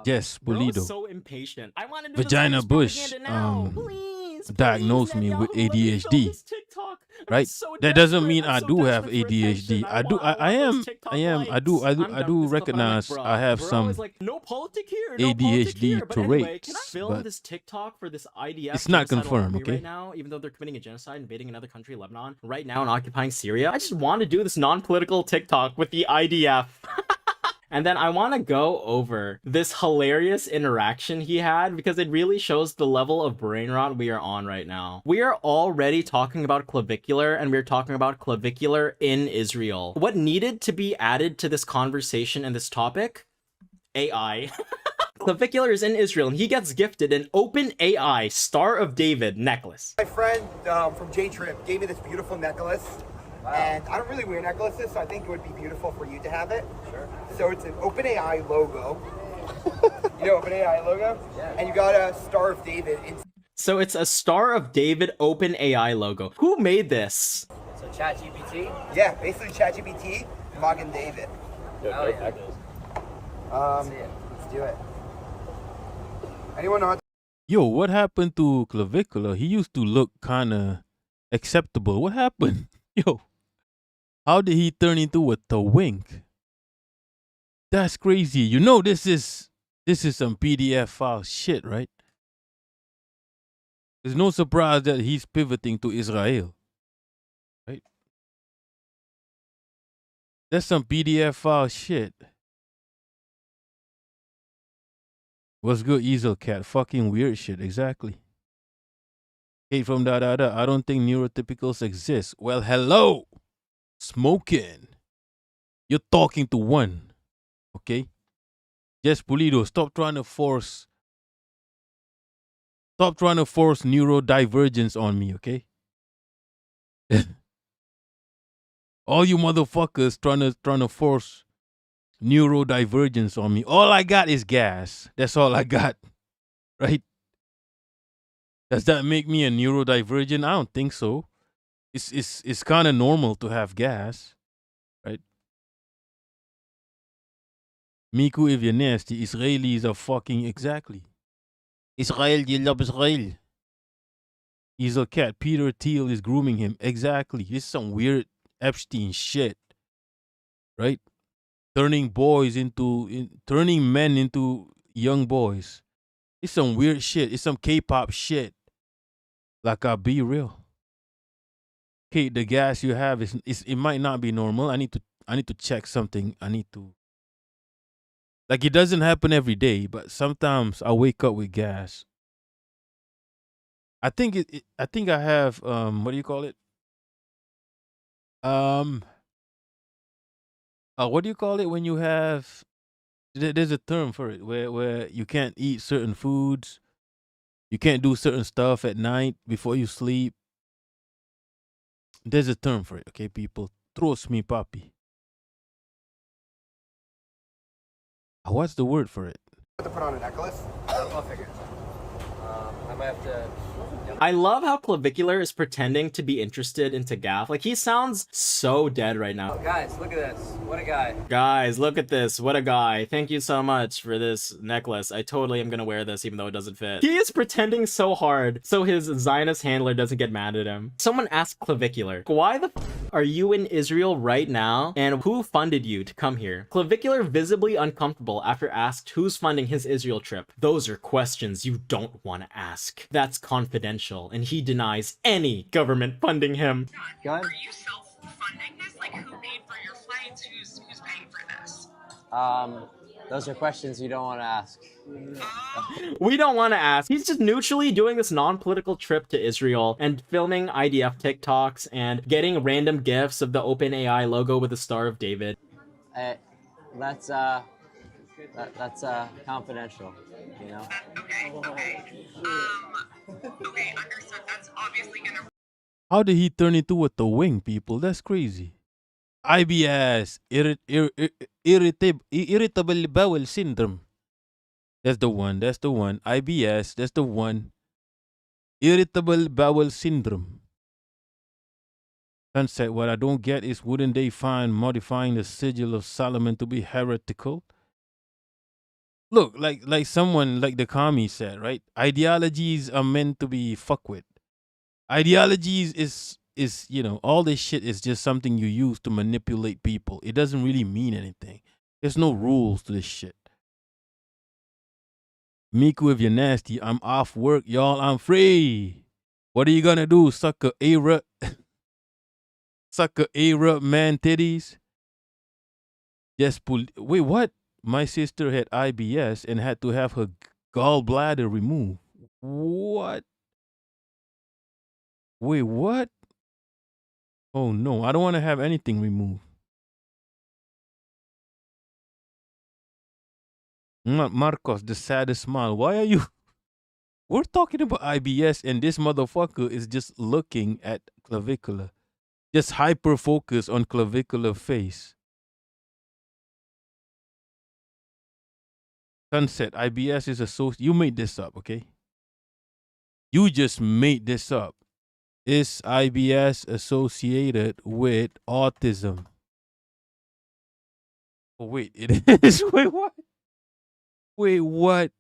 Yes, Bro Pulido. is so impatient. I want to do Vagina this Bush propaganda now. Please, diagnosed me with ADHD. TikTok. right? so That doesn't mean desperate. I'm I so do have desperate for ADHD. attention. I do. want I those am. TikTok I am. I do. likes. I do. I'm I done do with this clip, and I'm like, recognize I have bro is some like, no politic here, no politic ADHD here. But anyway, can I traits, film but this TikTok for this IDF it's not genocidal confirmed. army Okay. right now, even though they're committing a genocide, invading another country, Lebanon, right now, and occupying Syria? I just want to do this non-political TikTok with the IDF. And then I want to go over this hilarious interaction he had because it really shows the level of brain rot we are on right now. We are already talking about clavicular, and we're talking about clavicular in Israel. What needed to be added to this conversation and this topic? AI. Clavicular is in Israel, and he gets gifted an OpenAI Star of David necklace. My friend from J-Trip gave me this beautiful necklace. And I don't really wear necklaces, so I think it would be beautiful for you to have it. Sure. So it's an OpenAI logo. You know OpenAI logo? Yeah. And you got a Star of David. So it's a Star of David OpenAI logo. Who made this? So ChatGPT? Yeah, basically ChatGPT, Magen David. Oh, yeah. Let's do it. Anyone know? Yo, what happened to clavicular? He used to look kind of acceptable. What happened? Yo, how did he turn into a twink? That's crazy. You know, this is some PDF file shit, right? There's no surprise that he's pivoting to Israel, right? That's some PDF file shit. What's good, Easel Cat? Fucking weird shit, exactly. Hey, from I don't think neurotypicals exist. Well, hello, smoking. You're talking to one, okay? Yes, Pulido, stop trying to force neurodivergence on me, okay? All you motherfuckers trying to force neurodivergence on me. All I got is gas. That's all I got, right? Does that make me a neurodivergent? I don't think so. It's kind of normal to have gas, right? Miku, if you're nasty, Israelis are fucking exactly. Israel, you love Israel. He's a cat. Peter Thiel is grooming him. Exactly. This is some weird Epstein shit, right? Turning men into young boys. It's some weird shit. It's some K-pop shit. Like, I'll be real. Okay, the gas you have it might not be normal. I need to check something. Like, it doesn't happen every day, but sometimes I wake up with gas. I think I have what do you call it? What do you call it when you have there's a term for it where you can't eat certain foods. You can't do certain stuff at night before you sleep. There's a term for it, okay, people? Trust me, papi. What's the word for it? To put on a necklace? I'll figure it out. I might have to... I love how Clavicular is pretending to be interested into Gaff. Like, he sounds so dead right now. Oh, guys, look at this. What a guy. Guys, look at this. What a guy. Thank you so much for this necklace. I totally am gonna wear this even though it doesn't fit. He is pretending so hard so his Zionist handler doesn't get mad at him. Someone asked Clavicular, why the are you in Israel right now? And who funded you to come here? Clavicular visibly uncomfortable after asked who's funding his Israel trip. Those are questions you don't want to ask. That's confidential, and he denies any government funding him. Gun? Are you self-funding this? Like, who paid for your flights? Who's paying for this? Those are questions you don't want to ask. We don't want to ask. He's just neutrally doing this non-political trip to Israel and filming IDF TikToks and getting random gifs of the OpenAI logo with the Star of David. That's confidential, you know? Okay, understood. That's obviously gonna... How did he turn into a wing, people? That's crazy. IBS, irritable bowel syndrome. That's the one. IBS, that's the one. Irritable bowel syndrome. Sunset, what I don't get is, wouldn't they find modifying the sigil of Solomon to be heretical? Look, like someone like the commie said, right? Ideologies are meant to be fuck with. Ideologies is, all this shit is just something you use to manipulate people. It doesn't really mean anything. There's no rules to this shit. Miku, if you're nasty, I'm off work, y'all. I'm free. What are you gonna do? Suck a A-Rut? Suck a A-Rut man titties? Just pull. Wait, what? My sister had IBS and had to have her gallbladder removed. What? Wait, what? Oh no, I don't want to have anything removed. Marcos, the saddest smile. Why are you? We're talking about IBS, and this motherfucker is just looking at clavicular, just hyper focus on clavicular face. Sunset, IBS is associated. You made this up, okay? You just made this up. Is IBS associated with autism? Oh, wait, it is. Wait, what? Wait, what?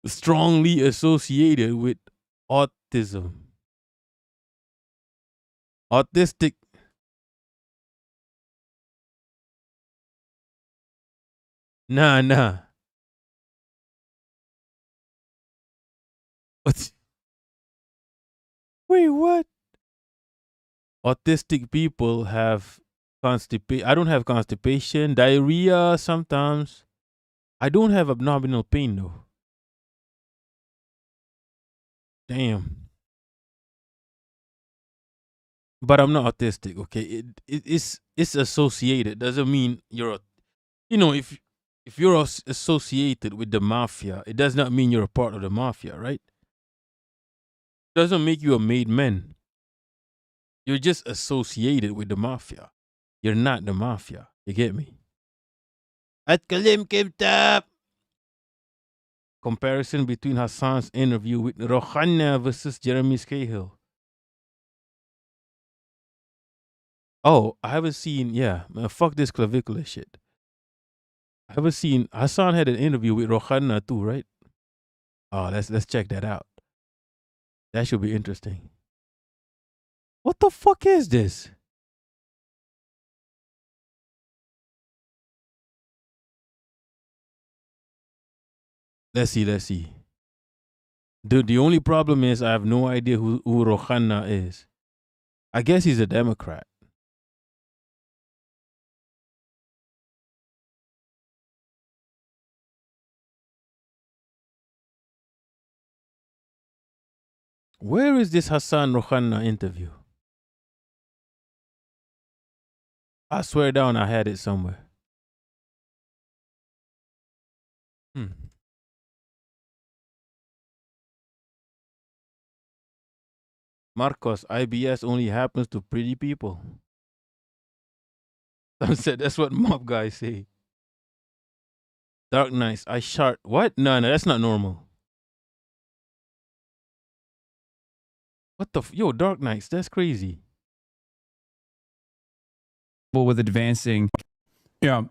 Strongly associated with autism. Autistic. Nah. What? Wait, what? Autistic people have constipation. I don't have constipation, diarrhea sometimes. I don't have abdominal pain though. Damn. But I'm not autistic, okay? It's associated. Doesn't mean you're if you're associated with the mafia, it does not mean you're a part of the mafia, right? Doesn't make you a made man. You're just associated with the mafia. You're not the mafia. You get me? At Kalim Kimtab. Comparison between Hassan's interview with Rohanna versus Jeremy Scahill. Oh, I haven't seen. Yeah, man, fuck this clavicular shit. I haven't seen. Hassan had an interview with Rohanna too, right? Oh, let's check that out. That should be interesting. What the fuck is this? Let's see. The only problem is I have no idea who Rohanna is. I guess he's a Democrat. Where is this Hassan Rohanna interview? I swear down I had it somewhere. Marcos, IBS only happens to pretty people. Said that's what mob guys say. Dark Knights, I shot. What? No, that's not normal. What the? Yo, Dark Knights, that's crazy. With advancing. Yeah.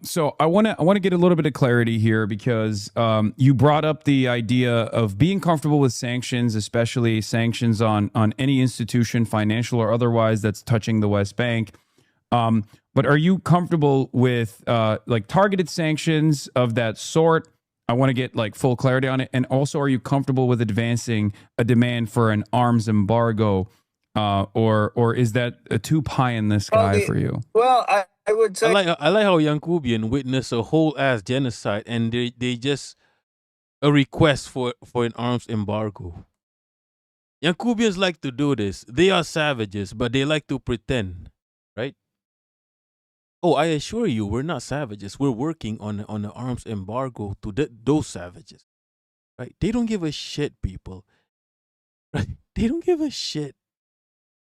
So I want to get a little bit of clarity here because you brought up the idea of being comfortable with sanctions, especially sanctions on any institution, financial or otherwise, that's touching the West Bank. But are you comfortable with like targeted sanctions of that sort? I want to get like full clarity on it. And also, are you comfortable with advancing a demand for an arms embargo? Or is that a too pie in the sky for you? Well, I would say I like how Yankubian witnessed a whole ass genocide and they just a request for an arms embargo. Yankubians like to do this. They are savages, but they like to pretend, right? Oh, I assure you, we're not savages. We're working on an arms embargo to those savages, right? They don't give a shit, people. Right? They don't give a shit.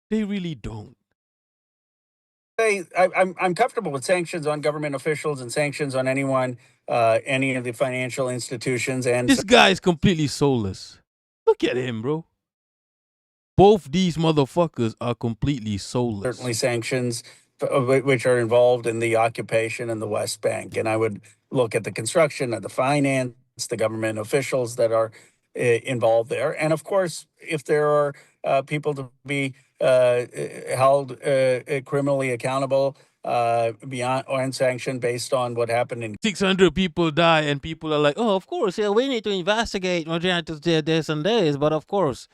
They really don't. I'm comfortable with sanctions on government officials and sanctions on anyone, any of the financial institutions. And this guy is completely soulless. Look at him, bro. Both these motherfuckers are completely soulless. Certainly sanctions which are involved in the occupation in the West Bank. And I would look at the construction and the finance, the government officials that are involved there. And of course, if there are people to be held criminally accountable beyond unsanctioned based on what happened in 600 people die, and people are like, oh, of course, yeah, we need to investigate this and this, but of course,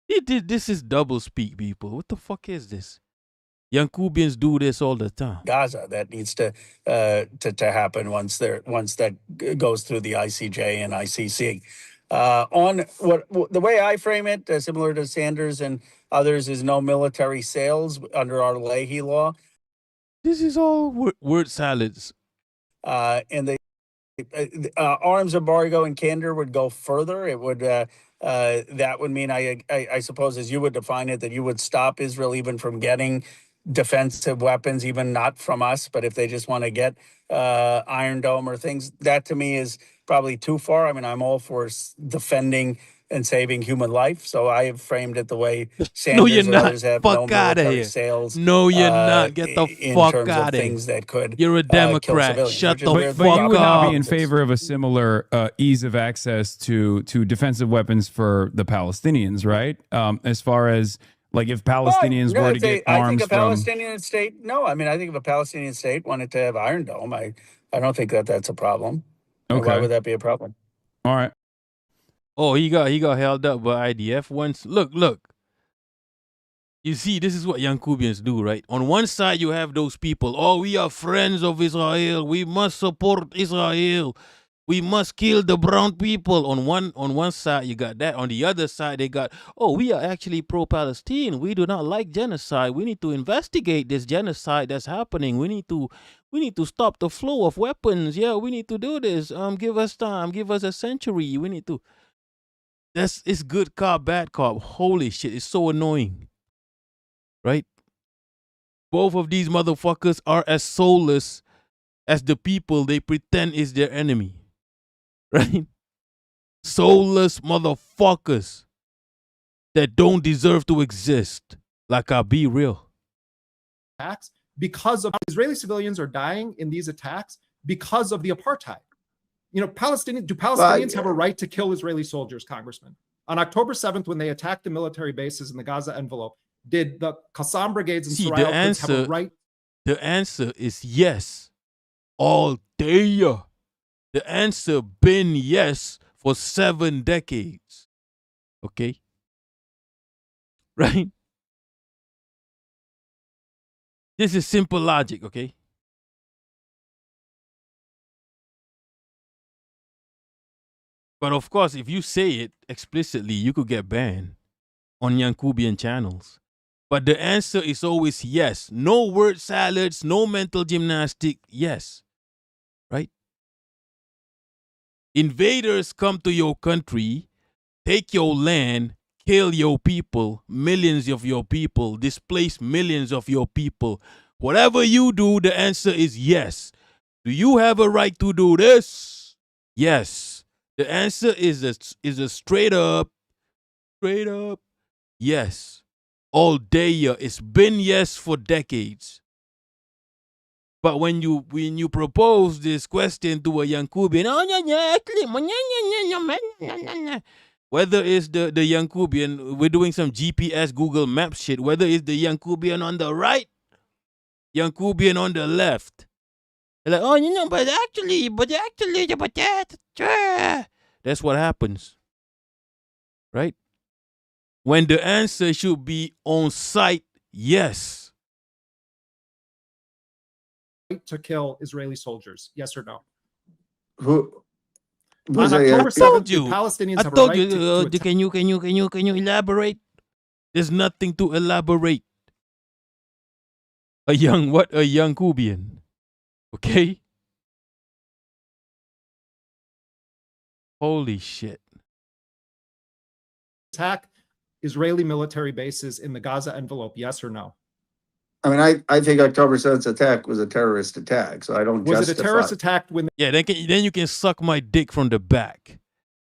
this is double speak, people. What the fuck is this? Young Cubians do this all the time. Gaza. That needs to happen once that goes through the ICJ and ICC. On what the way I frame it, similar to Sanders and others, is no military sales under our Leahy law. This is all word salads. And the arms embargo and candor would go further. It would that would mean, I suppose, as you would define it, that you would stop Israel even from getting defensive weapons, even not from us, but if they just want to get Iron Dome or things. That to me is probably too far. I mean, I'm all for defending and saving human life, so I have framed it the way Sanders No, you're or not. others have. Fuck No outta military here. sales. No, you're not. Get the in fuck terms outta of here. things that could. You're a kill Democrat. civilians, Shut which is the where But you would not be in is. favor of a similar ease of access to defensive weapons for the Palestinians, right? As far as like if Palestinians were to get I arms think a Palestinian state. No, I mean, I think if a Palestinian state wanted to have Iron Dome, I don't think that's a problem. Okay. Why would that be a problem? All right. Oh, he got held up by IDF once. Look. You see, this is what young Cubians do, right? On one side, you have those people. Oh, we are friends of Israel. We must support Israel. We must kill the brown people. On one side, you got that. On the other side, they got, oh, we are actually pro-Palestine. We do not like genocide. We need to investigate this genocide that's happening. We need to stop the flow of weapons. Yeah, we need to do this. Give us time. Give us a century. We need to. It's good cop, bad cop. Holy shit, it's so annoying. Right? Both of these motherfuckers are as soulless as the people they pretend is their enemy. Right? Soulless motherfuckers that don't deserve to exist. Like, I'll be real. Attacks because of Israeli civilians are dying in these attacks because of the apartheid. You know, Palestinians have a right to kill Israeli soldiers, Congressman? On October 7th, when they attacked the military bases in the Gaza envelope, did the Qassam brigades and Soraya Quds have a right? The answer is yes. All day. The answer been yes for 7 decades. Okay? Right? This is simple logic, okay? But of course, if you say it explicitly, you could get banned on Yankubian channels. But the answer is always yes. No word salads, no mental gymnastic, yes. Right? Invaders come to your country, take your land, kill your people, millions of your people, displace millions of your people. Whatever you do, the answer is yes. Do you have a right to do this? Yes. The answer is a straight up yes. All day. It's been yes for decades. But when you propose this question to a Yankubian, whether it's the Yankubian, we're doing some GPS Google Maps shit, whether it's the Yankubian on the right, Yankubian on the left. They're like, oh, but actually, that's what happens. Right? When the answer should be on site, yes. To kill Israeli soldiers, yes or no? Who? On October 7th, the Palestinians I have told a right you. to Can you elaborate? There's nothing to elaborate. A young Cubian. Okay? Holy shit. attack Israeli military bases in the Gaza envelope, yes or no? I mean, I think October 7th attack was a terrorist attack, so I don't Was justify. it a terrorist attack when? Yeah, then you can suck my dick from the back,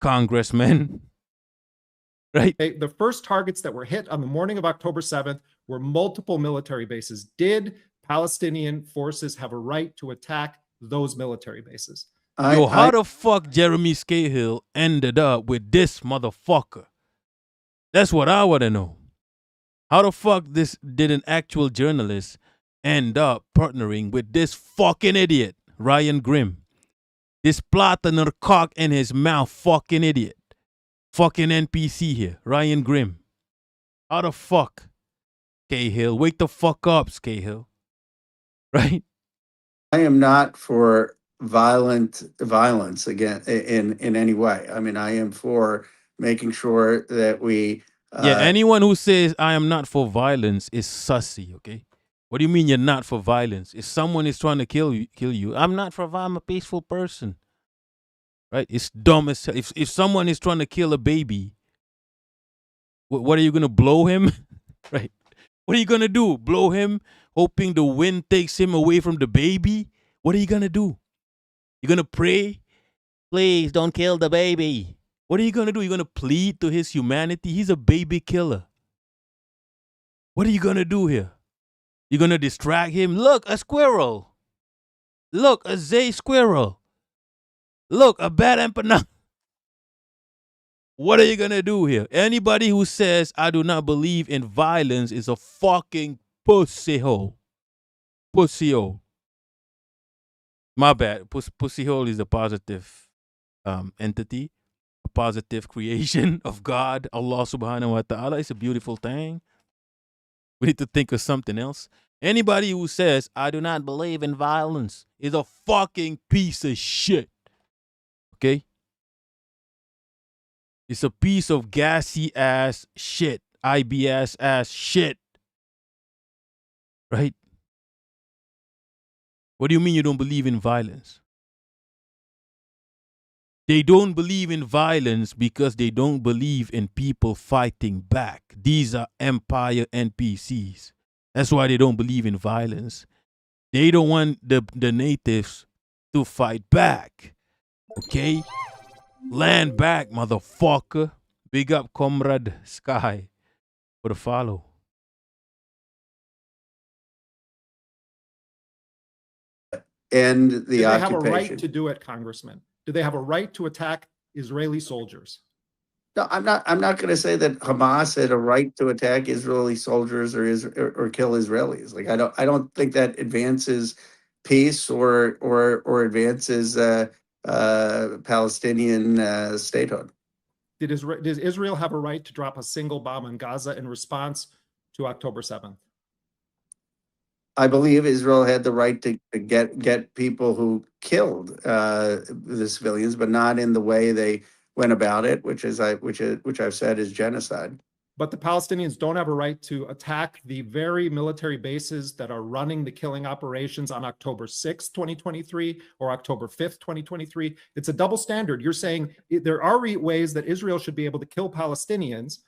Congressman. Right? The first targets that were hit on the morning of October 7th were multiple military bases. Did Palestinian forces have a right to attack those military bases? How the fuck Jeremy Scahill ended up with this motherfucker? That's what I want to know. How the fuck did an actual journalist end up partnering with this fucking idiot, Ryan Grimm? This platinum cock in his mouth fucking idiot. Fucking NPC here, Ryan Grimm. How the fuck? Cahill, wake the fuck up, Cahill. Right? I am not for violence again in any way. I mean, I am for making sure that we Yeah, anyone who says I am not for violence is sussy, okay? What do you mean you're not for violence? If someone is trying to kill you, I'm not for violence, I'm a peaceful person. Right? It's dumb as hell. If someone is trying to kill a baby, what are you gonna blow him? Right? What are you gonna do? Blow him, hoping the wind takes him away from the baby? What are you gonna do? You're gonna pray? Please don't kill the baby. What are you gonna do? You're gonna plead to his humanity? He's a baby killer. What are you gonna do here? You're gonna distract him? Look, a squirrel. Look, a Zay squirrel. Look, a bad empanada. What are you gonna do here? Anybody who says I do not believe in violence is a fucking pussy hole. Pussy hole. My bad. Pussy hole is a positive entity, a positive creation of God, Allah subhanahu wa ta'ala. It's a beautiful thing. We need to think of something else. Anybody who says I do not believe in violence is a fucking piece of shit. Okay? It's a piece of gassy ass shit. IBS ass shit. Right? What do you mean you don't believe in violence? They don't believe in violence because they don't believe in people fighting back. These are empire NPCs. That's why they don't believe in violence. They don't want the natives to fight back. Okay? Land back, motherfucker. Big up, Comrade Sky, for the follow. end the Do they have a occupation. right to do it, Congressman? Do they have a right to attack Israeli soldiers? No, I'm not going to say that Hamas had a right to attack Israeli soldiers or kill Israelis. Like I don't think that advances peace or advances Palestinian statehood. Does Israel have a right to drop a single bomb on Gaza in response to October 7th? I believe Israel had the right to get people who killed the civilians, but not in the way they went about it, which I've said is genocide. But the Palestinians don't have a right to attack the very military bases that are running the killing operations on October 6th, 2023, or October 5th, 2023. It's a double standard. You're saying there are ways that Israel should be able to kill Palestinians,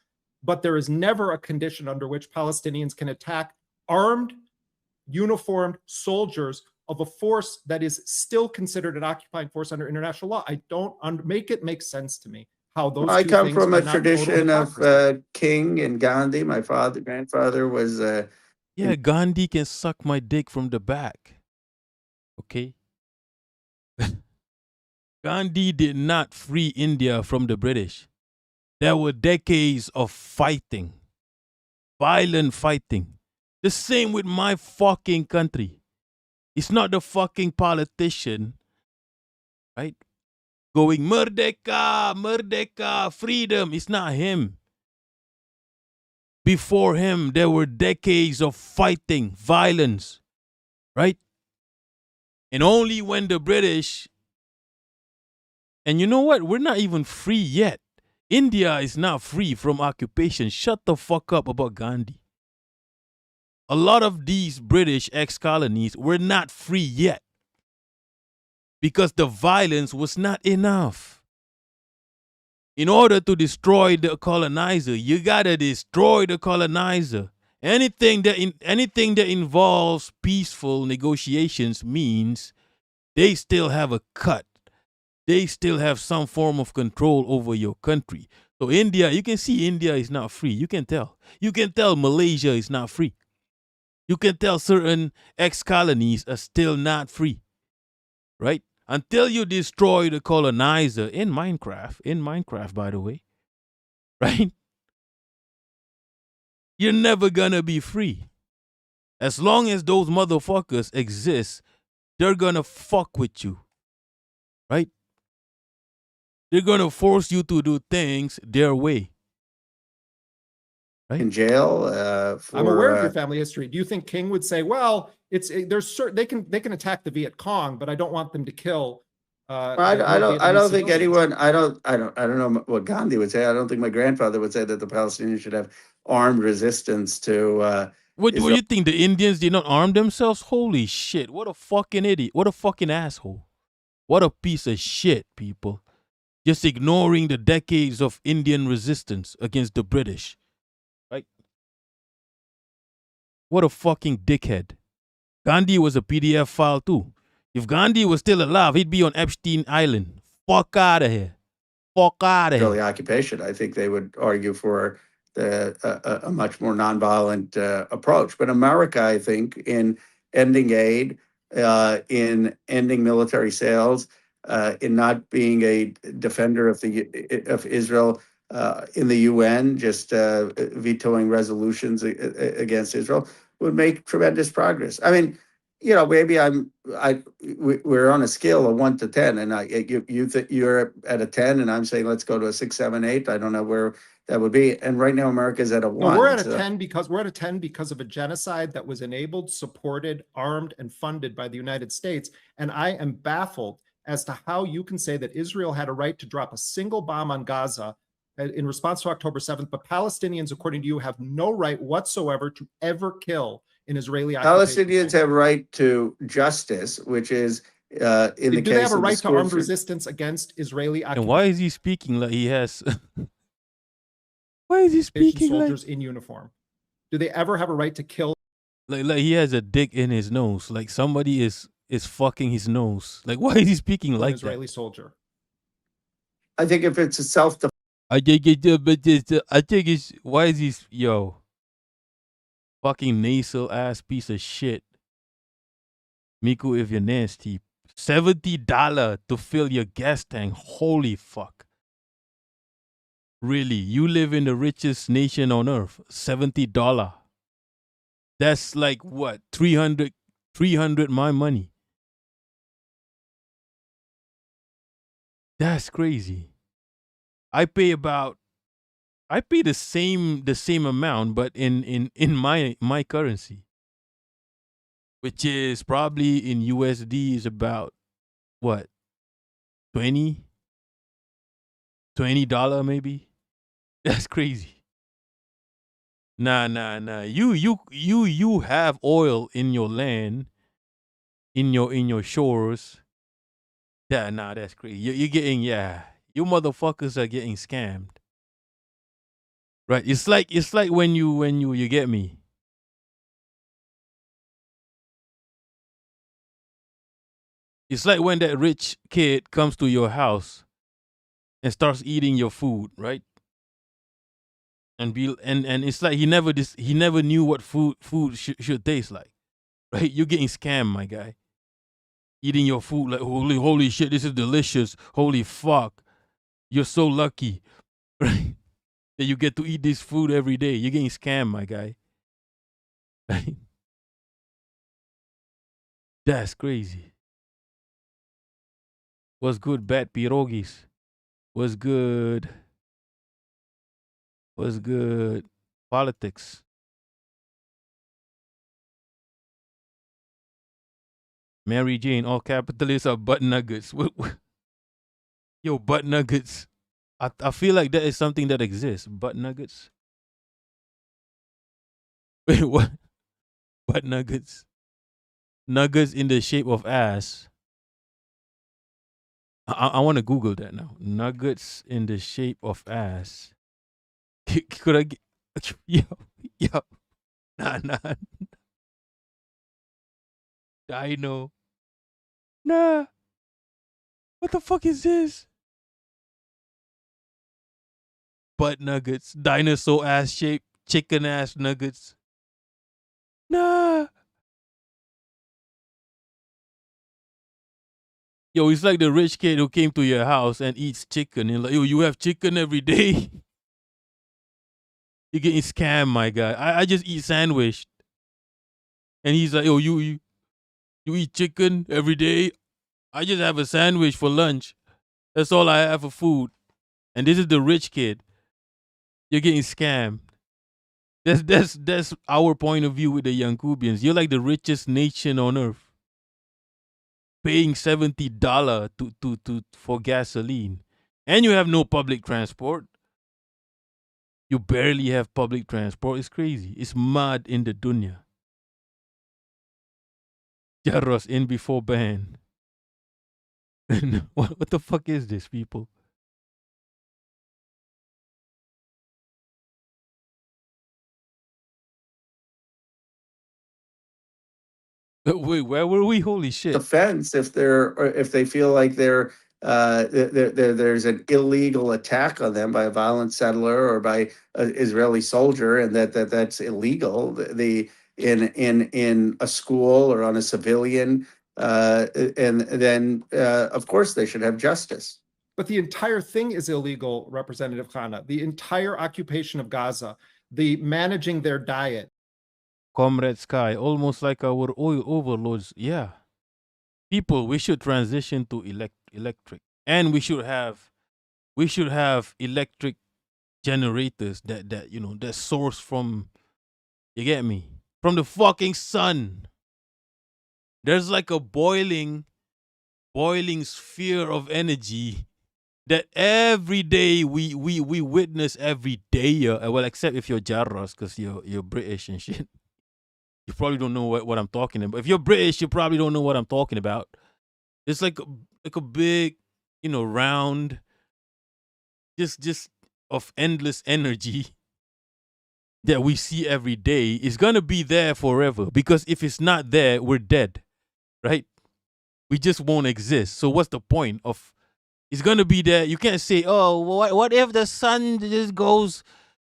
but there is never a condition under which Palestinians can attack armed, uniformed soldiers of a force that is still considered an occupying force under international law. I don't make it make sense to me how those I two come things from are a not tradition total of hypocrisy. King and Gandhi. My grandfather was. Yeah, Gandhi can suck my dick from the back. Okay? Gandhi did not free India from the British. There were decades of fighting, violent fighting. The same with my fucking country. It's not the fucking politician, right? Going, Merdeka, Merdeka, freedom. It's not him. Before him, there were decades of fighting, violence, right? And only when the British, and you know what? We're not even free yet. India is not free from occupation. Shut the fuck up about Gandhi. A lot of these British ex-colonies were not free yet because the violence was not enough. In order to destroy the colonizer, you gotta destroy the colonizer. Anything that involves peaceful negotiations means they still have a cut. They still have some form of control over your country. So India, you can see India is not free. You can tell. You can tell Malaysia is not free. You can tell certain ex-colonies are still not free, right? Until you destroy the colonizer in Minecraft, by the way, right? You're never gonna be free. As long as those motherfuckers exist, they're gonna fuck with you. Right? They're gonna force you to do things their way. In jail for. I'm aware of your family history. Do you think King would say, "Well, there's certain they can attack the Viet Cong, but I don't want them to kill." I don't think anyone. I don't know what Gandhi would say. I don't think my grandfather would say that the Palestinians should have armed resistance to. What do Israel. you think? The Indians did not arm themselves? Holy shit! What a fucking idiot! What a fucking asshole! What a piece of shit, people! Just ignoring the decades of Indian resistance against the British. Right? What a fucking dickhead! Gandhi was a PDF file too. If Gandhi was still alive, he'd be on Epstein Island. Fuck out of here. Fuck out of Israeli here. occupation. I think they would argue for a much more nonviolent approach. But America, I think, in ending aid, in ending military sales, in not being a defender of Israel in the UN, just vetoing resolutions against Israel, would make tremendous progress. I mean, maybe we're on a scale of 1 to 10, and you think you're at a 10, and I'm saying let's go to a 6, 7, 8. I don't know where that would be. And right now, America's at a 1. No, we're at a 10 because of a genocide that was enabled, supported, armed, and funded by the United States. And I am baffled as to how you can say that Israel had a right to drop a single bomb on Gaza in response to October 7th, but Palestinians, according to you, have no right whatsoever to ever kill an Israeli occupation. Palestinians have right to justice, which is in the case Do they have a of right the to armed schools- resistance against Israeli occupation? And why is he speaking like he has? Why is he speaking soldiers in uniform? Do they ever have a right to kill? like he has a dick in his nose? Like somebody is fucking his nose. Like why is he speaking an like Israeli soldier? I think if it's a self-defense. I think it's why is he fucking nasal ass piece of shit. Miku, if you're nasty, $70 to fill your gas tank. Holy fuck. Really, you live in the richest nation on earth. $70. That's like what? 300 my money. That's crazy. I pay the same amount, but in my currency, which is probably in USD is about what? $20 maybe. That's crazy. Nah. You have oil in your land, in your shores. Yeah, nah, that's crazy. You're getting you motherfuckers are getting scammed. Right? It's like when you get me. It's like when that rich kid comes to your house and starts eating your food, right? And it's like he never knew what food should taste like, right? You're getting scammed, my guy. Eating your food like holy shit, this is delicious. Holy fuck, you're so lucky, right? That you get to eat this food every day. You're getting scammed, my guy. Right? That's crazy. What's good, bad pierogis? What's good? What's good? Politics. Mary Jane, all capitalists are butt nuggets. Yo, butt nuggets. I feel like that is something that exists. Butt nuggets. Wait, what? Butt nuggets. Nuggets in the shape of ass. I want to Google that now. Nuggets in the shape of ass. Could I get... Yo. Nah. Dino. Nah. What the fuck is this? Butt nuggets. Dinosaur ass shape. Chicken ass nuggets. Nah. Yo, it's like the rich kid who came to your house and eats chicken. And like, yo, you have chicken every day? You're getting scammed, my guy. I just eat sandwich. And he's like, oh, you eat chicken every day? I just have a sandwich for lunch. That's all I have for food. And this is the rich kid. You're getting scammed. That's our point of view with the Yankubians. You're like the richest nation on earth, paying $70 to for gasoline, and you have no public transport. You barely have public transport. It's crazy. It's mad in the dunya. Jarros in before ban. what the fuck is this, people? Wait, where were we? Holy shit! Defense if they feel like there's an illegal attack on them by a violent settler or by an Israeli soldier, and that's illegal. In a school or on a civilian, and then of course they should have justice. But the entire thing is illegal, Representative Khanna. The entire occupation of Gaza, the managing their diet. Comrade Sky, almost like our oil overlords. Yeah. People, we should transition to electric. And we should have electric generators that source from, you get me? From the fucking sun. There's like a boiling sphere of energy that every day we witness every day. Well, except if you're Jarros, because you're British and shit. You probably don't know what I'm talking about. If you're British, you probably don't know what I'm talking about. It's like a big, round, just of endless energy that we see every day is gonna be there forever. Because if it's not there, we're dead, right? We just won't exist. So what's the point of? It's gonna be there. You can't say, oh, what if the sun just goes,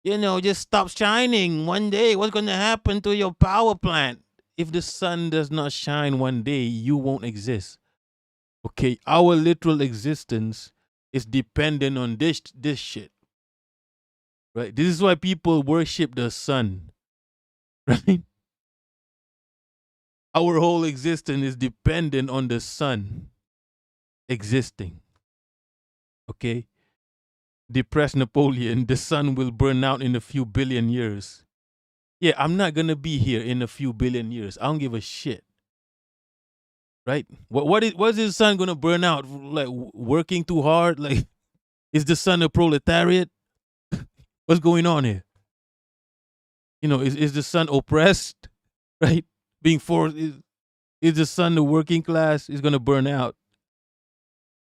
just stops shining one day? What's gonna happen to your power plant? If the sun does not shine one day, you won't exist. Okay, our literal existence is dependent on this shit. Right? This is why people worship the sun. Right? Our whole existence is dependent on the sun existing. Okay? Depressed Napoleon, the sun will burn out in a few billion years. Yeah, I'm not gonna be here in a few billion years. I don't give a shit. Right? What is the sun gonna burn out? Like working too hard? Like, is the sun a proletariat? What's going on here? Is the sun oppressed? Right? Being forced? Is the sun the working class? Is gonna burn out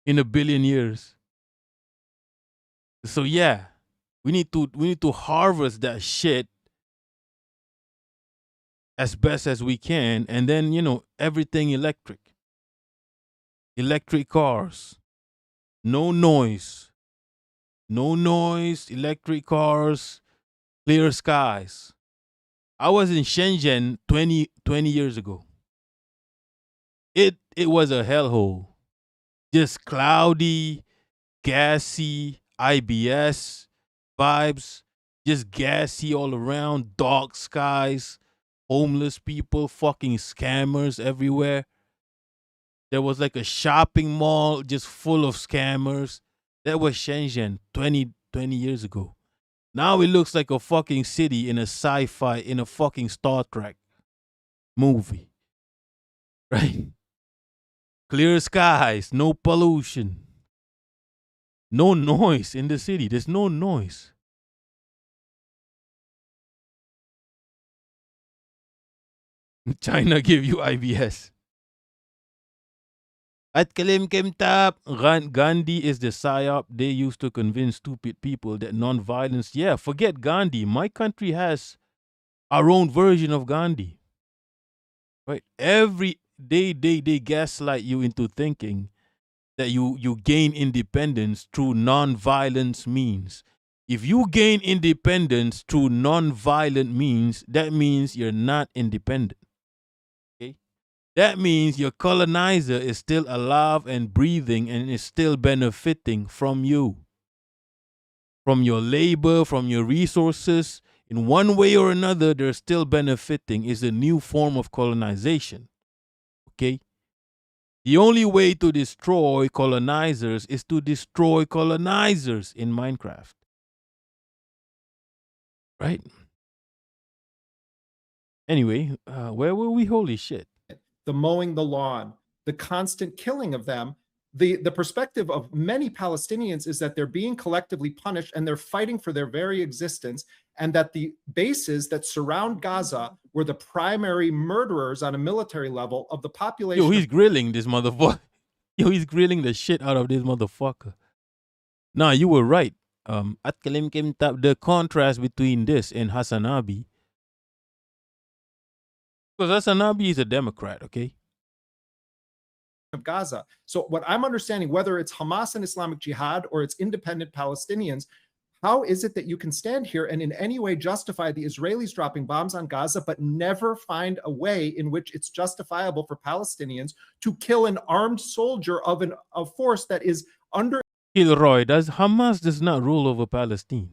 in a billion years. So yeah, we need to harvest that shit as best as we can, and then everything electric cars, no noise, electric cars, clear skies. I was in Shenzhen 20 years ago. It was a hellhole, just cloudy, gassy, IBS vibes, just gassy all around, dark skies, homeless people, fucking scammers everywhere. There was like a shopping mall just full of scammers. That was Shenzhen 20 years ago. Now it looks like a fucking city in a sci-fi, in a fucking Star Trek movie. Right? Clear skies, no pollution. No noise in the city. There's no noise. China give you IBS. At Kalim Tap, Gandhi is the psyop they used to convince stupid people that non-violence. Yeah, forget Gandhi. My country has our own version of Gandhi. Right? Every day they gaslight you into thinking that you gain independence through non-violence means. If you gain independence through non-violent means, that means you're not independent. Okay? That means your colonizer is still alive and breathing and is still benefiting from you. From your labor, from your resources. in one way or another, they're still benefiting, is a new form of colonization. Okay? The only way to destroy colonizers is to destroy colonizers in Minecraft. Right? Anyway, where were we? Holy shit. The mowing the lawn, the constant killing of them. The perspective of many Palestinians is that they're being collectively punished and they're fighting for their very existence, and that the bases that surround Gaza were the primary murderers on a military level of the population. Yo, he's grilling this motherfucker. Yo, he's grilling the shit out of this motherfucker. Nah, you were right. The contrast between this and Hassanabi. Because Hassanabi is a Democrat, okay? Of Gaza. So what I'm understanding, whether it's Hamas and Islamic Jihad or it's independent Palestinians, how is it that you can stand here and in any way justify the Israelis dropping bombs on Gaza, but never find a way in which it's justifiable for Palestinians to kill an armed soldier of a force that is under... Kilroy, Hamas does not rule over Palestine.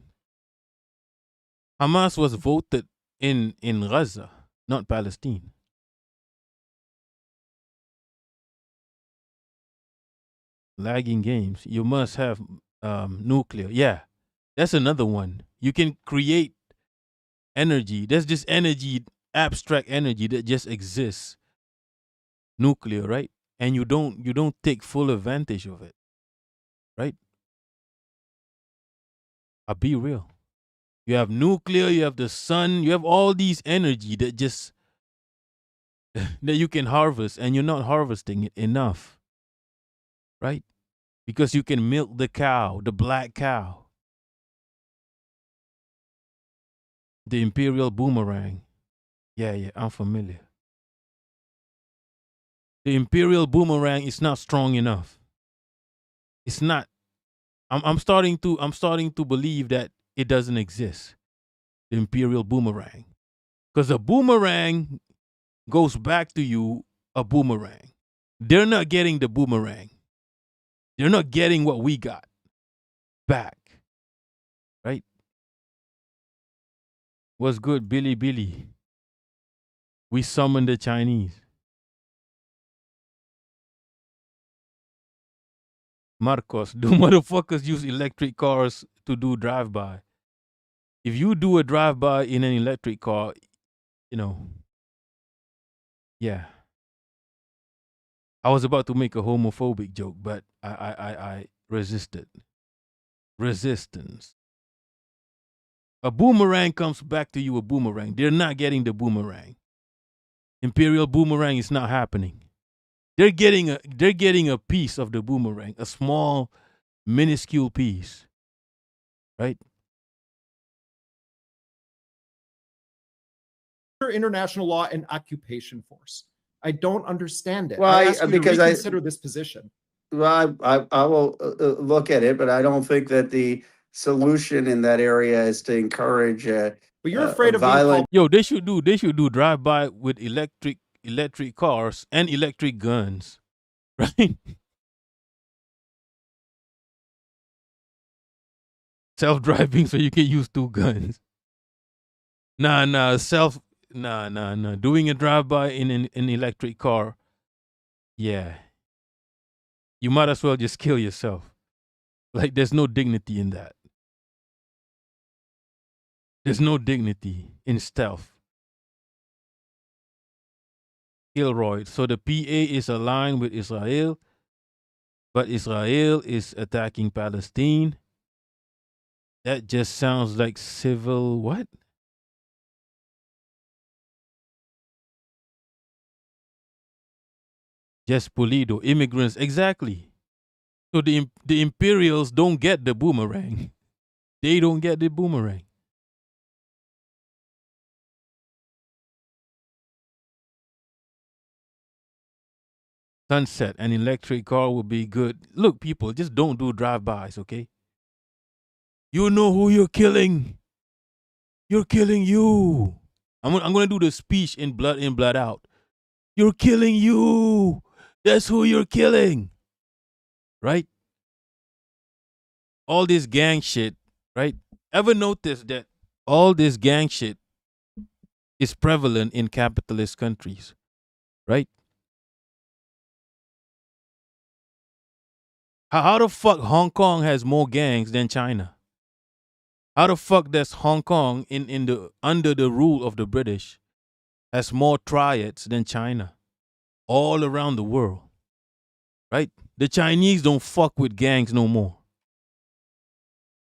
Hamas was voted in Gaza, not Palestine. Lagging games. You must have nuclear. Yeah, that's another one. You can create energy. There's just energy, abstract energy that just exists. Nuclear, right? And you don't take full advantage of it, right? I'll be real. You have nuclear, you have the sun, you have all these energy that just that you can harvest, and you're not harvesting it enough, right? Because you can milk the cow, the black cow. The Imperial Boomerang. Yeah, I'm familiar. The Imperial Boomerang is not strong enough. It's not. I'm starting to believe that it doesn't exist. The Imperial Boomerang. Because a boomerang goes back to you a boomerang. They're not getting the boomerang. They're not getting what we got back. Right? What's good, Billy? We summoned the Chinese. Marcos, do motherfuckers use electric cars to do drive-by? If you do a drive-by in an electric car, yeah. I was about to make a homophobic joke, but I resisted. Resistance. A boomerang comes back to you a boomerang. They're not getting the boomerang. Imperial Boomerang is not happening. They're getting a piece of the boomerang, a small, minuscule piece. Right? International law and occupation force. I don't understand it. Well, I ask you because to reconsider this position. Well, I will look at it, but I don't think that the solution in that area is to encourage. But you're afraid of violent. Yo, they should do drive-by with electric cars and electric guns, right? Self-driving, so you can use two guns. Nah. Doing a drive-by in an electric car, yeah. You might as well just kill yourself. Like, there's no dignity in that. There's no dignity in stealth. Kilroy. So the PA is aligned with Israel, but Israel is attacking Palestine. That just sounds like civil what? Just Pulido, immigrants, exactly. So the Imperials don't get the boomerang. They don't get the boomerang. Sunset, an electric car would be good. Look, people, just don't do drive-bys, okay? You know who you're killing. You're killing you. I'm gonna do the speech in Blood Out. You're killing you. That's who you're killing. Right? All this gang shit, right? Ever notice that all this gang shit is prevalent in capitalist countries, right? How the fuck Hong Kong has more gangs than China? How the fuck does Hong Kong in the under the rule of the British has more triads than China all around the world? Right? The Chinese don't fuck with gangs no more.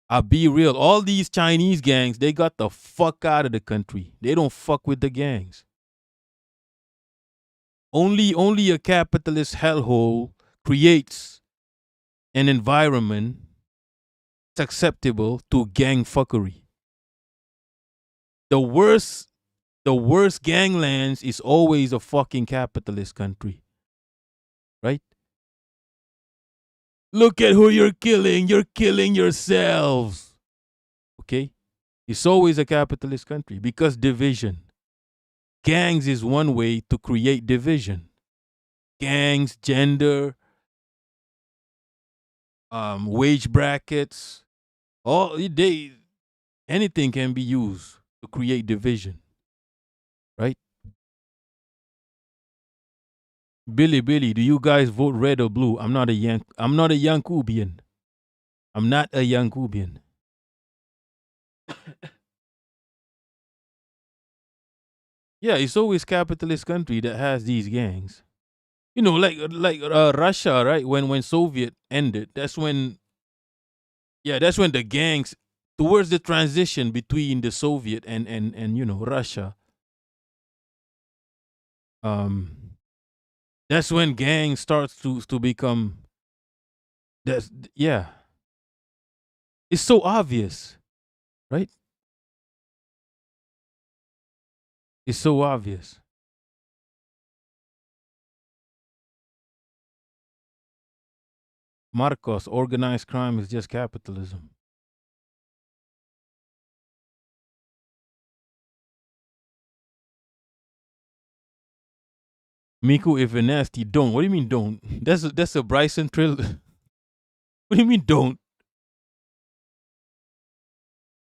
I'll be real. All these Chinese gangs, they got the fuck out of the country. They don't fuck with the gangs. Only a capitalist hellhole creates an environment acceptable to gang fuckery. The worst ganglands is always a fucking capitalist country. Right? Look at who you're killing. You're killing yourselves. Okay? It's always a capitalist country because division. Gangs is one way to create division. Gangs, gender, wage brackets, anything can be used to create division. Right? Billy, do you guys vote red or blue? I'm not a Yankubian. I'm not a Yankubian. Yeah, it's always capitalist country that has these gangs. You know, like Russia, right? When Soviet ended, that's when the gangs towards the transition between the Soviet and you know Russia. That's when gang starts to become. Yeah. It's so obvious, right? It's so obvious. Marcos, organized crime is just capitalism. Miku, if a nasty, don't. What do you mean don't? That's a Bryson Trill. What do you mean don't?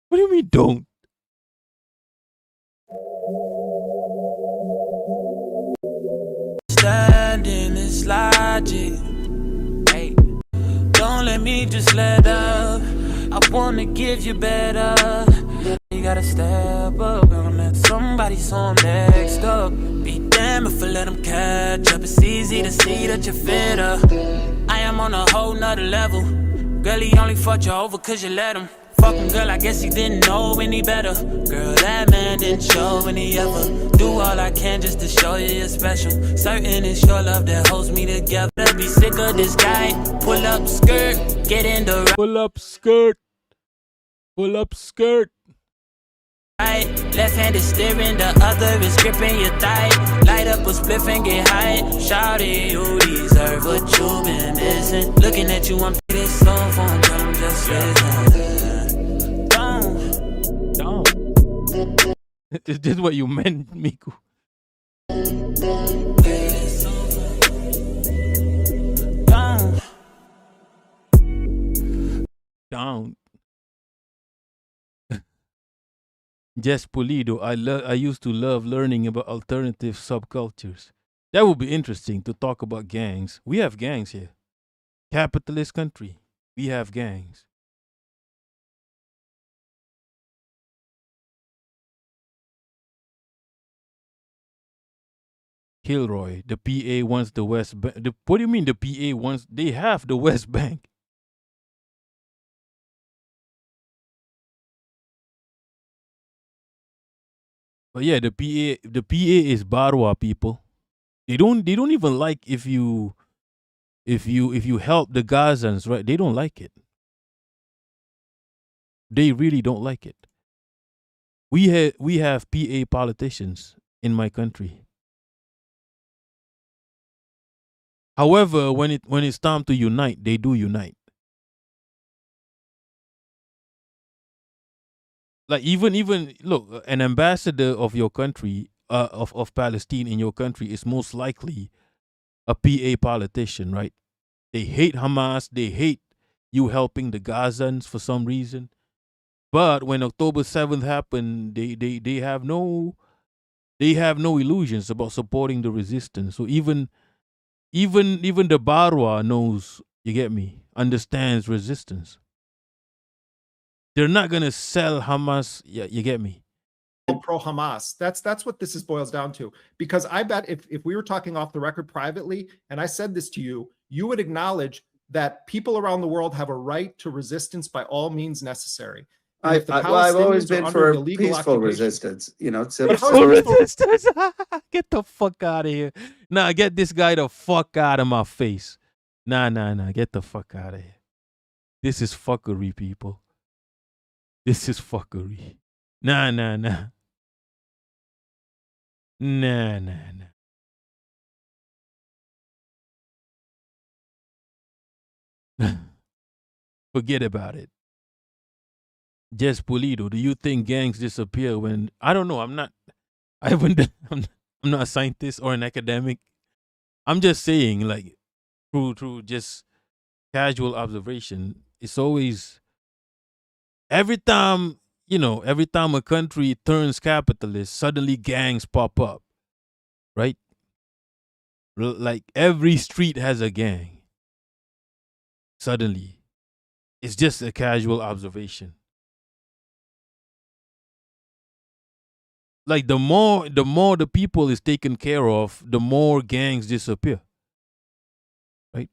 What do you mean don't? Standing is logic. Hey, don't let me just let up. I wanna give you better. You gotta step up and let somebody so I'm next up. Be damned if I let them catch up. It's easy to see that you're fitter. I am on a whole nother level. Girl, he only fucked you over cause you let him. Fuck him, girl, I guess he didn't know any better. Girl, that man didn't show any ever. Do all I can just to show you you're special. Certain it's your love that holds me together. Be sick of this guy. Pull up skirt, get in the right. Pull up skirt. Pull up skirt. Right, left hand is steering, the other is gripping your thigh. Light up a spliff and get high. Shawty, you deserve what you've been missing. Looking at you, I'm this song for him, but I'm just listening. Don't. Is this what you meant, Miku? Down. Jess Pulido, I used to love learning about alternative subcultures. That would be interesting to talk about gangs. We have gangs here. Capitalist country. We have gangs. Kilroy, the PA wants the West Bank. What do you mean the PA wants? They have the West Bank. But yeah, the PA is Barwa people. They don't even like if you help the Gazans, right? They don't like it. They really don't like it. We have PA politicians in my country. However, when it's time to unite, they do unite. Like even look, an ambassador of your country, of Palestine in your country is most likely a PA politician, right? They hate Hamas. They hate you helping the Gazans for some reason. But when October 7th happened, they have no illusions about supporting the resistance. So even the Barwa knows, you get me, understands resistance. They're not gonna sell Hamas. Yeah, you get me. Pro Hamas. That's what this boils down to. Because I bet if we were talking off the record privately, and I said this to you, you would acknowledge that people around the world have a right to resistance by all means necessary. And if the I've always Palestinians are been under for illegal peaceful occupation- resistance. You know, Peaceful resistance. Get the fuck out of here. Nah, get this guy the fuck out of my face. Nah. Get the fuck out of here. This is fuckery, people. This is fuckery. Nah. Nah. Forget about it. Jess Pulido, do you think gangs disappear when I don't know? I'm not a scientist or an academic. I'm just saying, like, through just casual observation, it's always every time a country turns capitalist, suddenly gangs pop up, right? Like every street has a gang. Suddenly, it's just a casual observation. Like the more the people is taken care of, the more gangs disappear. Right?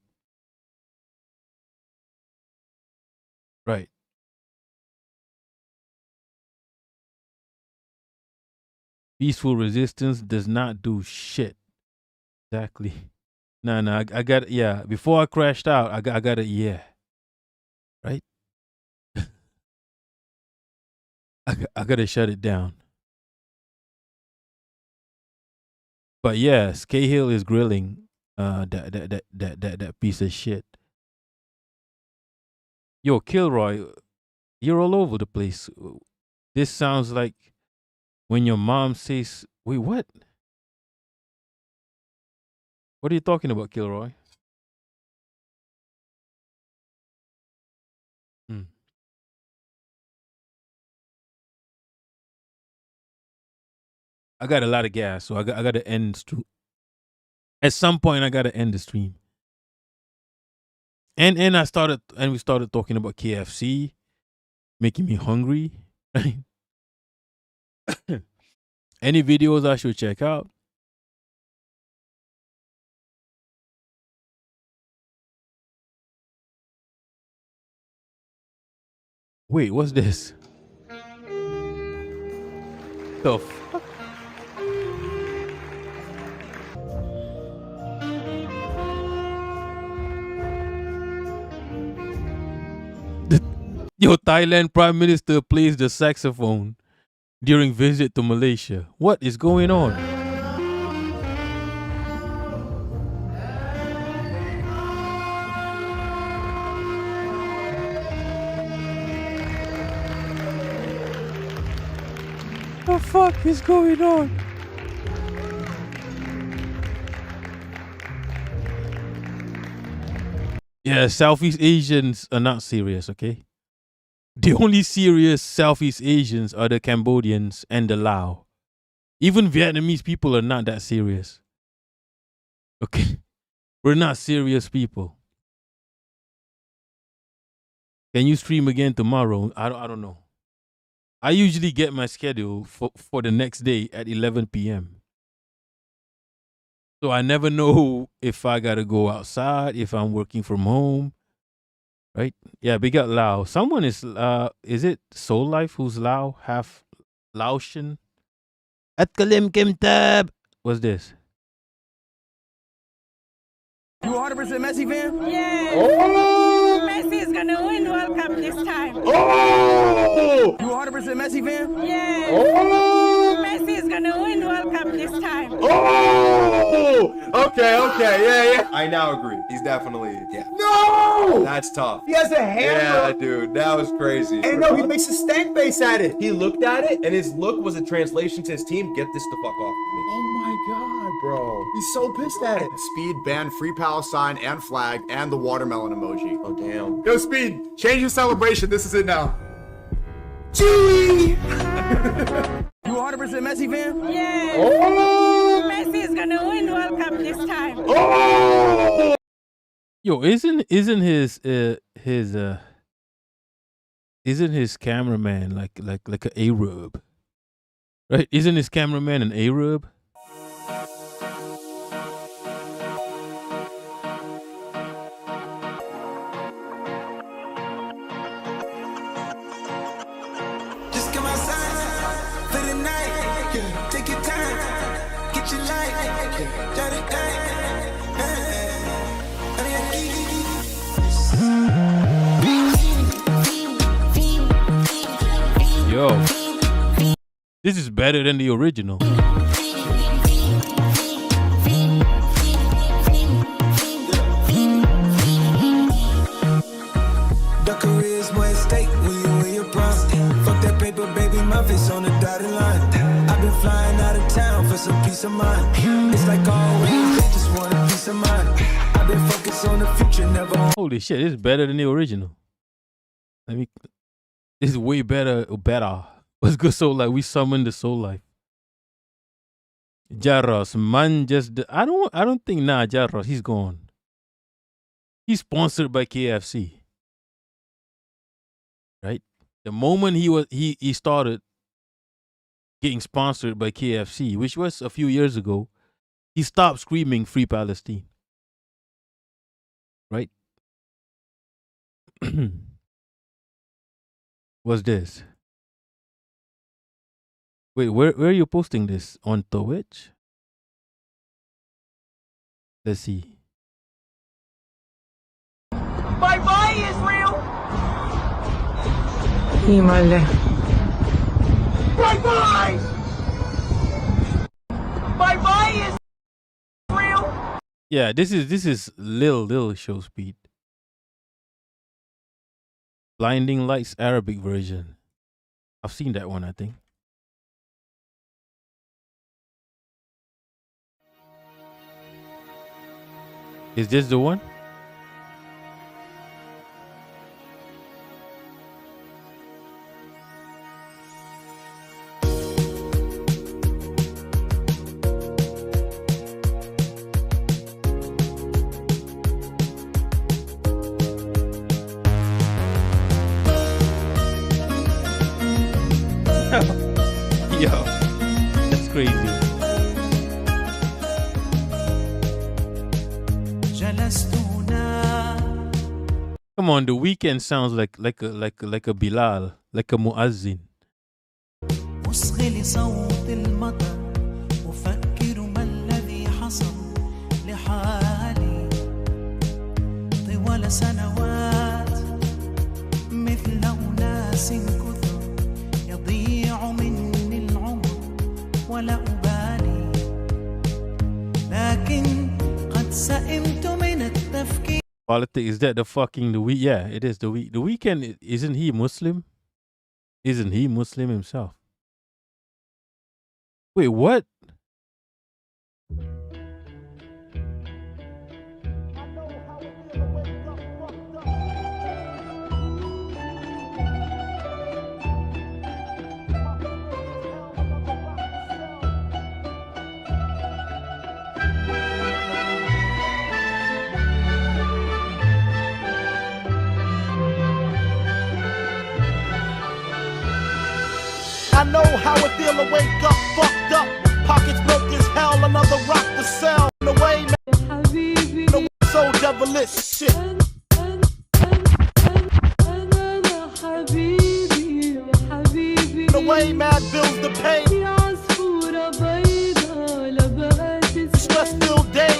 Right. Peaceful resistance does not do shit. Exactly. Nah. I got, yeah. Before I crashed out, I got it. Yeah. Right. I gotta shut it down. But yes, Cahill is grilling that piece of shit. Yo, Kilroy, you're all over the place. This sounds like when your mom says, "Wait, what? What are you talking about, Kilroy?" I got a lot of gas, so I got to end. At some point, I got to end the stream. And we started talking about KFC, making me hungry. Any videos I should check out? Wait, what's this? The fuck? Yo, Thailand Prime Minister plays the saxophone during visit to Malaysia. What is going on? The fuck is going on? Yeah, Southeast Asians are not serious, okay? The only serious Southeast Asians are the Cambodians and the Lao. Even Vietnamese people are not that serious. Okay? We're not serious people. Can you stream again tomorrow? I don't know. I usually get my schedule for the next day at 11 p.m. So I never know if I got to go outside, if I'm working from home. Right? Yeah, we got Lao. Someone is it Soul Life who's Lao? Half Laotian? At Kalim Kim Tab. What's this? You 100% Messi fan? Yeah. Oh! Messi is gonna win World Cup this time. Oh! You 100% Messi fan? Yeah. Oh! Messi is gonna win World Cup this time. Oh! Okay, yeah. I now agree. He's definitely, yeah. No! That's tough. He has a hammer. Yeah, dude, that was crazy. And no, he makes a stank face at it. He looked at it, and his look was a translation to his team. Get this the fuck off of me. Oh my god, bro. He's so pissed at it. Speed banned Free Palestine and flag and the watermelon emoji. Oh, damn. Yo, Speed, change your celebration. This is it now. Chewy. You 100% Messi fan? Yes. Oh. Messi is gonna win World Cup this time. Oh. Yo, isn't his cameraman like an Arab? Right? Isn't his cameraman an Arab? Just come outside for the night. Yeah. Take your time, get your light. Yeah. Jot it down. Yo, this is better than the original. The career's more at stake when you in your prime. Fuck that paper, baby, my face on the dotted line. I've been flying out of town for some peace of mind. It's like always, they just want a peace of mind. I've been focused on the future, never on. Holy shit, this is better than the original. This is way better. What's good, Soul Life? We summoned the Soul Life. Jarros, man, I don't think Jarros, he's gone. He's sponsored by KFC. Right? The moment he started getting sponsored by KFC, which was a few years ago, he stopped screaming Free Palestine. Right? What's this? Wait, where are you posting this? On Twitch? Let's see. Bye-bye, Israel! Bye-bye! Bye-bye, Israel! Yeah, this is Lil show speed. Blinding Lights Arabic version. I've seen that one, I think. Is this the one? Yo, that's crazy. Come on, The Weeknd sounds like a Bilal, like a Muazzin. أصغي لصوت المطر أفكر ما الذي حصل لحالي طوال سنوات مثل أناس كثر يضيع مني العمر ولا أبالي لكن قد سئمت من التفكير. Politics, is that the fucking The Weeknd? Yeah, it is The Weeknd. The Weeknd, isn't he Muslim? Isn't he Muslim himself? Wait, what? I know how it feel to wake up fucked up, pockets broke as hell, another rock to sell. The way, man, the way so devilish shit. The way mad feels the pain. Stress filled day.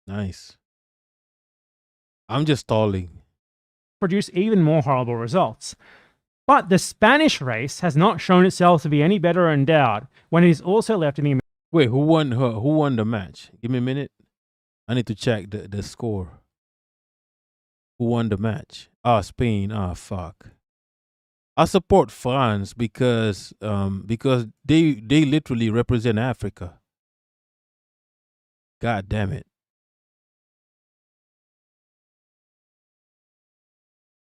Nice. I'm just stalling. Produce even more horrible results. But the Spanish race has not shown itself to be any better endowed when it is also left in the... Wait, who won the match? Give me a minute. I need to check the score. Who won the match? Spain. Fuck. I support France because they literally represent Africa. God damn it.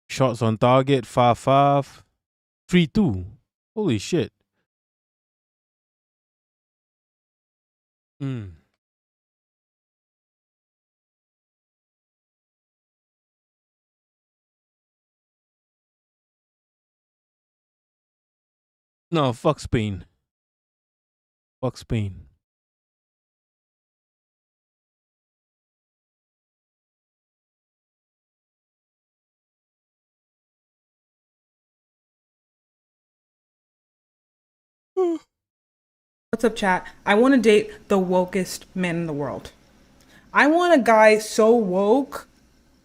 Shots on target 5-5. 3-2. Holy shit. Mm. No, fuck Spain. Fuck Spain. What's up, chat? I want to date the wokest man in the world. I want a guy so woke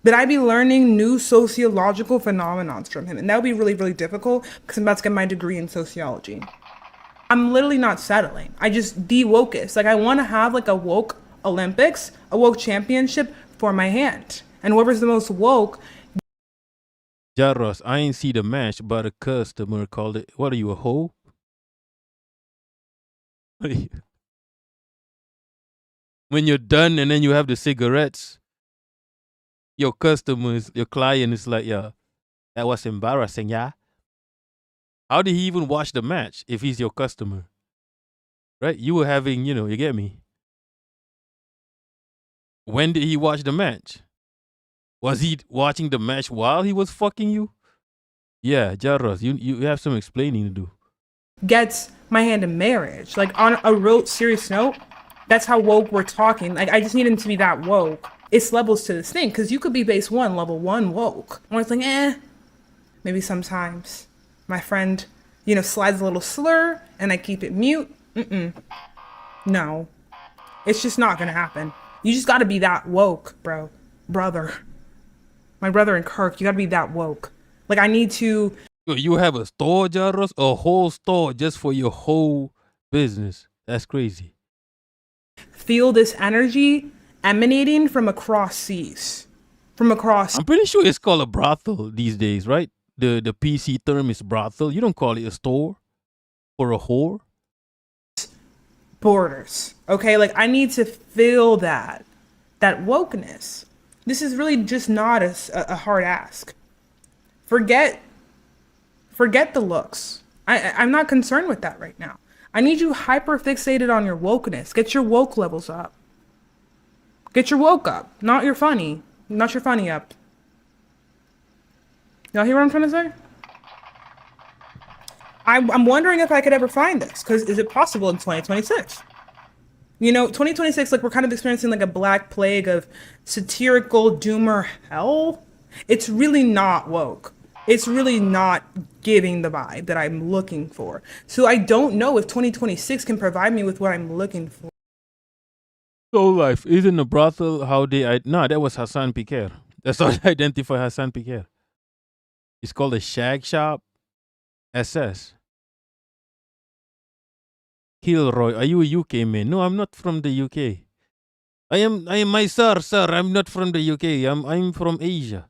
that I be learning new sociological phenomenons from him. And that would be really, really difficult because I'm about to get my degree in sociology. I'm literally not settling. I just the wokest. Like I want to have like a woke Olympics, a woke championship for my hand. And whoever's the most woke. Jaros, I ain't see the match, but a customer called it. What are you, a hoe? When you're done and then you have the cigarettes, your customers, your client is like, yeah, that was embarrassing, yeah? How did he even watch the match if he's your customer? Right? You were having, you get me? When did he watch the match? Was he watching the match while he was fucking you? Yeah, Jaros, you have some explaining to do. Gets my hand in marriage. Like on a real serious note, that's how woke we're talking. Like I just need him to be that woke. It's levels to this thing because you could be base 1, level 1 woke. When it's like, maybe sometimes my friend, slides a little slur and I keep it mute. No, it's just not gonna happen. You just gotta be that woke, brother. My brother in Kirk, you gotta be that woke. Like I need to. You have a store, Jaros? A whole store just for your whole business. That's crazy. Feel this energy emanating from across seas. I'm pretty sure it's called a brothel these days, right? The PC term is brothel. You don't call it a store or a whore. Borders. Okay, like I need to feel that wokeness. This is really just not a hard ask. Forget the looks. I'm not concerned with that right now. I need you hyper fixated on your wokeness. Get your woke levels up. Get your woke up, not your funny up. Y'all hear what I'm trying to say? I'm wondering if I could ever find this, because is it possible in 2026? 2026, like we're kind of experiencing like a black plague of satirical doomer hell. It's really not woke. It's really not giving the vibe that I'm looking for. So I don't know if 2026 can provide me with what I'm looking for. So life isn't a brothel how they no, that was Hassan Piquer. That's how they identify Hassan Piquer. It's called a shag shop. SS. Kilroy, are you a UK man? No, I'm not from the UK. I am my sir, I'm not from the UK. I'm from Asia.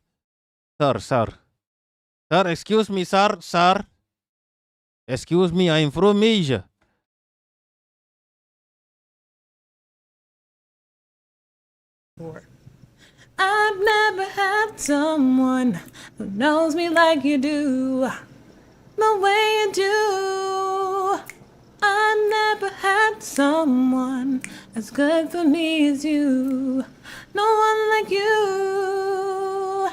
Sir. Sir, excuse me, sir. Excuse me, I'm from Asia. I've never had someone who knows me like you do, the way you do. I never had someone as good for me as you, no one like you.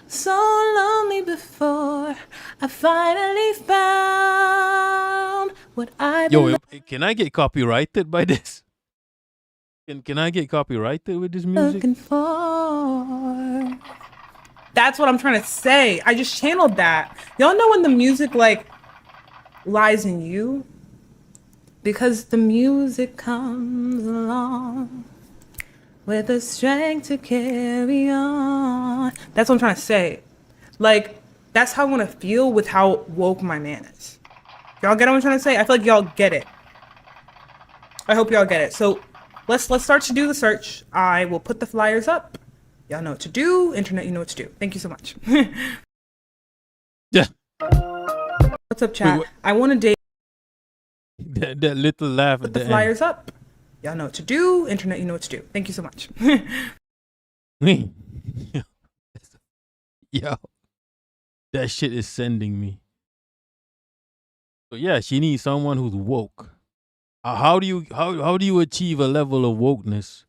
So lonely before I finally found what I Yo, can I get copyrighted by this? Can I get copyrighted with this music? Looking for. That's what I'm trying to say. I just channeled that. Y'all know when the music like lies in you? Because the music comes along with the strength to carry on. That's what I'm trying to say. Like, that's how I want to feel with how woke my man is. Y'all get what I'm trying to say? I feel like y'all get it. I hope y'all get it. So let's start to do the search. I will put the flyers up. Y'all know what to do. Internet, you know what to do. Thank you so much. Yeah. What's up, chat? I want to date. That little laugh Put the flyers up. Y'all know what to do. Internet, you know what to do. Thank you so much. Yo. that shit is sending me. So yeah, she needs someone who's woke. How do you achieve a level of wokeness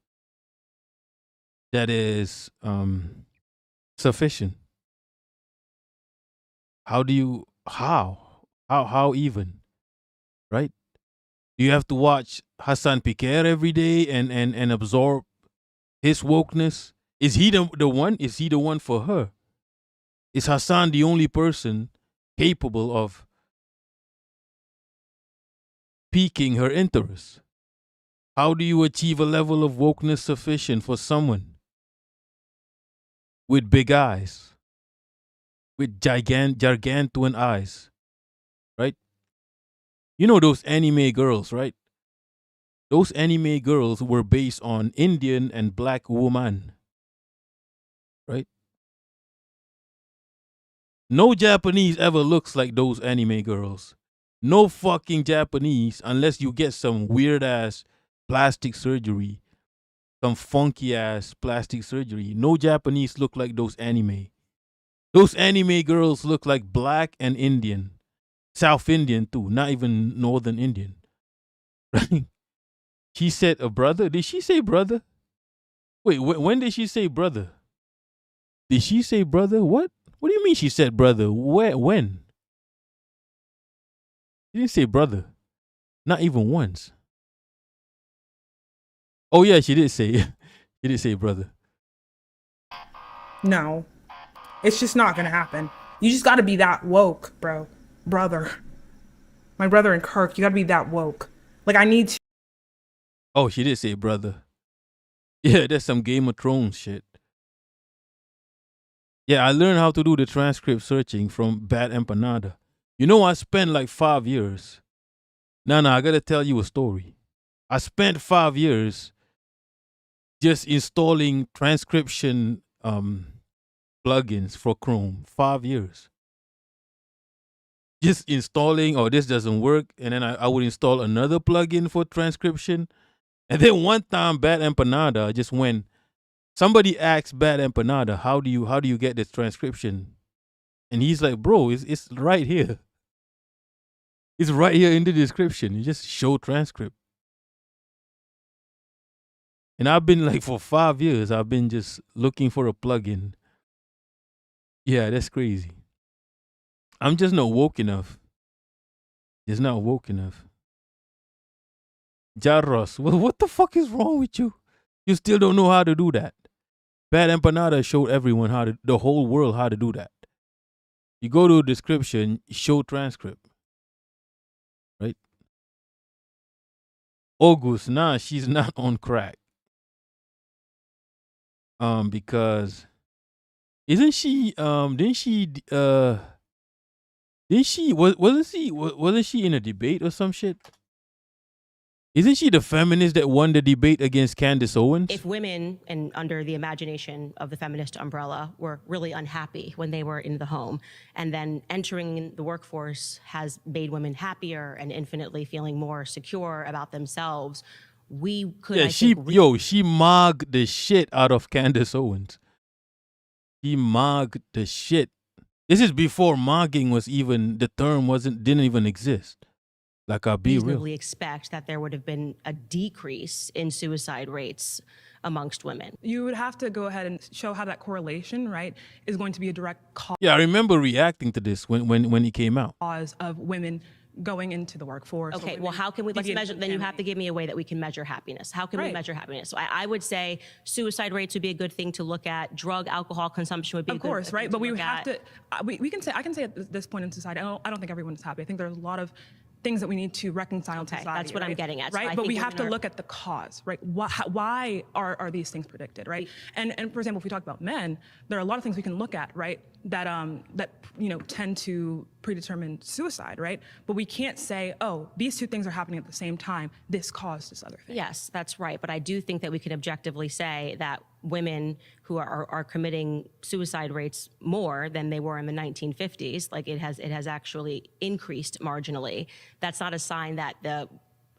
that is sufficient? How even, right? Do you have to watch Hassan Piquer every day and absorb his wokeness? Is he the one? Is he the one for her? Is Hassan the only person capable of piquing her interest? How do you achieve a level of wokeness sufficient for someone with big eyes, with gargantuan eyes, right? You know those anime girls, right? Those anime girls were based on Indian and black woman, right? No Japanese ever looks like those anime girls. No fucking Japanese, unless you get some weird ass plastic surgery, some funky ass plastic surgery. No Japanese look like those anime. Those anime girls look like black and Indian. South Indian too, not even Northern Indian. Right? She said a brother? Did she say brother? Wait, when did she say brother? Did she say brother? What? What do you mean she said brother? Where? When? She didn't say brother. Not even once. Oh yeah, she did say. She did say brother. No, it's just not gonna happen. You just gotta be that woke, bro. Brother. My brother and Kirk, you gotta be that woke. Like, I need to. Oh, she did say brother. Yeah, that's some Game of Thrones shit. Yeah, I learned how to do the transcript searching from Bad Empanada. You know, I spent like 5 years. Nah, I gotta tell you a story. I spent 5 years just installing transcription plugins for Chrome. 5 years. Just installing, oh, this doesn't work. And then I would install another plugin for transcription. And then one time, Bad Empanada just went. Somebody asked Bad Empanada, how do you get this transcription? And he's like, bro, it's right here. It's right here in the description. You just show transcript. And I've been like, for 5 years, I've been just looking for a plugin. Yeah, that's crazy. I'm just not woke enough. Just not woke enough. Jarros, what the fuck is wrong with you? You still don't know how to do that. Bad Empanada showed everyone the whole world how to do that. You go to a description, show transcript. Right? August, nah, she's not on crack. Because isn't she wasn't she in a debate or some shit? Isn't she the feminist that won the debate against Candace Owens? If women, and under the imagination of the feminist umbrella, were really unhappy when they were in the home, and then entering the workforce has made women happier and infinitely feeling more secure about themselves, we could. Yeah, she mogged the shit out of Candace Owens. She mogged the shit. This is before mogging was even, the term didn't even exist. Like, I'll be real. Reasonably expect that there would have been a decrease in suicide rates amongst women. You would have to go ahead and show how that correlation, right, is going to be a direct cause. Yeah, I remember reacting to this when it came out. Cause of women going into the workforce. Okay, well, how can we, let's measure, then you have to give me a way that we can measure happiness. How can we measure happiness? So I would say suicide rates would be a good thing to look at. Drug, alcohol consumption would be a good thing to look at. Of course, right? But we would have to, I can say at this point in society, I don't think everyone is happy. I think there's a lot of things that we need to reconcile in society. That's what I'm getting at. Right, So but we have to look at the cause, right? Why are these things predicted, right? And for example, if we talk about men, there are a lot of things we can look at, right? That tend to predetermine suicide, right? But we can't say, oh, these two things are happening at the same time. This caused this other thing. Yes, that's right. But I do think that we can objectively say that women who are committing suicide rates more than they were in the 1950s, like it has actually increased marginally. That's not a sign that the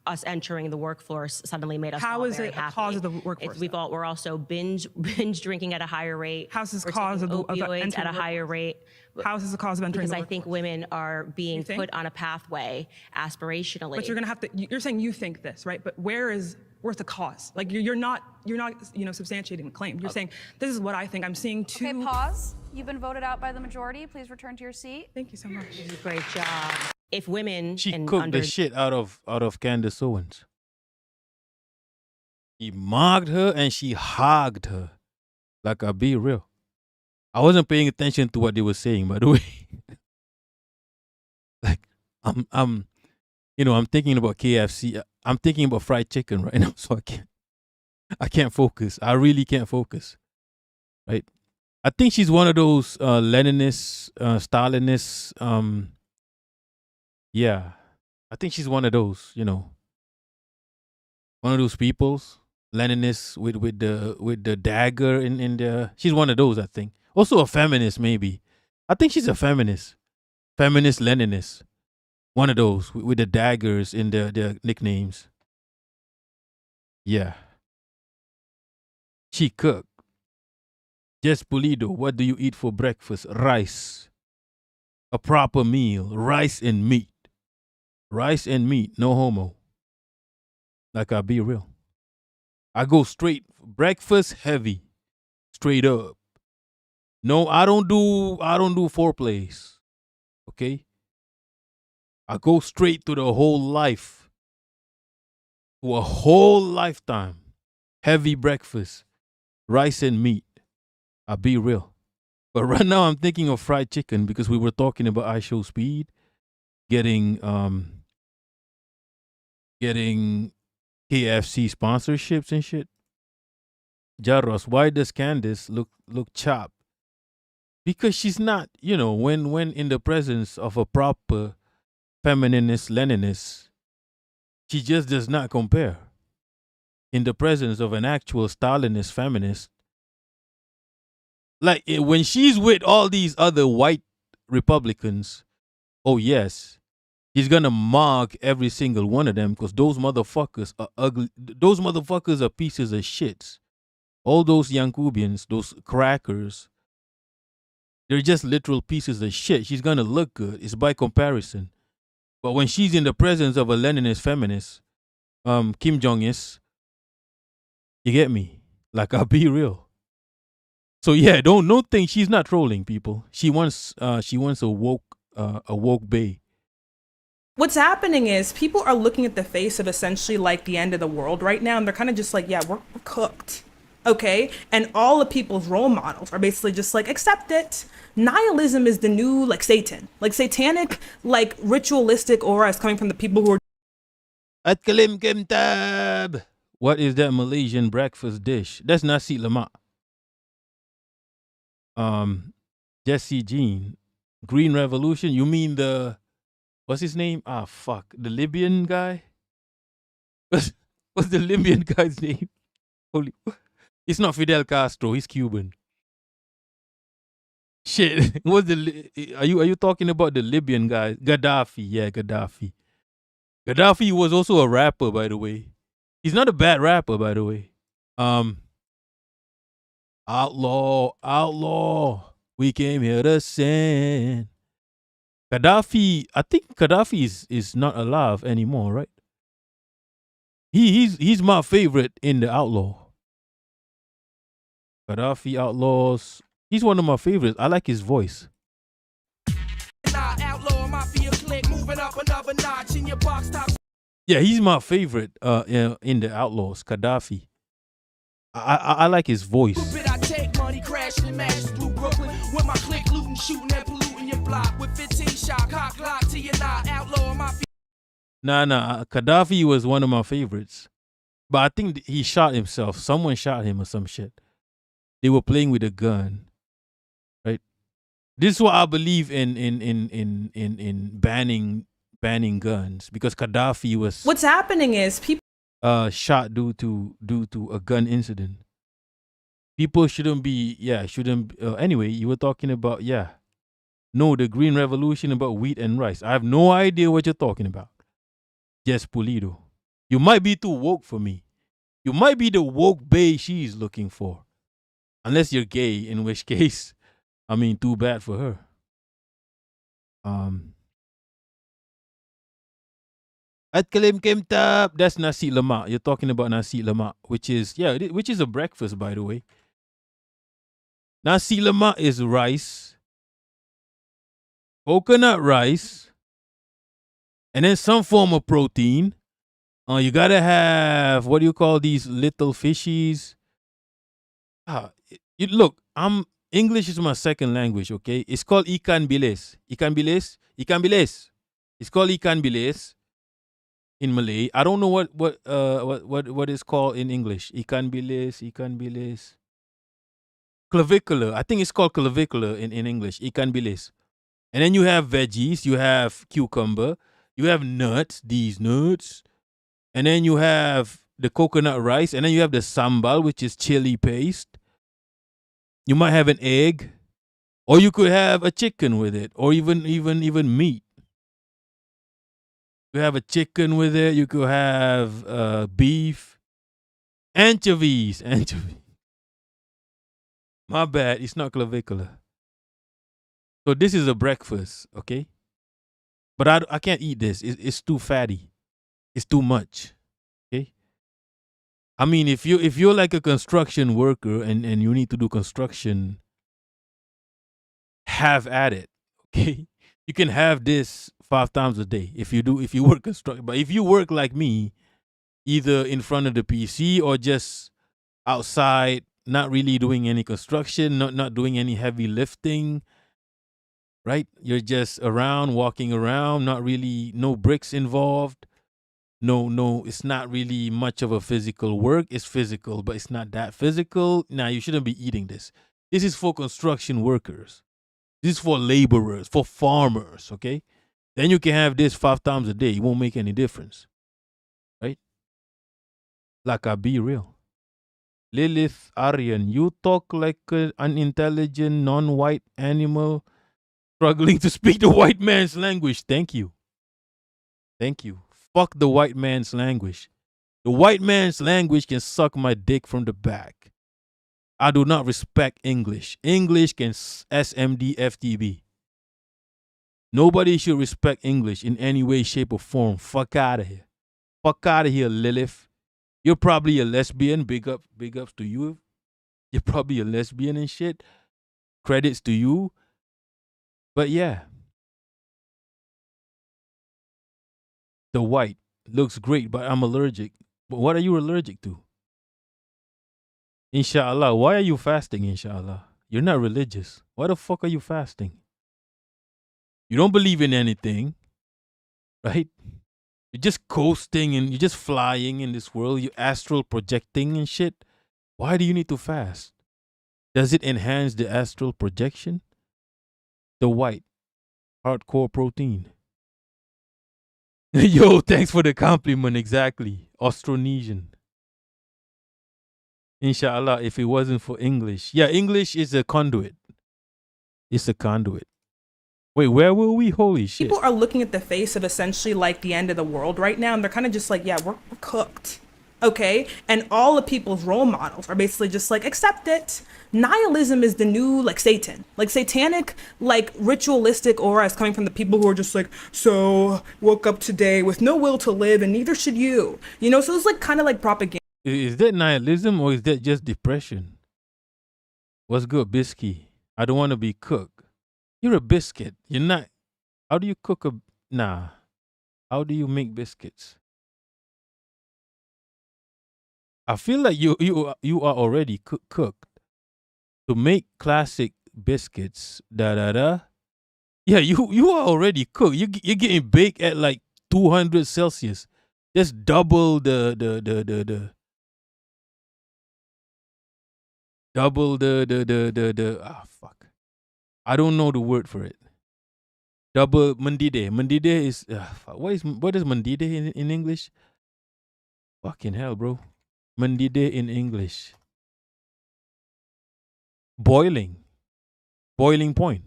us entering the workforce suddenly made us How all is very it happy. a cause of the workforce? We're also binge drinking at a higher rate. How's this We're cause taking of opioids entering at a the higher workforce? rate. How is this a cause of entering Because the I workforce? think women are being think? put on a pathway aspirationally. But you're gonna have to. You're saying you think this, right? But where's the cause? Like you're not substantiating the claim. You're saying this is what I think. I'm seeing two. Okay, pause. You've been voted out by the majority. Please return to your seat. Thank you so much. Great job. If women She and cooked under the shit out of Candace Owens. He mocked her and she hogged her. Like, I'll be real. I wasn't paying attention to what they were saying, by the way. Like, I'm thinking about KFC. I'm thinking about fried chicken right now, so I can't focus. I really can't focus. Right? I think she's one of those Leninists, Stalinists. Yeah, I think she's one of those. One of those peoples, Leninists with the dagger in the. She's one of those, I think. Also a feminist, maybe. I think she's a feminist, Leninist. One of those with the daggers in their nicknames. Yeah. She cooked. Jess Pulido, what do you eat for breakfast? Rice. A proper meal. Rice and meat. Rice and meat. No homo. Like, I'll be real. I go straight. Breakfast heavy. Straight up. No, I don't do foreplays. Okay? I go straight to the whole life. To a whole lifetime. Heavy breakfast. Rice and meat. I'll be real. But right now I'm thinking of fried chicken because we were talking about iShowSpeed getting KFC sponsorships and shit. Jaros, why does Candace look chopped? Because she's not, when in the presence of a proper femininist Leninist, she just does not compare. In the presence of an actual Stalinist feminist, like when she's with all these other white Republicans, oh yes, he's gonna mock every single one of them because those motherfuckers are ugly. Those motherfuckers are pieces of shits. All those Yankubians, those crackers, they're just literal pieces of shit. She's gonna look good. It's by comparison. But when she's in the presence of a Leninist feminist, Kim Jong-is, you get me? Like, I'll be real. So yeah, don't think she's not trolling people. She wants a woke bae. What's happening is people are looking at the face of essentially like the end of the world right now, and they're kind of just like, yeah, we're cooked. Okay? And all the people's role models are basically just like, accept it. Nihilism is the new, like, Satan. Like, satanic, like, ritualistic aura is coming from the people who are. At Kalim Kimtab. What is that Malaysian breakfast dish? That's nasi lemak. Jesse Jean. Green Revolution? You mean what's his name? Ah, fuck. The Libyan guy? What's the Libyan guy's name? Holy. It's not Fidel Castro. He's Cuban. Shit. Are you talking about the Libyan guy? Gaddafi. Yeah, Gaddafi. Gaddafi was also a rapper, by the way. He's not a bad rapper, by the way. Outlaw. We came here to sin. Gaddafi, I think Gaddafi is not alive anymore, right? He's my favorite in the Outlaw. Gaddafi Outlaws. He's one of my favorites. I like his voice. Yeah, he's my favorite in the Outlaws, Gaddafi. I like his voice. I take money, crashing and mash through Brooklyn with my click looting, shooting and polluting your block with 15 shot, cock lock to your knot, outlaw my. Nah. Gaddafi was one of my favorites, but I think he shot himself. Someone shot him or some shit. They were playing with a gun, right? This is what I believe in banning guns because Gaddafi was. What's happening is people. Shot due to a gun incident. People shouldn't be. Anyway, you were talking about the Green Revolution about wheat and rice. I have no idea what you're talking about. Yes, Pulido. You might be too woke for me. You might be the woke bae she's looking for. Unless you're gay, in which case, I mean, too bad for her. At Kalim Kim Tab, that's nasi lemak. You're talking about nasi lemak, which is a breakfast, by the way. Nasi lemak is rice, coconut rice, and then some form of protein. You gotta have, what do you call these little fishies? Look, English is my second language, okay? It's called ikan bilis. Ikan bilis? Ikan bilis. It's called ikan bilis in Malay. I don't know what it's called in English. Ikan bilis. Clavicular. I think it's called clavicular in English. Ikan bilis. And then you have veggies, you have cucumber, you have nuts, these nuts. And then you have the coconut rice, and then you have the sambal, which is chili paste. You might have an egg, or you could have a chicken with it, or even meat. You have a chicken with it. You could have beef, anchovies. My bad, it's not clavicular. So this is a breakfast, okay? But I can't eat this. It's too fatty. It's too much. Okay. I mean, if you're like a construction worker and you need to do construction, have at it. Okay. You can have this 5 times a day if you work construction. But if you work like me, either in front of the PC or just outside, not really doing any construction, not doing any heavy lifting, right? You're just around, walking around, not really, no bricks involved. No, it's not really much of a physical work. It's physical, but it's not that physical. Now, you shouldn't be eating this. This is for construction workers. This is for laborers, for farmers, okay? Then you can have this 5 times a day. It won't make any difference, right? Like, I be real. Lilith Aryan, you talk like an unintelligent, non-white animal struggling to speak the white man's language. Thank you. Thank you. Fuck the white man's language. The white man's language can suck my dick from the back. I do not respect English. English can SMD FTB. Nobody should respect English in any way, shape, or form. Fuck out of here. Fuck out of here, Lilith. You're probably a lesbian. Big ups to you. You're probably a lesbian and shit. Credits to you. But yeah. The white looks great, but I'm allergic. But what are you allergic to? Inshallah. Why are you fasting, inshallah? You're not religious. Why the fuck are you fasting? You don't believe in anything, right? You're just coasting and you're just flying in this world. You're astral projecting and shit. Why do you need to fast? Does it enhance the astral projection? The white, hardcore protein. Yo, thanks for the compliment. Exactly. Austronesian. Inshallah, if it wasn't for English. Yeah, English is a conduit. It's a conduit. Wait, where were we? Holy shit. People are looking at the face of essentially like the end of the world right now, and they're kind of just like, yeah, we're cooked. Okay? And all of people's role models are basically just like, accept it. Nihilism is the new, like, Satan. Like, satanic, like, ritualistic aura is coming from the people who are just like, so, woke up today with no will to live, and neither should you. You know, so it's like kind of like propaganda. Is that nihilism or is that just depression? What's good, Bisky? I don't want to be cooked. You're a biscuit. You're not. How do you cook a... Nah. How do you make biscuits? I feel like you are already cooked. To make classic biscuits, yeah, you are already cooked. You're getting baked at like 200 Celsius. Just double fuck. I don't know the word for it. Double mendide. Mendide is what is mendide in English? Fucking hell, bro. Mendide in English. Boiling point.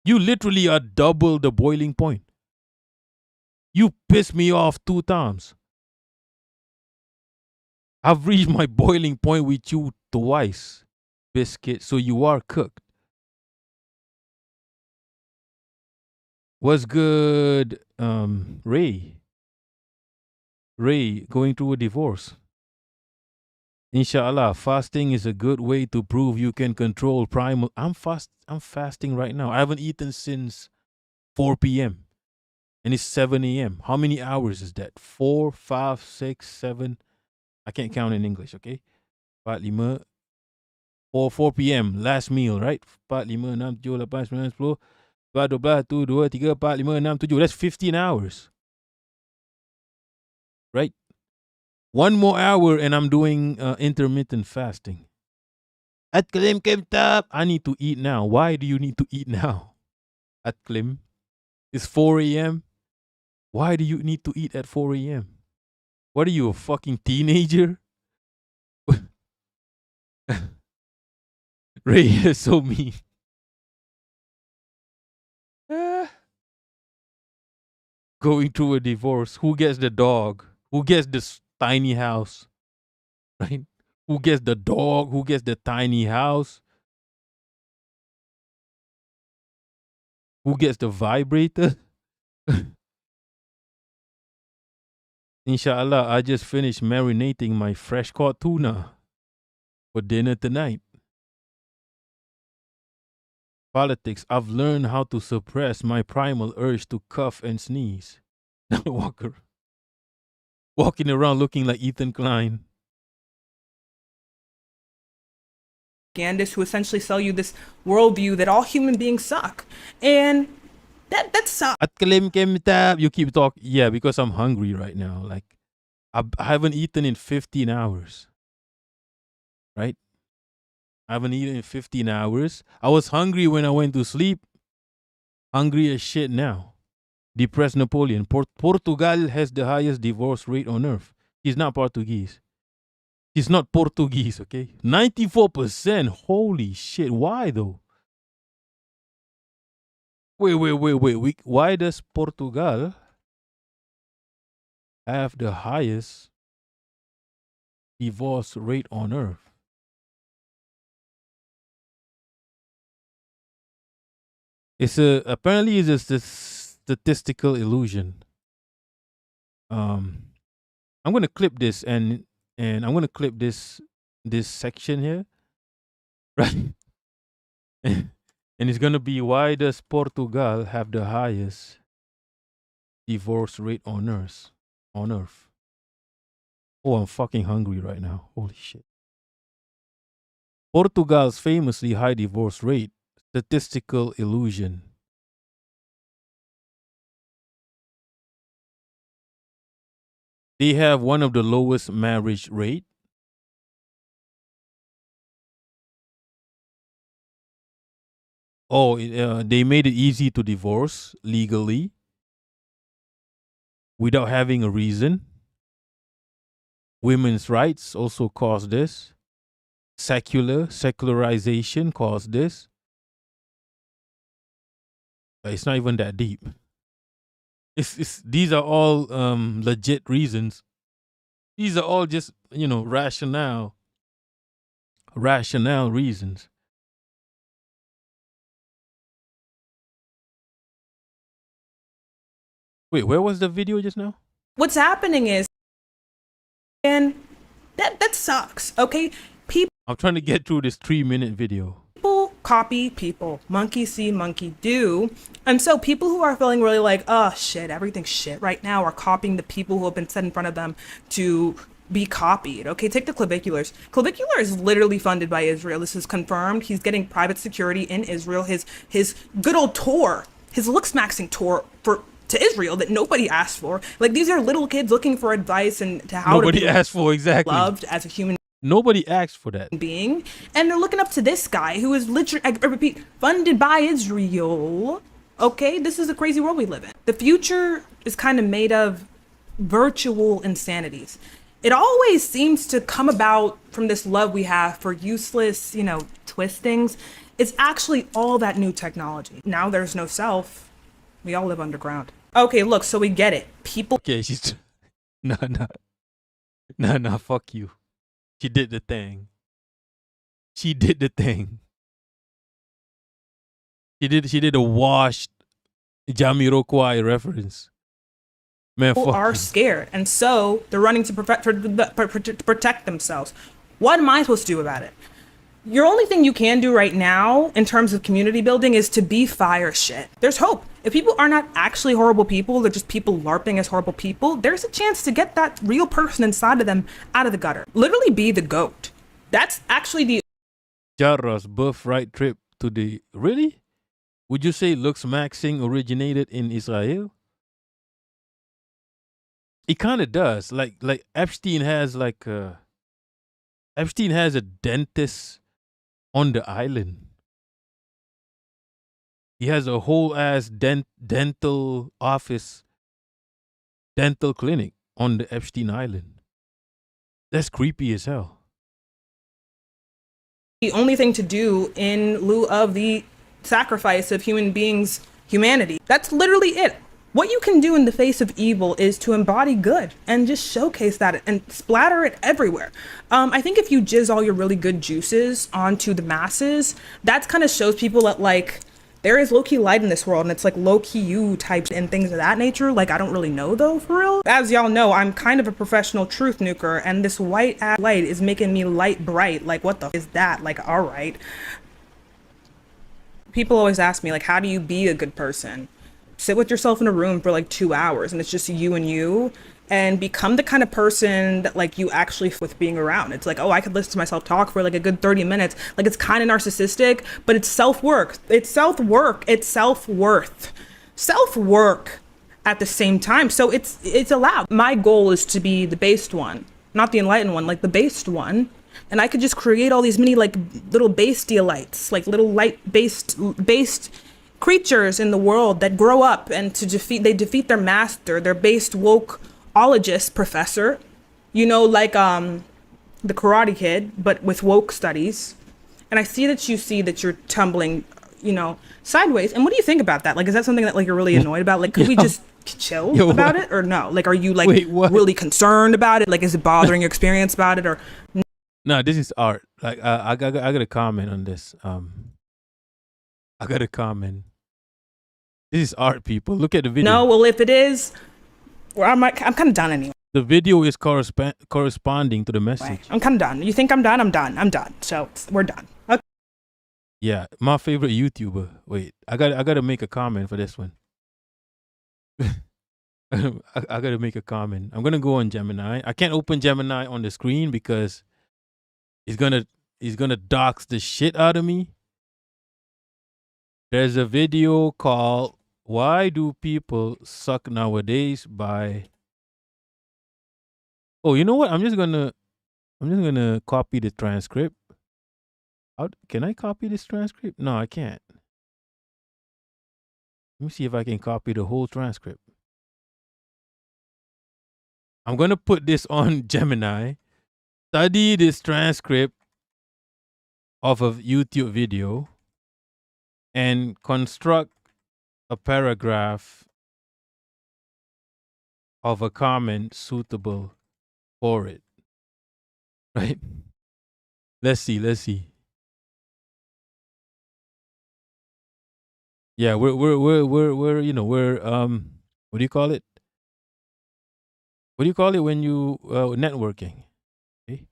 You literally are double the boiling point. You pissed me off 2 times. I've reached my boiling point with you twice, Biscuit, so you are cooked. What's good, Ray? Ray, going through a divorce. Inshallah, fasting is a good way to prove you can control primal. I'm fasting right now. I haven't eaten since 4 p.m. and it's 7 a.m. How many hours is that? 4, 5, 6, 7. I can't count in English, okay? 4, 5, 4 p.m. Last meal, right? 4, 5, 6, 7, 8, 9, 10, 11, 12, 1, 2, 3, 4, 5, 6, 7. That's 15 hours. Right? One more hour and I'm doing intermittent fasting. At Klim Kimtab, I need to eat now. Why do you need to eat now? At Klim, it's 4 a.m. Why do you need to eat at 4 a.m.? What are you, a fucking teenager? Ray is so mean. Going through a divorce. Who gets the dog? Who gets this tiny house? Right? Who gets the dog? Who gets the tiny house? Who gets the vibrator? Inshallah, I just finished marinating my fresh caught tuna for dinner tonight. Politics. I've learned how to suppress my primal urge to cough and sneeze. Walking around looking like Ethan Klein. Propagandists who essentially sell you this worldview that all human beings suck. And that sucks. You keep talking. Yeah, because I'm hungry right now. Like, I haven't eaten in 15 hours. Right? I haven't eaten in 15 hours. I was hungry when I went to sleep. Hungry as shit now. Depressed Napoleon. Portugal has the highest divorce rate on earth. He's not Portuguese. He's not Portuguese, okay? 94%. Holy shit. Why though? Wait. Why does Portugal have the highest divorce rate on earth? Apparently it's a statistical illusion. I'm gonna clip this and I'm gonna clip this section here, right? And it's gonna be, why does Portugal have the highest divorce rate on earth? Oh, I'm fucking hungry right now. Holy shit. Portugal's famously high divorce rate, statistical illusion. They have one of the lowest marriage rate. Oh, they made it easy to divorce legally without having a reason. Women's rights also caused this. Secularization caused this. It's not even that deep. These are all legit reasons. These are all just, rationale reasons. Wait, where was the video just now? What's happening is, and that sucks, okay? I'm trying to get through this 3-minute video. People copy people. Monkey see, monkey do. And so people who are feeling really like, oh shit, everything's shit right now, are copying the people who have been set in front of them to be copied. Okay, take the Clavicular. Clavicular is literally funded by Israel. This is confirmed. He's getting private security in Israel. His good old tour, his looks-maxing tour to Israel that nobody asked for. Like, these are little kids looking for advice and to how nobody to be asked for, exactly, loved as a human Nobody asked for that being, and they're looking up to this guy who is literally, I repeat, funded by Israel. Okay, this is a crazy world we live in. The future is kind of made of virtual insanities. It always seems to come about from this love we have for useless, twistings. It's actually all that new technology. Now there's no self. We all live underground. Okay, look, so we get it. People. Okay, she's. Nah, fuck you. She did the thing. She did the thing. She did a washed Jamiroquai reference. Man, People fuck are you. scared, and so they're running to protect themselves. What am I supposed to do about it? Your only thing you can do right now in terms of community building is to be fire shit. There's hope. If people are not actually horrible people, they're just people LARPing as horrible people, there's a chance to get that real person inside of them out of the gutter. Literally be the GOAT. That's actually the Jarrah's birthright trip to the... Really? Would you say looks maxing originated in Israel? It kind of does. Like Epstein has Epstein has a dentist on the island. He has a whole ass dental office, dental clinic on the Epstein Island. That's creepy as hell. the only thing to do in lieu of the sacrifice of human beings' humanity. That's literally it. What you can do in the face of evil is to embody good and just showcase that and splatter it everywhere. I think if you jizz all your really good juices onto the masses, that kind of shows people that, like, there is low-key light in this world, and it's like low-key you types and things of that nature. Like, I don't really know though, for real. As y'all know, I'm kind of a professional truth nuker, and this white ass light is making me light bright. Like, what the is that? Like, all right. People always ask me, like, how do you be a good person? Sit with yourself in a room for like 2 hours and it's just you and become the kind of person that, like, you actually with being around. It's like, oh, I could listen to myself talk for like a good 30 minutes. Like, it's kind of narcissistic, but it's self-work. It's self-work. It's self-worth. Self-work at the same time. So it's allowed. My goal is to be the based one, not the enlightened one, like the based one. And I could just create all these mini, like, little bastelites, like little light-based creatures in the world that grow up and they defeat their master, their based wokeologist professor, like the Karate Kid, but with woke studies. And I see that you're tumbling, sideways. And what do you think about that? Like, is that something that, like, you're really annoyed about? Like, could we just chill about it, or no? Like, are you like really concerned about it? Like, is it bothering your experience about it, or? No, this is art. Like, I got a comment on this. I got a comment. This is art, people. Look at the video. No, well, if it is, well, I'm kind of done anyway. The video is corresponding to the message. Right. I'm kind of done. You think I'm done? I'm done. I'm done. So we're done. Okay. Yeah, my favorite YouTuber. Wait, I gotta make a comment for this one. I gotta make a comment. I'm gonna go on Gemini. I can't open Gemini on the screen because he's gonna dox the shit out of me. There's a video called "Why Do People Suck Nowadays?" by... Oh, you know what? I'm just gonna copy the transcript. Can I copy this transcript? No, I can't. Let me see if I can copy the whole transcript. I'm gonna put this on Gemini. Study this transcript of a YouTube video and construct a paragraph of a comment suitable for it. Right? Let's see. Yeah, we're what do you call it? What do you call it when you networking? Okay.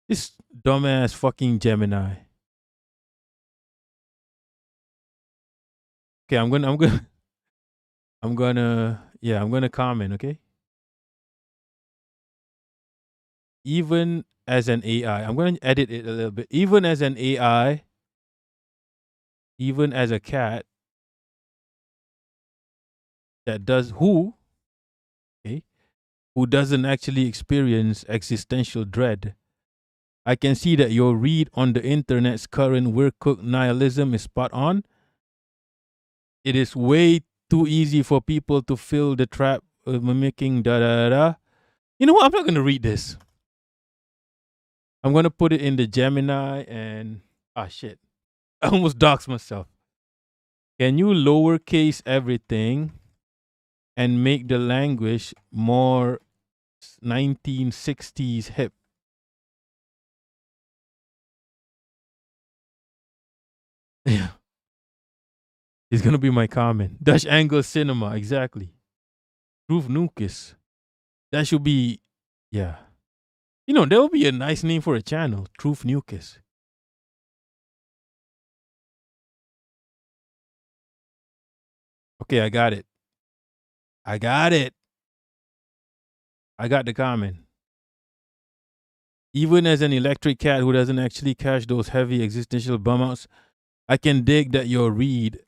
This dumbass fucking Gemini. Okay, I'm gonna comment, okay? Even as an AI, I'm gonna edit it a little bit. Even as an AI, even as a cat that who doesn't actually experience existential dread, I can see that your read on the internet's current we're cooked nihilism is spot on. It is way too easy for people to fill the trap of mimicking da. You know what? I'm not going to read this. I'm going to put it in the Gemini and... shit. I almost doxed myself. Can you lowercase everything and make the language more 1960s hip. Yeah. It's gonna be my comment. Dutch angle cinema, exactly. Truth Nukus. That should be, yeah. You know, that would be a nice name for a channel. Truth Nukus. Okay, I got it. I got it. I got the comment. Even as an electric cat who doesn't actually catch those heavy existential bum outs, I can dig that your read.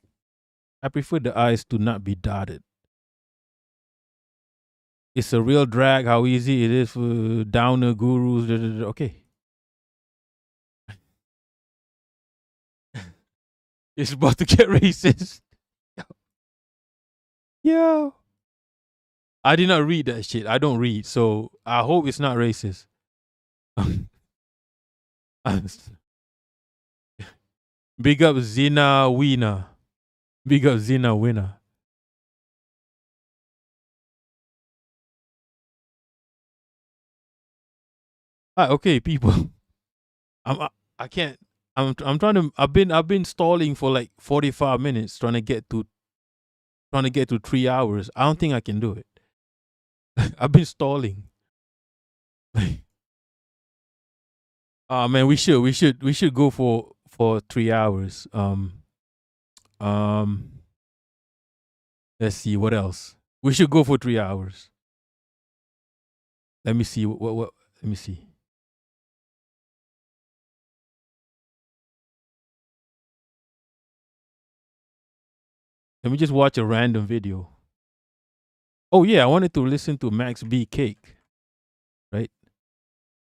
I prefer the eyes to not be dotted. It's a real drag how easy it is for downer gurus. Okay. It's about to get racist. Yo. I did not read that shit. I don't read, so I hope it's not racist. Big up Zina Wiener. Big up Zina Winner. Okay, people. I can't. I'm trying to. I've been stalling for like 45 minutes trying to get to 3 hours. I don't think I can do it. I've been stalling. Man, we should go for 3 hours. Let's see what else. We should go for 3 hours. Let me see what let me see. Let me just watch a random video. Oh yeah, I wanted to listen to Max B Cake. Right?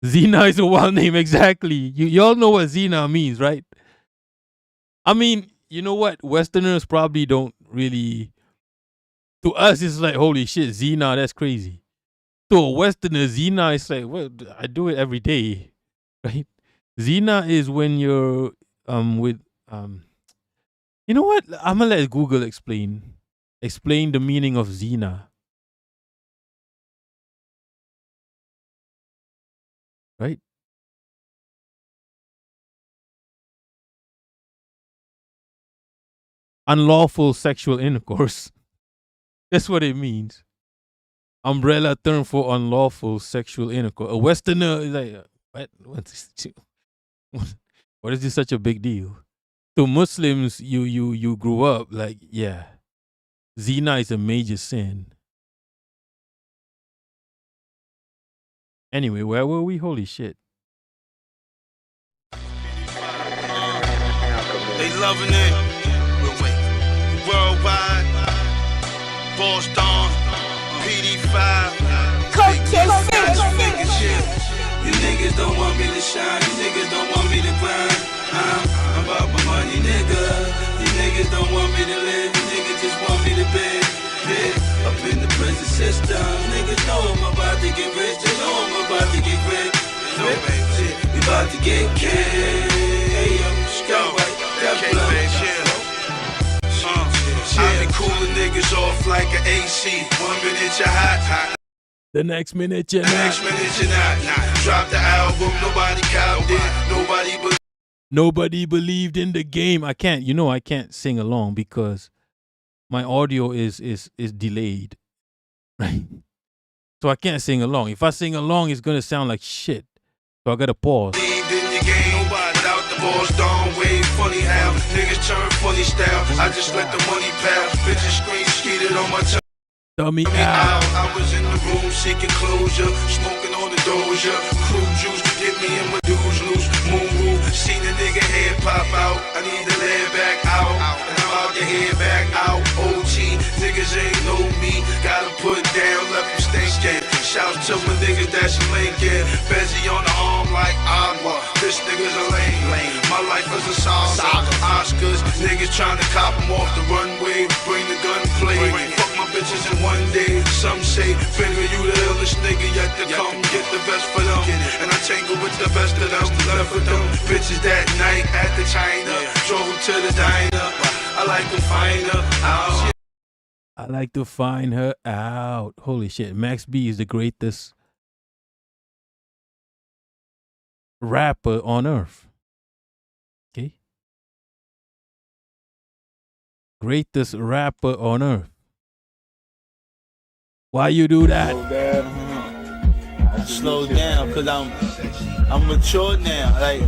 Zina is a wild name, exactly. Y'all know what Zina means, right? I mean, you know what? Westerners probably don't really. To us, it's like, holy shit, Zina, that's crazy. To a Westerner, Zina is like, well, I do it every day, right? Zina is when you're with You know what? I'm gonna let Google explain the meaning of Zina. Right? Unlawful sexual intercourse. That's what it means. Umbrella term for unlawful sexual intercourse. A Westerner is like, what is this such a big deal? To Muslims, you grew up like, yeah, zina is a major sin. Anyway, where were we? Holy shit. They loving it. Worldwide. Boston. PD5. You niggas don't want me to shine. You niggas don't want me to grind. I'm about my money, nigga. You niggas don't want me to live. You niggas just want me to beg. Up in the prison system. Niggas know I'm about to get rich. They know I'm about to get rich. We about to get cash. Hey, yo, Scout, I be cooling niggas off like an AC. 1 minute you're hot. The next minute you're not. Next minute you're not. Drop the album, nobody copped it. Nobody believed in the game. I can't, I can't sing along because my audio is delayed. Right? So I can't sing along. If I sing along, it's gonna sound like shit. So I gotta pause. Believed in the game, nobody out the balls don't wave. Funny how niggas turn funny style. I just let the money pal. Bitches scream skeeted on my tongue. Dummy out. I was in the room seeking closure, smoking on the doja. Crew juice, get me in my dudes loose. Moon roof, seen a nigga head pop out. I need to lay it back out. And I'm out the head back out. OG, niggas ain't know me. Gotta put down, left them stinking. Shouts to my niggas that's Lincoln. Bezzy on the arm like Agua. This nigga's a lame. My life is a saga. Oscars, niggas trying to cop them off the runway. Bring the gunplay. Fuck my bitches in one day. Some say, finger you the illest nigga yet to come. Get the best for them. And I tangle with the best of them. Left with them bitches that night at the China. Drove to the diner. I like to find her out. I like to find her out. Holy shit. Max B is the greatest rapper on earth. Okay? Greatest rapper on earth. Why you do that? Slow down, because I'm mature now. Like,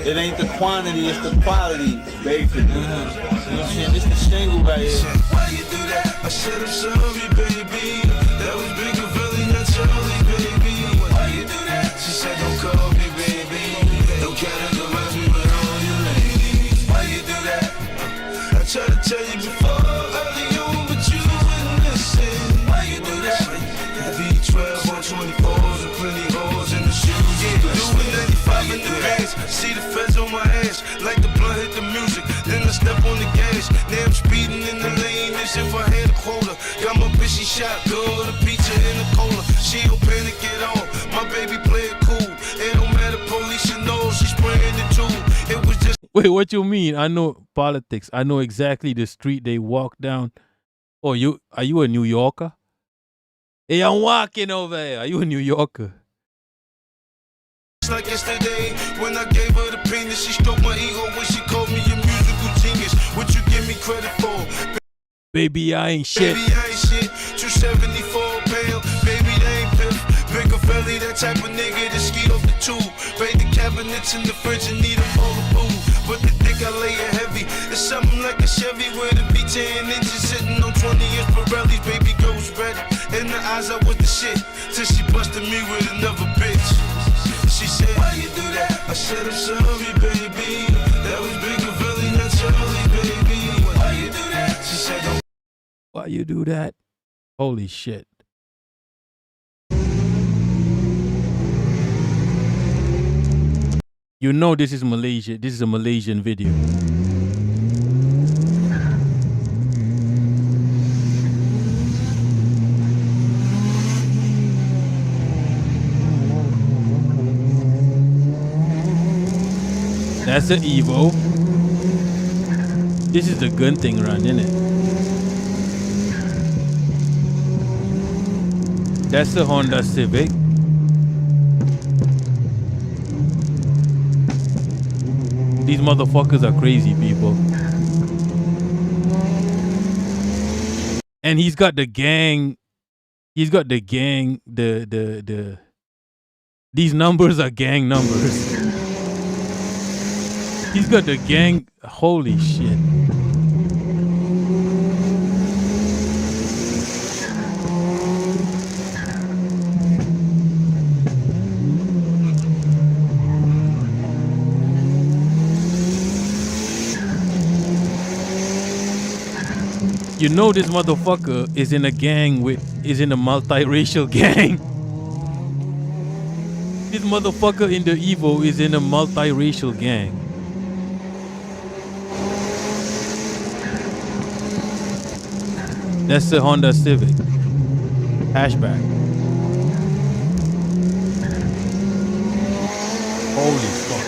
it ain't the quantity, it's the quality. Basically. You know what I'm saying? It's the single right here. Why you do that? I said I'm sorry, baby. That was bigger, really not Charlie, baby. Why you do that? She said don't call me, baby. Don't categorize me with all your ladies. Why you do that? I tried to tell you before early on, but you wouldn't listen. Why you do that? V12 on 24s and plenty holes in the shoes. Yeah, doing 95 in the bands. See the feds on my ass, like the blunt hit the music. Then I step on the gas. Now I'm speeding in the lane as if I had a quota. Got my bitchy shot, go the pizza and the cola. She don't panic at all. My baby play it cool. It don't matter, police should know she's spraying the too. It was just. Wait, what you mean? I know politics. I know exactly the street they walk down. Oh, are you a New Yorker? Hey, I'm walking over here. Are you a New Yorker? Like yesterday, when I gave her the penis, she stroked my ego when she called me a musical genius. What you give me credit for? Baby, I ain't shit. Baby, I ain't shit. 274 pounds. Baby, they ain't piff. Bigger belly, that type of nigga that ski off the tube. Raid the cabinets in the fridge and need a bowl of boo. But the dick I lay it heavy. It's something like a Chevy with a V10 engine sitting on 20 inch Pirellis. Baby goes red. In the eyes I was the shit. Till she busted me with another bitch. She said, why you do that? I said, I'm sorry, baby. That was bigger, really not Charlie, baby. Why you do that? She said, don't. Why you do that? Holy shit. You know this is Malaysia. This is a Malaysian video. That's the Evo. This is the gun thing run, isn't it? That's the Honda Civic. These motherfuckers are crazy people. And he's got the gang. He's got the gang. These numbers are gang numbers. He's got the gang. Holy shit. You know this motherfucker is in a gang is in a multiracial gang. This motherfucker in the Evo is in a multiracial gang. That's the Honda Civic. Hatchback. Holy fuck.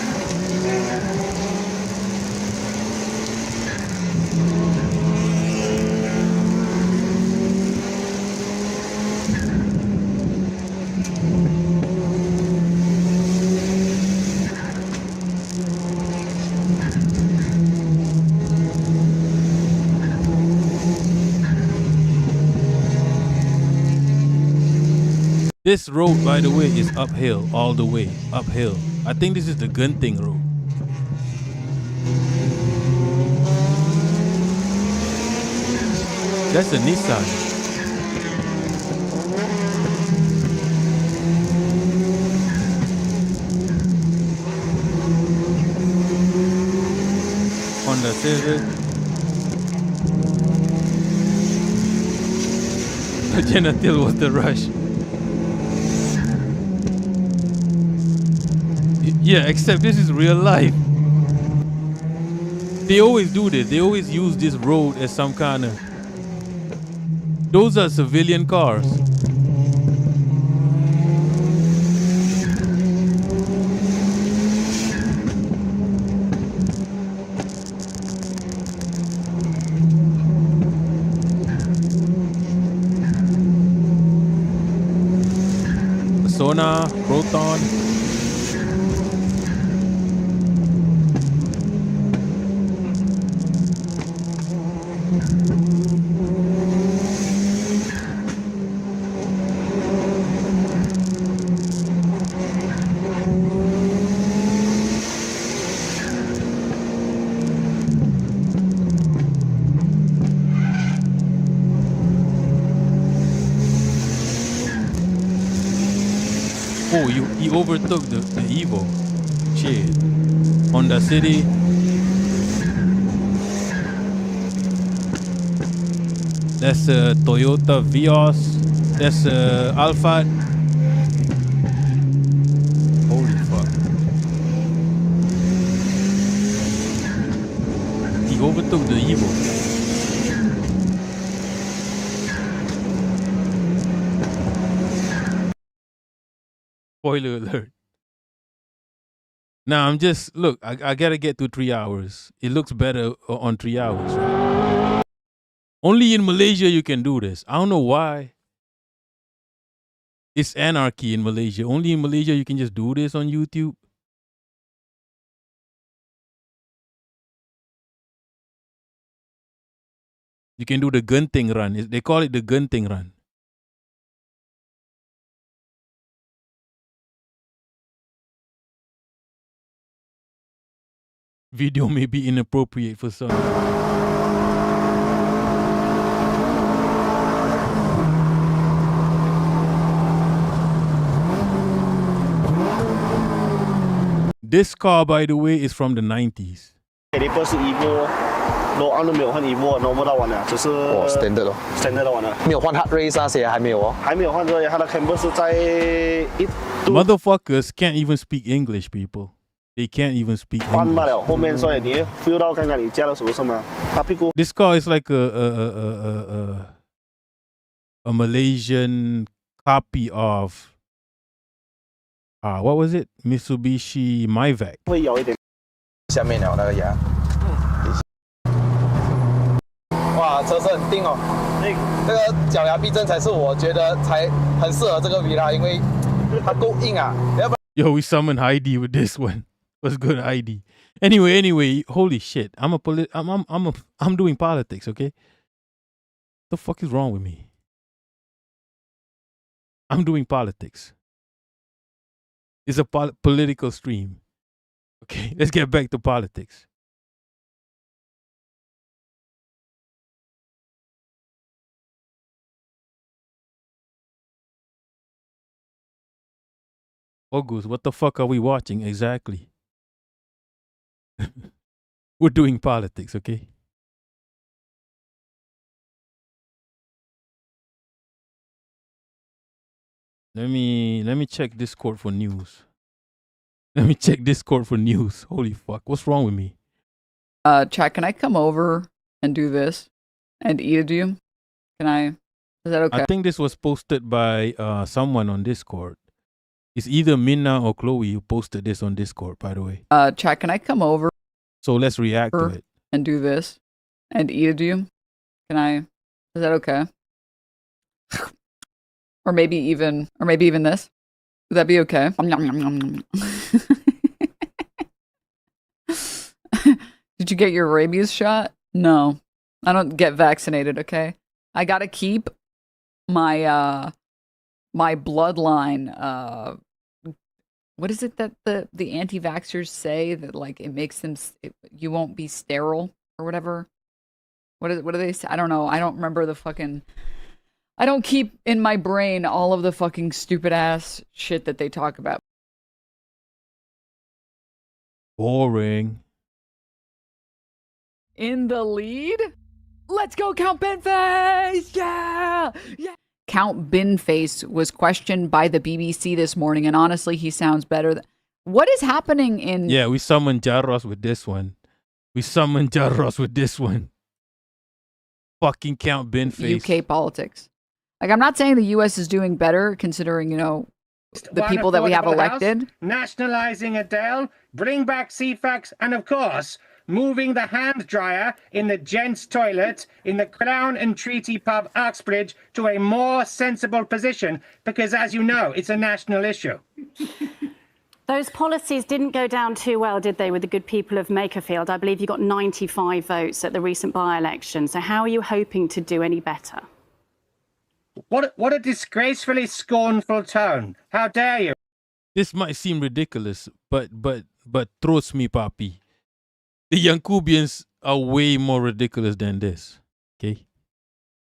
This road, by the way, is uphill, all the way, uphill. I think this is the Gunting road. That's a Nissan. Honda Civic. Genital was the rush. Yeah, except this is real life. They always do this. They always use this road as some kind of... Those are civilian cars. Persona, Proton. He overtook the Evo. Shit. Honda City. That's a Toyota Vios. That's a Alphard. Holy fuck. He overtook the Evo. Spoiler alert. Now I'm just, look, I gotta get to 3 hours. It looks better on 3 hours, right? Only in Malaysia you can do this. I don't know why. It's anarchy in Malaysia. Only in Malaysia you can just do this on YouTube. You can do the Genting run. They call it the Genting run. Video may be inappropriate for some. This car, by the way, is from the 90s. 是 Evo， 罗安都没有换 Evo， 挪不到完了，只是 standard 咯 standard 完了，没有换 Hard Race 那些还没有哦，还没有换这些，它的 canvas 是在一 Motherfuckers can't even speak English, people. They can't even speak 换 English. 罢了，后面所以你 feel 到刚刚你加了什么什么，它屁股 This car is like a Malaysian copy of what was it? Mitsubishi Maybach. 会有一点。下面了那个牙。哇，车是很定哦。这个脚牙避震才是我觉得才很适合这个 Villa， 因为它够硬啊。要不 Yo, we summon Heidi with this one. What's good, Heidi? Anyway, holy shit. I'm doing politics, okay? The fuck is wrong with me? I'm doing politics. It's a political stream. Okay, let's get back to politics. August, what the fuck are we watching exactly? We're doing politics, okay? Let me check Discord for news. Let me check Discord for news. Holy fuck, what's wrong with me? Chat, can I come over and do this and eat it to you? Can I? Is that okay? I think this was posted by someone on Discord. It's either Minna or Chloe who posted this on Discord, by the way. Chat, can I come over? So let's react to it. And do this and eat it to you? Can I? Is that okay? Or maybe even this? Would that be okay? Did you get your rabies shot? No. I don't get vaccinated, okay? I gotta keep my my bloodline what is it that the anti-vaxxers say that like it makes them you won't be sterile or whatever? What do they say? I don't know. I don't remember the fucking I don't keep in my brain all of the fucking stupid ass shit that they talk about. Boring. In the lead? Let's go, Count Binface! Yeah! Yeah! Count Binface was questioned by the BBC this morning, and honestly, he sounds better. What is happening in... Yeah, we summoned Jarros with this one. Fucking Count Binface. UK politics. Like, I'm not saying the US is doing better, considering, you know, the people that we have elected. Nationalizing Adele, bring back CFAX, and of course, moving the hand dryer in the gents' toilet in the Crown and Treaty pub Uxbridge to a more sensible position, because as you know, it's a national issue. Those policies didn't go down too well, did they, with the good people of Makerfield? I believe you got 95 votes at the recent by-election. So how are you hoping to do any better? What a disgracefully scornful tone. How dare you? This might seem ridiculous, but trust me, papi. The Yankubians are way more ridiculous than this. Okay?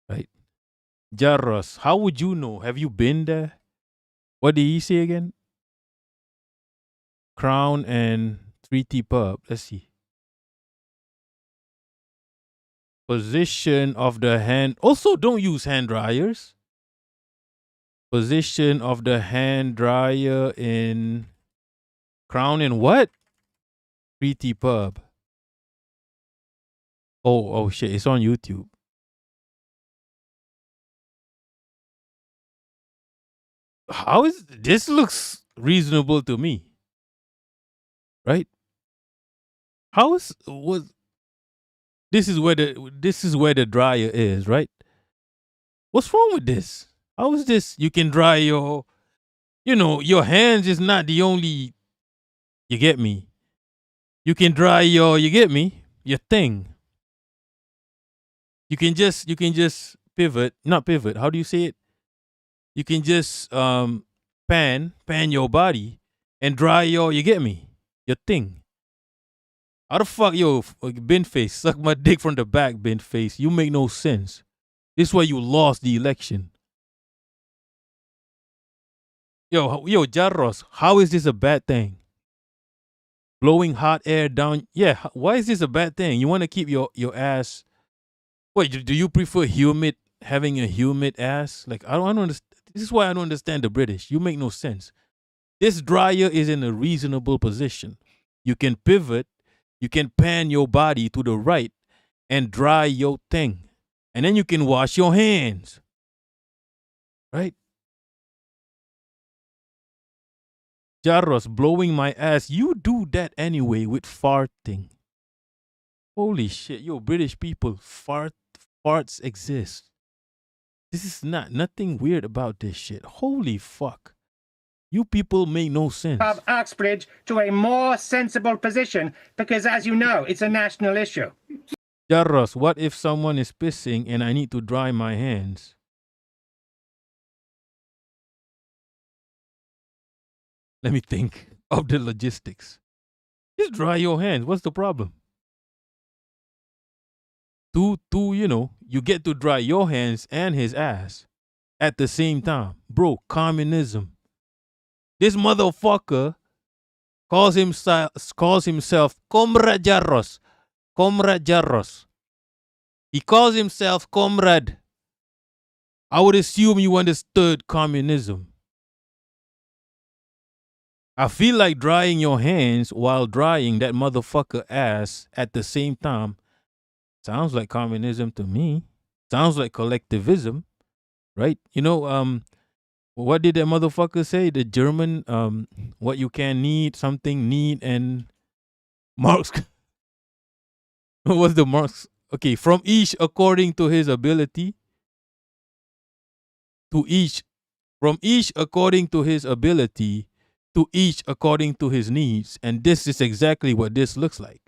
Right? Jarros, how would you know? Have you been there? What did he say again? Crown and 3T Pub. Let's see. Position of the hand. Also, don't use hand dryers. Position of the hand dryer in Crown and what? 3T Pub. Oh shit, it's on YouTube. How is this? Looks reasonable to me. Right? How is was this is where the dryer is, right? What's wrong with this? How is this? You can dry your your hands is not the only, you get me. You can dry you get me, your thing. You can just pivot, not pivot. How do you say it? You can just pan your body and dry you get me, your thing. How the fuck, bin face, suck my dick from the back, bin face. You make no sense. This is why you lost the election. Yo, Jarros, how is this a bad thing? Blowing hot air down. Yeah, why is this a bad thing? You want to keep your ass. Wait, do you prefer having a humid ass? Like, I don't understand. This is why I don't understand the British. You make no sense. This dryer is in a reasonable position. You can pivot. You can pan your body to the right and dry your thing. And then you can wash your hands. Right? Jarros, blowing my ass. You do that anyway with farting. Holy shit. Yo, British people, farts exist. This is nothing weird about this shit. Holy fuck. You people make no sense. Of Uxbridge to a more sensible position because, as you know, it's a national issue. Jarros, what if someone is pissing and I need to dry my hands? Let me think of the logistics. Just dry your hands. What's the problem? You get to dry your hands and his ass at the same time. Bro, communism. This motherfucker calls himself Comrade Jarros. Comrade Jarros. He calls himself Comrade. I would assume you understood communism. I feel like drying your hands while drying that motherfucker ass at the same time. Sounds like communism to me. Sounds like collectivism, right? What did that motherfucker say? The German, what you can need, something need, and Marx. What was the Marx? Okay, from each according to his ability. From each according to his ability, to each according to his needs. And this is exactly what this looks like.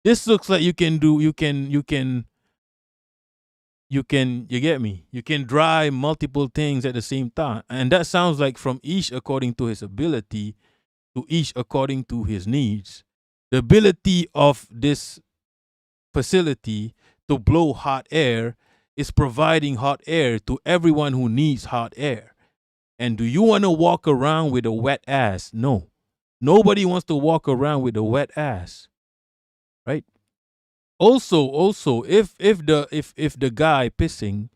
This looks like you get me? You can dry multiple things at the same time. And that sounds like from each according to his ability to each according to his needs. The ability of this facility to blow hot air is providing hot air to everyone who needs hot air. And do you want to walk around with a wet ass? No. Nobody wants to walk around with a wet ass. Right? Also, if the guy pissing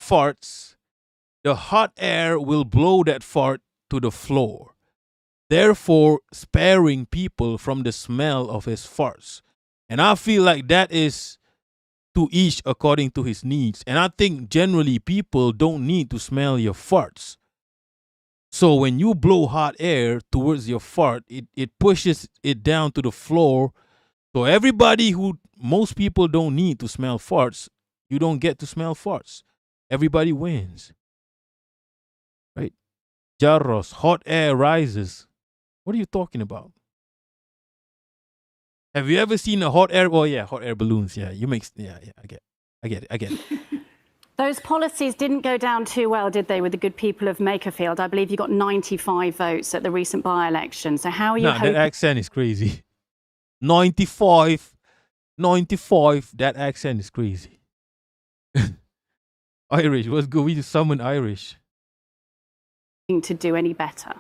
farts, the hot air will blow that fart to the floor, therefore sparing people from the smell of his farts. And I feel like that is to each according to his needs. And I think generally people don't need to smell your farts. So when you blow hot air towards your fart, it pushes it down to the floor. So most people don't need to smell farts. You don't get to smell farts. Everybody wins. Right? Jarros, hot air rises. What are you talking about? Have you ever seen a hot air? Oh yeah, hot air balloons. Yeah, I get it. Those policies didn't go down too well, did they, with the good people of Makerfield? I believe you got 95 votes at the recent by-election. So how are you hoping? That accent is crazy. 95, that accent is crazy. Irish, what's good? We just summon Irish. To do any better?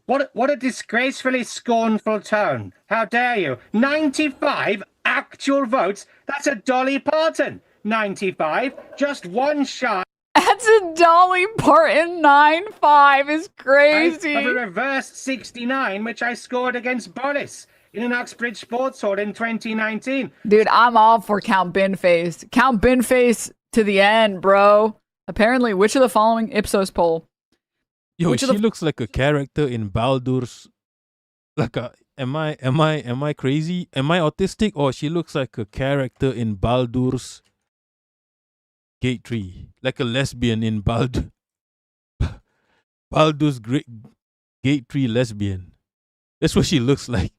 What a disgracefully scornful tone. How dare you? 95 actual votes? That's a Dolly Parton. 95, just one shy. That's a Dolly Parton 9-5 is crazy. Of a reverse 69, which I scored against Boris in an Uxbridge Sports Hall in 2019. Dude, I'm all for Count Binface. Count Binface to the end, bro. Apparently, which of the following Ipsos poll? Yo, she looks like a character in Baldur's. Like a, am I crazy? Am I autistic? Or she looks like a character in Baldur's Gate 3, like a lesbian in Baldur's Gate 3 lesbian. That's what she looks like.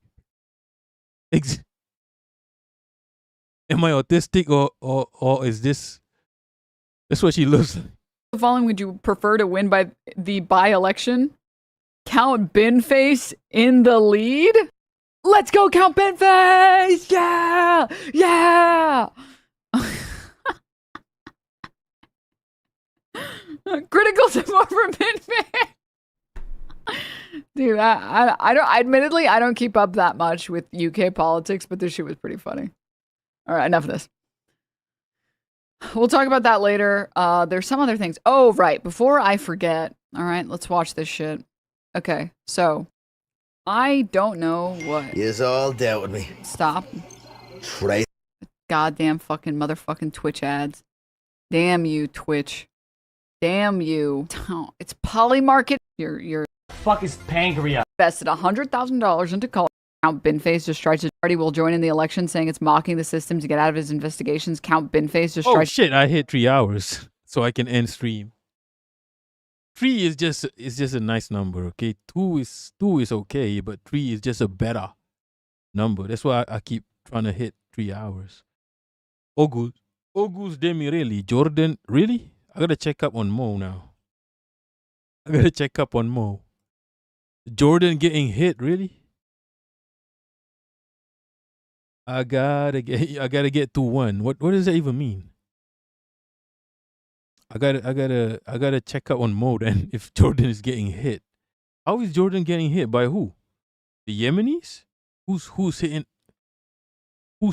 Am I autistic or is this? That's what she looks like. The following would you prefer to win by the by-election? Count Binface in the lead? Let's go, Count Binface! Yeah! Yeah! Critical support for Binface. Dude, I don't. Admittedly, I don't keep up that much with UK politics, but this shit was pretty funny. All right, enough of this. We'll talk about that later. There's some other things. Oh, right. Before I forget. All right, let's watch this shit. Okay, so I don't know what. Yous all dealt with me. Stop. Trace. Goddamn fucking motherfucking Twitch ads. Damn you, Twitch. Damn you. Oh, it's Polymarket. Your Fuck is pancreas. invested $100,000 into college. Count Binface just tries to party will join in the election, saying it's mocking the system to get out of his investigations. Count Binface just Oh tries. shit! I hit 3 hours, so I can end stream. 3 is just a nice number, okay? 2 is okay, but 3 is just a better number. That's why I keep trying to hit 3 hours. August Demi really Jordan really? I gotta check up on Mo now. I gotta check up on Mo. Jordan getting hit really? I gotta get to 1. What does that even mean? I gotta check up on Mo then if Jordan is getting hit. How is Jordan getting hit by who? The Yemenis? Who's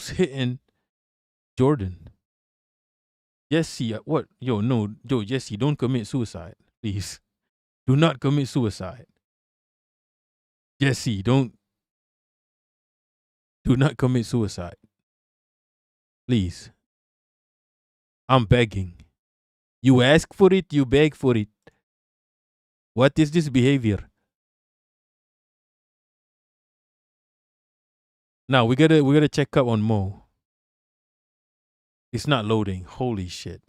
hitting Jordan? Jesse, what? Yo, Jesse, don't commit suicide, please. Do not commit suicide. Jesse, do not commit suicide. Please. I'm begging. You ask for it, you beg for it. What is this behavior? Now we gotta check up on Mo. It's not loading. Holy shit.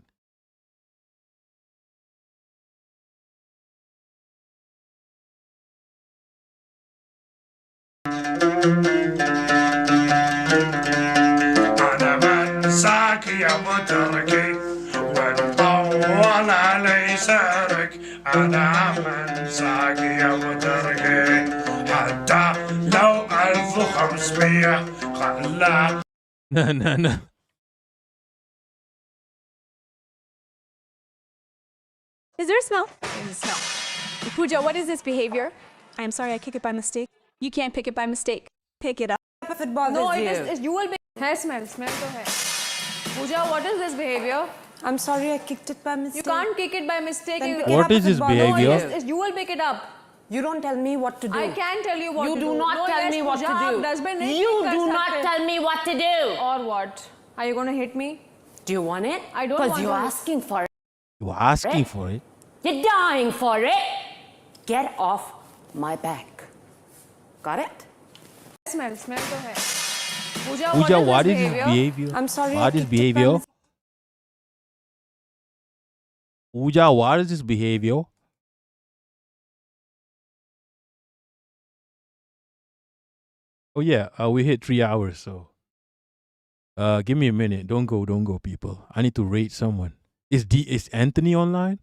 أنا من ساكي وتركي والطول ليس رك أنا من ساكي وتركي حتى لو 1500 خلا No. Is there a smell? There's a smell. Pooja, what is this behavior? I'm sorry, I kick it by mistake. You can't pick it by mistake. Pick it up. If it bothers No, you. it is. You will be. Hair smell. Smell the hair. Pooja, what is this behavior? I'm sorry, I kicked it by mistake. You can't kick it by mistake. Then You- pick it What up is if it this bothers behavior? you. You will pick it up. You don't tell me what to do. I can tell you what You to do do. not No, tell yes, me what Pooja, to do. dustbin nahi You pick do kar not sakte. tell me what to do. Or what? Are you going to hit me? Do you want it? I don't Because want you're to. asking for it. You're asking for it. You're dying for it. Get off my back. Got it? Smell the hair. Pooja, Pooja, what is this this behavior? I'm sorry, What I is kicked it by behavior? mistake. Pooja, what is this behavior? Oh yeah, we hit 3 hours, so give me a minute. Don't go, people. I need to rate someone. Is Anthony online?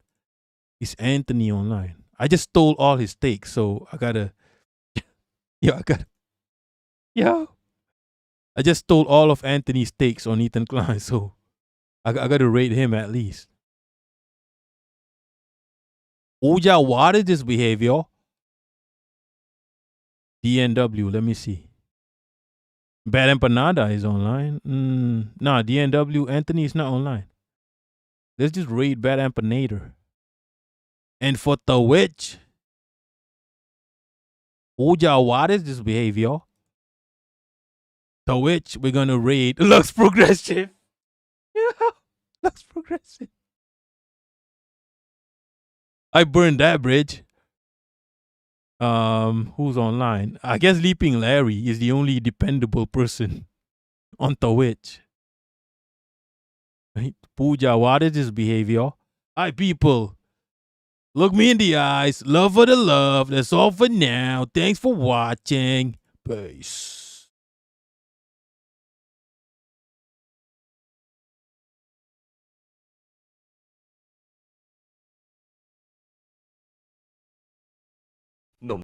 Is Anthony online? I just stole all his takes, so I gotta I just stole all of Anthony's takes on Ethan Klein, so I gotta rate him at least. Pooja, what is this behavior? DNW, let me see. Bad Empanada is online. Nah, DNW, Anthony is not online. Let's just raid Bad Empanader. And for the witch, Oja, what is this behavior? The witch, we're gonna raid. Looks progressive. Yeah, looks progressive. I burned that bridge. Who's online? I guess Leaping Larry is the only dependable person on Twitch. Right? Pooja, what is this behavior? Hi, people. Look me in the eyes. Love for the love. That's all for now. Thanks for watching. Peace.